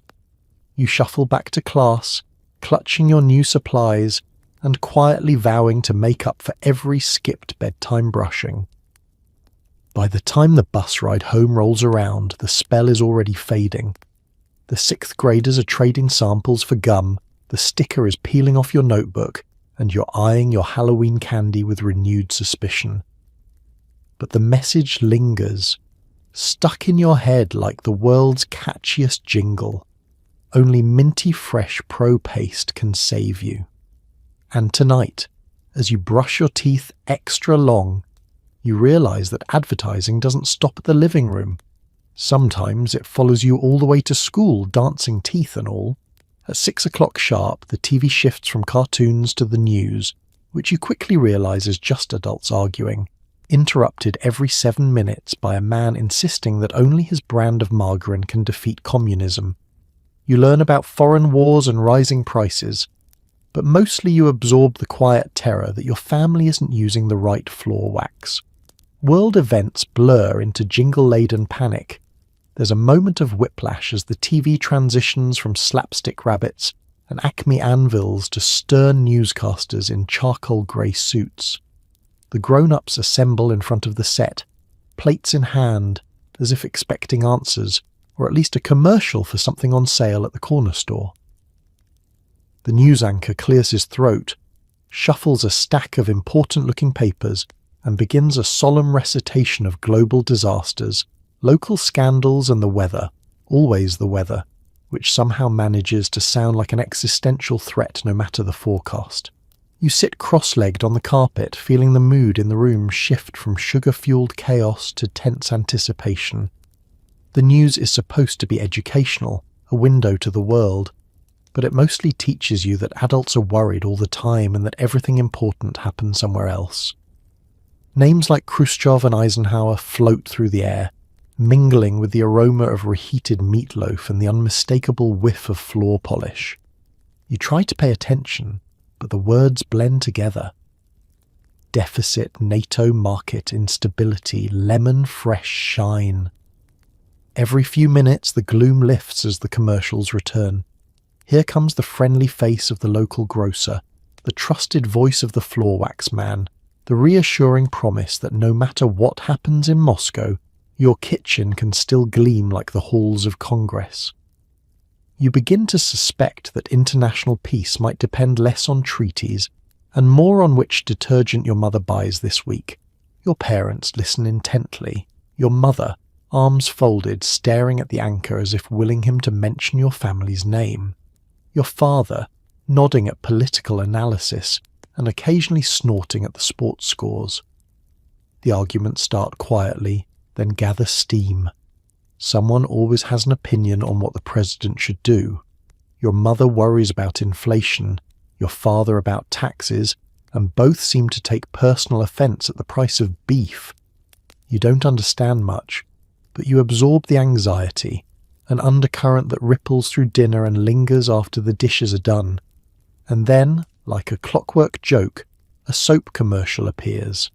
You shuffle back to class, clutching your new supplies, and quietly vowing to make up for every skipped bedtime brushing. By the time the bus ride home rolls around, the spell is already fading. The 6th graders are trading samples for gum, the sticker is peeling off your notebook, and you're eyeing your Halloween candy with renewed suspicion. But the message lingers, stuck in your head like the world's catchiest jingle. Only minty fresh pro paste can save you. And tonight, as you brush your teeth extra long, you realise that advertising doesn't stop at the living room. Sometimes it follows you all the way to school, dancing teeth and all. At 6 o'clock sharp, the TV shifts from cartoons to the news, which you quickly realise is just adults arguing, interrupted every 7 minutes by a man insisting that only his brand of margarine can defeat communism. You learn about foreign wars and rising prices, but mostly you absorb the quiet terror that your family isn't using the right floor wax. World events blur into jingle-laden panic. There's a moment of whiplash as the TV transitions from slapstick rabbits and Acme anvils to stern newscasters in charcoal grey suits. The grown-ups assemble in front of the set, plates in hand, as if expecting answers, or at least a commercial for something on sale at the corner store. The news anchor clears his throat, shuffles a stack of important-looking papers, and begins a solemn recitation of global disasters, local scandals and the weather, always the weather, which somehow manages to sound like an existential threat no matter the forecast. You sit cross-legged on the carpet, feeling the mood in the room shift from sugar-fueled chaos to tense anticipation. The news is supposed to be educational, a window to the world, but it mostly teaches you that adults are worried all the time and that everything important happens somewhere else. Names like Khrushchev and Eisenhower float through the air, mingling with the aroma of reheated meatloaf and the unmistakable whiff of floor polish. You try to pay attention, but the words blend together. Deficit, NATO market instability, lemon fresh shine. Every few minutes the gloom lifts as the commercials return. Here comes the friendly face of the local grocer, the trusted voice of the floor wax man, the reassuring promise that no matter what happens in Moscow, your kitchen can still gleam like the halls of Congress. You begin to suspect that international peace might depend less on treaties and more on which detergent your mother buys this week. Your parents listen intently. Your mother, arms folded, staring at the anchor as if willing him to mention your family's name. Your father, nodding at political analysis and occasionally snorting at the sports scores. The arguments start quietly, then gather steam. Someone always has an opinion on what the president should do. Your mother worries about inflation, your father about taxes, and both seem to take personal offence at the price of beef. You don't understand much, but you absorb the anxiety, an undercurrent that ripples through dinner and lingers after the dishes are done. And then, like a clockwork joke, a soap commercial appears.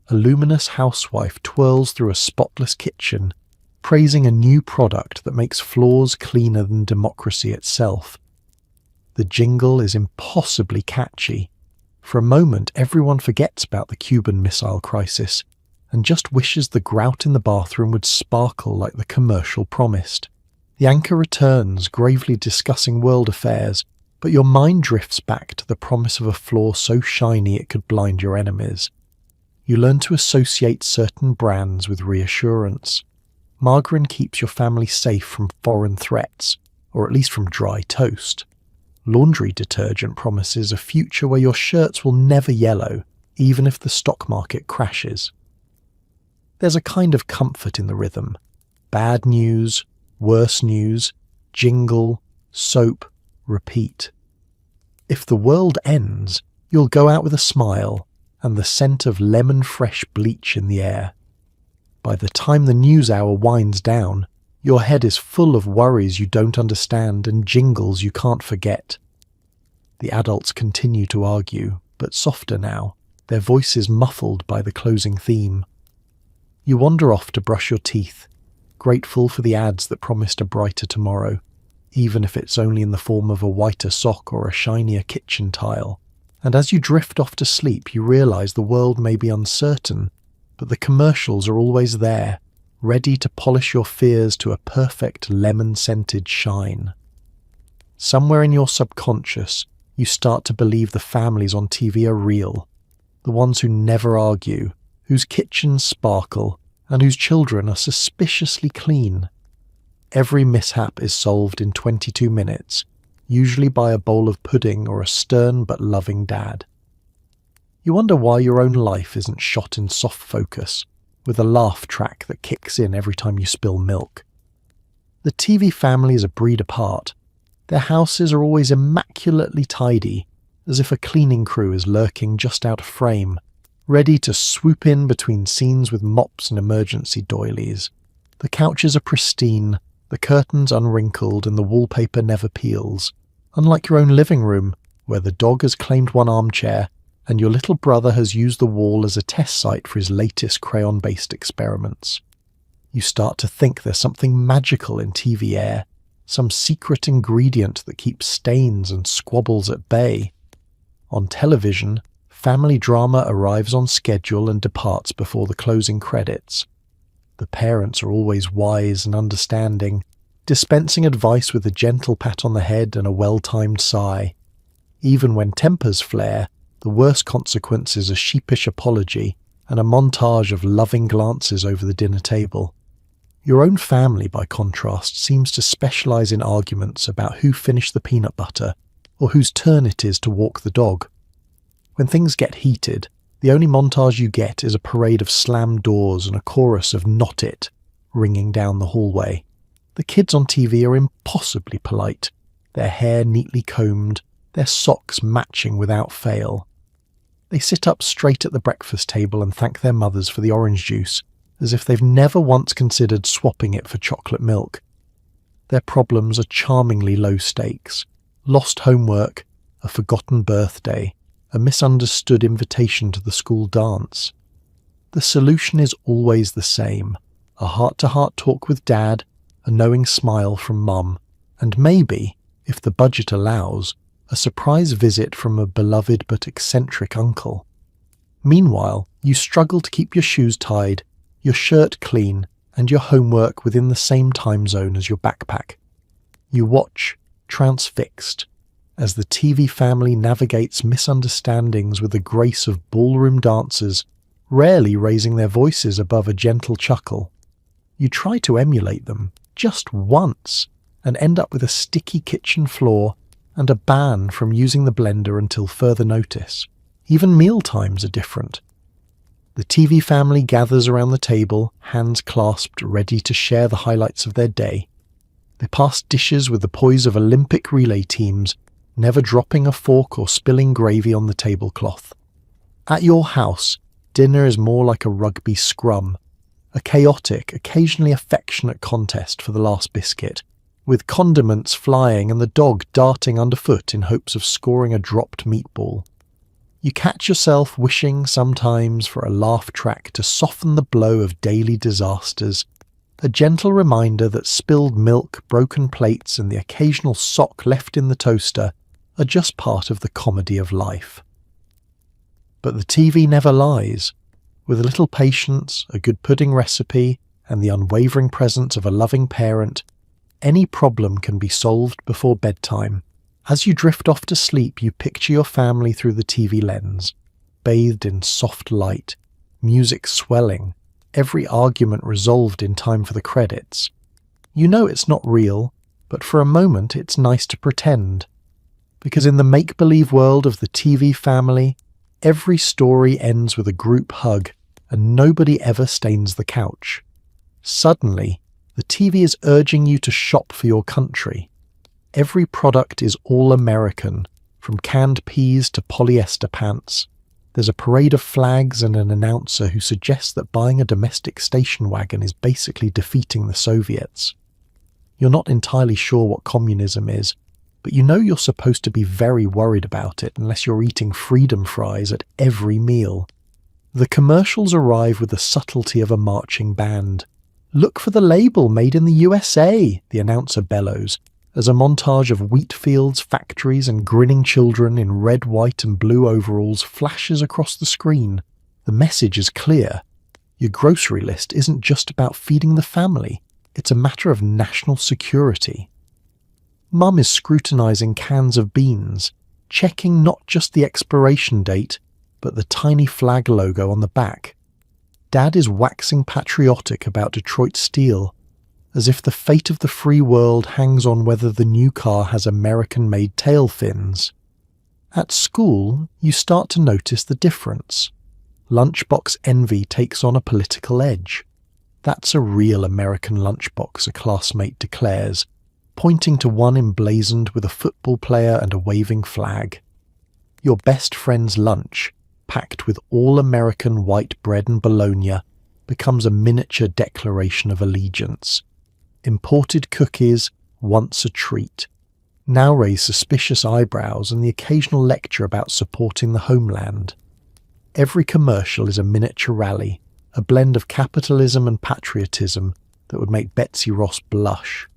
A luminous housewife twirls through a spotless kitchen, praising a new product that makes floors cleaner than democracy itself. The jingle is impossibly catchy. For a moment, everyone forgets about the Cuban Missile Crisis and just wishes the grout in the bathroom would sparkle like the commercial promised. The anchor returns, gravely discussing world affairs, but your mind drifts back to the promise of a floor so shiny it could blind your enemies. You learn to associate certain brands with reassurance. Margarine keeps your family safe from foreign threats, or at least from dry toast. Laundry detergent promises a future where your shirts will never yellow, even if the stock market crashes. There's a kind of comfort in the rhythm. Bad news, worse news, jingle, soap, repeat. If the world ends, you'll go out with a smile and the scent of lemon-fresh bleach in the air. By the time the news hour winds down, your head is full of worries you don't understand and jingles you can't forget. The adults continue to argue, but softer now, their voices muffled by the closing theme. You wander off to brush your teeth, grateful for the ads that promised a brighter tomorrow, even if it's only in the form of a whiter sock or a shinier kitchen tile. And as you drift off to sleep, you realise the world may be uncertain, but the commercials are always there, ready to polish your fears to a perfect lemon-scented shine. Somewhere in your subconscious, you start to believe the families on TV are real, the ones who never argue, whose kitchens sparkle, and whose children are suspiciously clean. Every mishap is solved in 22 minutes, usually by a bowl of pudding or a stern but loving dad. You wonder why your own life isn't shot in soft focus, with a laugh track that kicks in every time you spill milk. The TV family is a breed apart. Their houses are always immaculately tidy, as if a cleaning crew is lurking just out of frame, ready to swoop in between scenes with mops and emergency doilies. The couches are pristine, the curtains unwrinkled, and the wallpaper never peels, unlike your own living room, where the dog has claimed one armchair and your little brother has used the wall as a test site for his latest crayon-based experiments. You start to think there's something magical in TV air, some secret ingredient that keeps stains and squabbles at bay. On television, family drama arrives on schedule and departs before the closing credits. The parents are always wise and understanding, dispensing advice with a gentle pat on the head and a well-timed sigh. Even when tempers flare, the worst consequence is a sheepish apology and a montage of loving glances over the dinner table. Your own family, by contrast, seems to specialize in arguments about who finished the peanut butter or whose turn it is to walk the dog. When things get heated, the only montage you get is a parade of slammed doors and a chorus of "not it" ringing down the hallway. The kids on TV are impossibly polite, their hair neatly combed, their socks matching without fail. They sit up straight at the breakfast table and thank their mothers for the orange juice, as if they've never once considered swapping it for chocolate milk. Their problems are charmingly low stakes: lost homework, a forgotten birthday, a misunderstood invitation to the school dance. The solution is always the same: a heart-to-heart talk with Dad, a knowing smile from Mum, and maybe, if the budget allows, a surprise visit from a beloved but eccentric uncle. Meanwhile, you struggle to keep your shoes tied, your shirt clean, and your homework within the same time zone as your backpack. You watch, transfixed, as the TV family navigates misunderstandings with the grace of ballroom dancers, rarely raising their voices above a gentle chuckle. You try to emulate them, just once, and end up with a sticky kitchen floor and a ban from using the blender until further notice. Even meal times are different. The TV family gathers around the table, hands clasped, ready to share the highlights of their day. They pass dishes with the poise of Olympic relay teams, never dropping a fork or spilling gravy on the tablecloth. At your house, dinner is more like a rugby scrum, a chaotic, occasionally affectionate contest for the last biscuit, with condiments flying and the dog darting underfoot in hopes of scoring a dropped meatball. You catch yourself wishing sometimes for a laugh track to soften the blow of daily disasters, a gentle reminder that spilled milk, broken plates, and the occasional sock left in the toaster are just part of the comedy of life. But the TV never lies. With a little patience, a good pudding recipe, and the unwavering presence of a loving parent, any problem can be solved before bedtime. As you drift off to sleep, you picture your family through the TV lens, bathed in soft light, music swelling, every argument resolved in time for the credits. You know it's not real, but for a moment it's nice to pretend. Because in the make-believe world of the TV family, every story ends with a group hug, and nobody ever stains the couch. Suddenly, the TV is urging you to shop for your country. Every product is all American, from canned peas to polyester pants. There's a parade of flags and an announcer who suggests that buying a domestic station wagon is basically defeating the Soviets. You're not entirely sure what communism is, but you know you're supposed to be very worried about it unless you're eating freedom fries at every meal. The commercials arrive with the subtlety of a marching band. "Look for the label made in the USA," the announcer bellows, as a montage of wheat fields, factories, and grinning children in red, white, and blue overalls flashes across the screen. The message is clear. Your grocery list isn't just about feeding the family, it's a matter of national security. Mum is scrutinizing cans of beans, checking not just the expiration date, but the tiny flag logo on the back. Dad is waxing patriotic about Detroit steel, as if the fate of the free world hangs on whether the new car has American-made tail fins. At school, you start to notice the difference. Lunchbox envy takes on a political edge. "That's a real American lunchbox," a classmate declares, pointing to one emblazoned with a football player and a waving flag. Your best friend's lunch, packed with all-American white bread and bologna, becomes a miniature declaration of allegiance. Imported cookies, once a treat, now raise suspicious eyebrows and the occasional lecture about supporting the homeland. Every commercial is a miniature rally, a blend of capitalism and patriotism that would make Betsy Ross blush.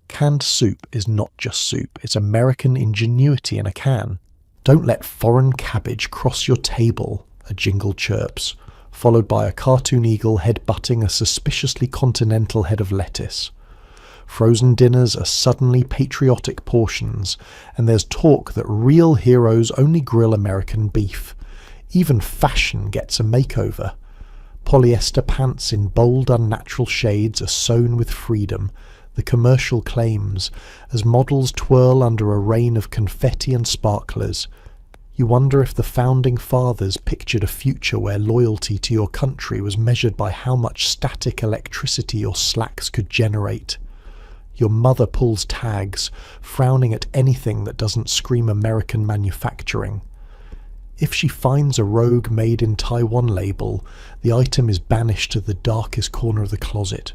Canned soup is not just soup, it's American ingenuity in a can. "Don't let foreign cabbage cross your table," a jingle chirps, followed by a cartoon eagle head-butting a suspiciously continental head of lettuce. Frozen dinners are suddenly patriotic portions, and there's talk that real heroes only grill American beef. Even fashion gets a makeover. Polyester pants in bold, unnatural shades are sewn with freedom, the commercial claims, as models twirl under a rain of confetti and sparklers. You wonder if the founding fathers pictured a future where loyalty to your country was measured by how much static electricity your slacks could generate. Your mother pulls tags, frowning at anything that doesn't scream American manufacturing. If she finds a rogue Made in Taiwan label, the item is banished to the darkest corner of the closet.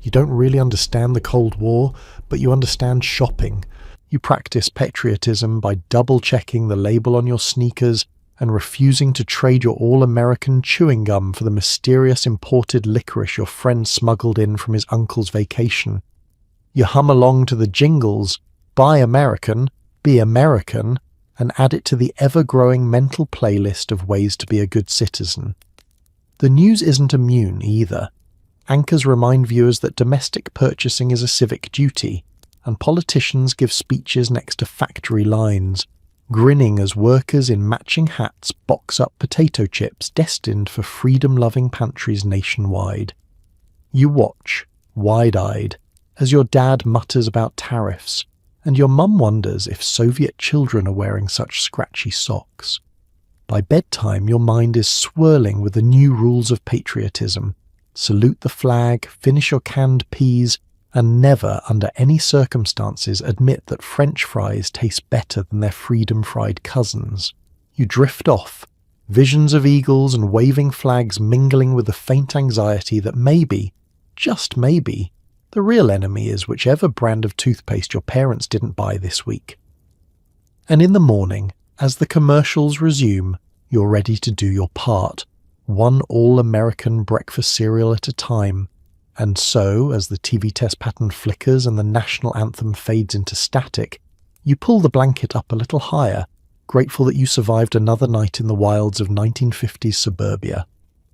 You don't really understand the Cold War, but you understand shopping. You practice patriotism by double-checking the label on your sneakers and refusing to trade your all-American chewing gum for the mysterious imported licorice your friend smuggled in from his uncle's vacation. You hum along to the jingles, "Buy American, be American," and add it to the ever-growing mental playlist of ways to be a good citizen. The news isn't immune either. Anchors remind viewers that domestic purchasing is a civic duty, and politicians give speeches next to factory lines, grinning as workers in matching hats box up potato chips destined for freedom-loving pantries nationwide. You watch, wide-eyed, as your dad mutters about tariffs, and your mum wonders if Soviet children are wearing such scratchy socks. By bedtime, your mind is swirling with the new rules of patriotism. Salute the flag, finish your canned peas, and never, under any circumstances, admit that French fries taste better than their freedom-fried cousins. You drift off, visions of eagles and waving flags mingling with the faint anxiety that maybe, just maybe, the real enemy is whichever brand of toothpaste your parents didn't buy this week. And in the morning, as the commercials resume, you're ready to do your part, one all-American breakfast cereal at a time. And so, as the TV test pattern flickers and the national anthem fades into static, you pull the blanket up a little higher, grateful that you survived another night in the wilds of 1950s suburbia.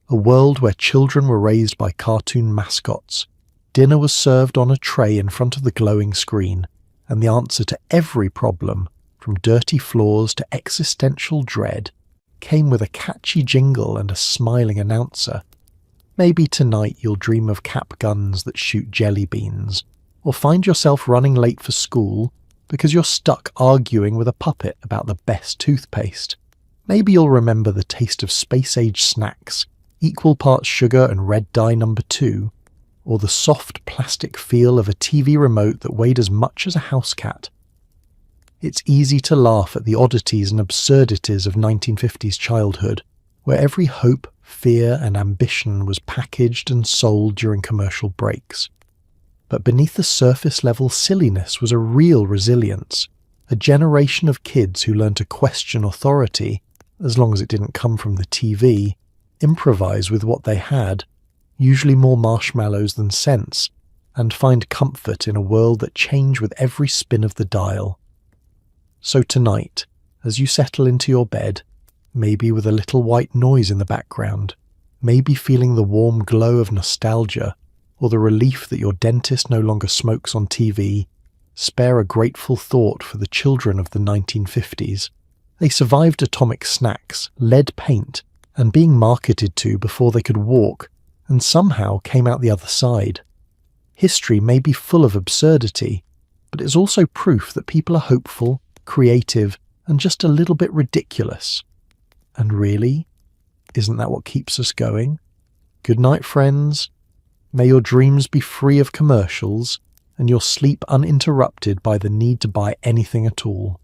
A world where children were raised by cartoon mascots. Dinner was served on a tray in front of the glowing screen, and the answer to every problem, from dirty floors to existential dread, came with a catchy jingle and a smiling announcer. Maybe tonight you'll dream of cap guns that shoot jelly beans, or find yourself running late for school because you're stuck arguing with a puppet about the best toothpaste. Maybe you'll remember the taste of space-age snacks, equal parts sugar and red dye number 2, or the soft plastic feel of a TV remote that weighed as much as a house cat. It's easy to laugh at the oddities and absurdities of 1950s childhood, where every hope, fear and ambition was packaged and sold during commercial breaks. But beneath the surface-level silliness was a real resilience, a generation of kids who learned to question authority, as long as it didn't come from the TV, improvise with what they had, usually more marshmallows than sense, and find comfort in a world that changed with every spin of the dial. So tonight, as you settle into your bed, maybe with a little white noise in the background, maybe feeling the warm glow of nostalgia, or the relief that your dentist no longer smokes on TV, spare a grateful thought for the children of the 1950s. They survived atomic snacks, lead paint, and being marketed to before they could walk, and somehow came out the other side. History may be full of absurdity, but it's also proof that people are hopeful, creative, and just a little bit ridiculous. And really, isn't that what keeps us going? Good night, friends. May your dreams be free of commercials, and your sleep uninterrupted by the need to buy anything at all.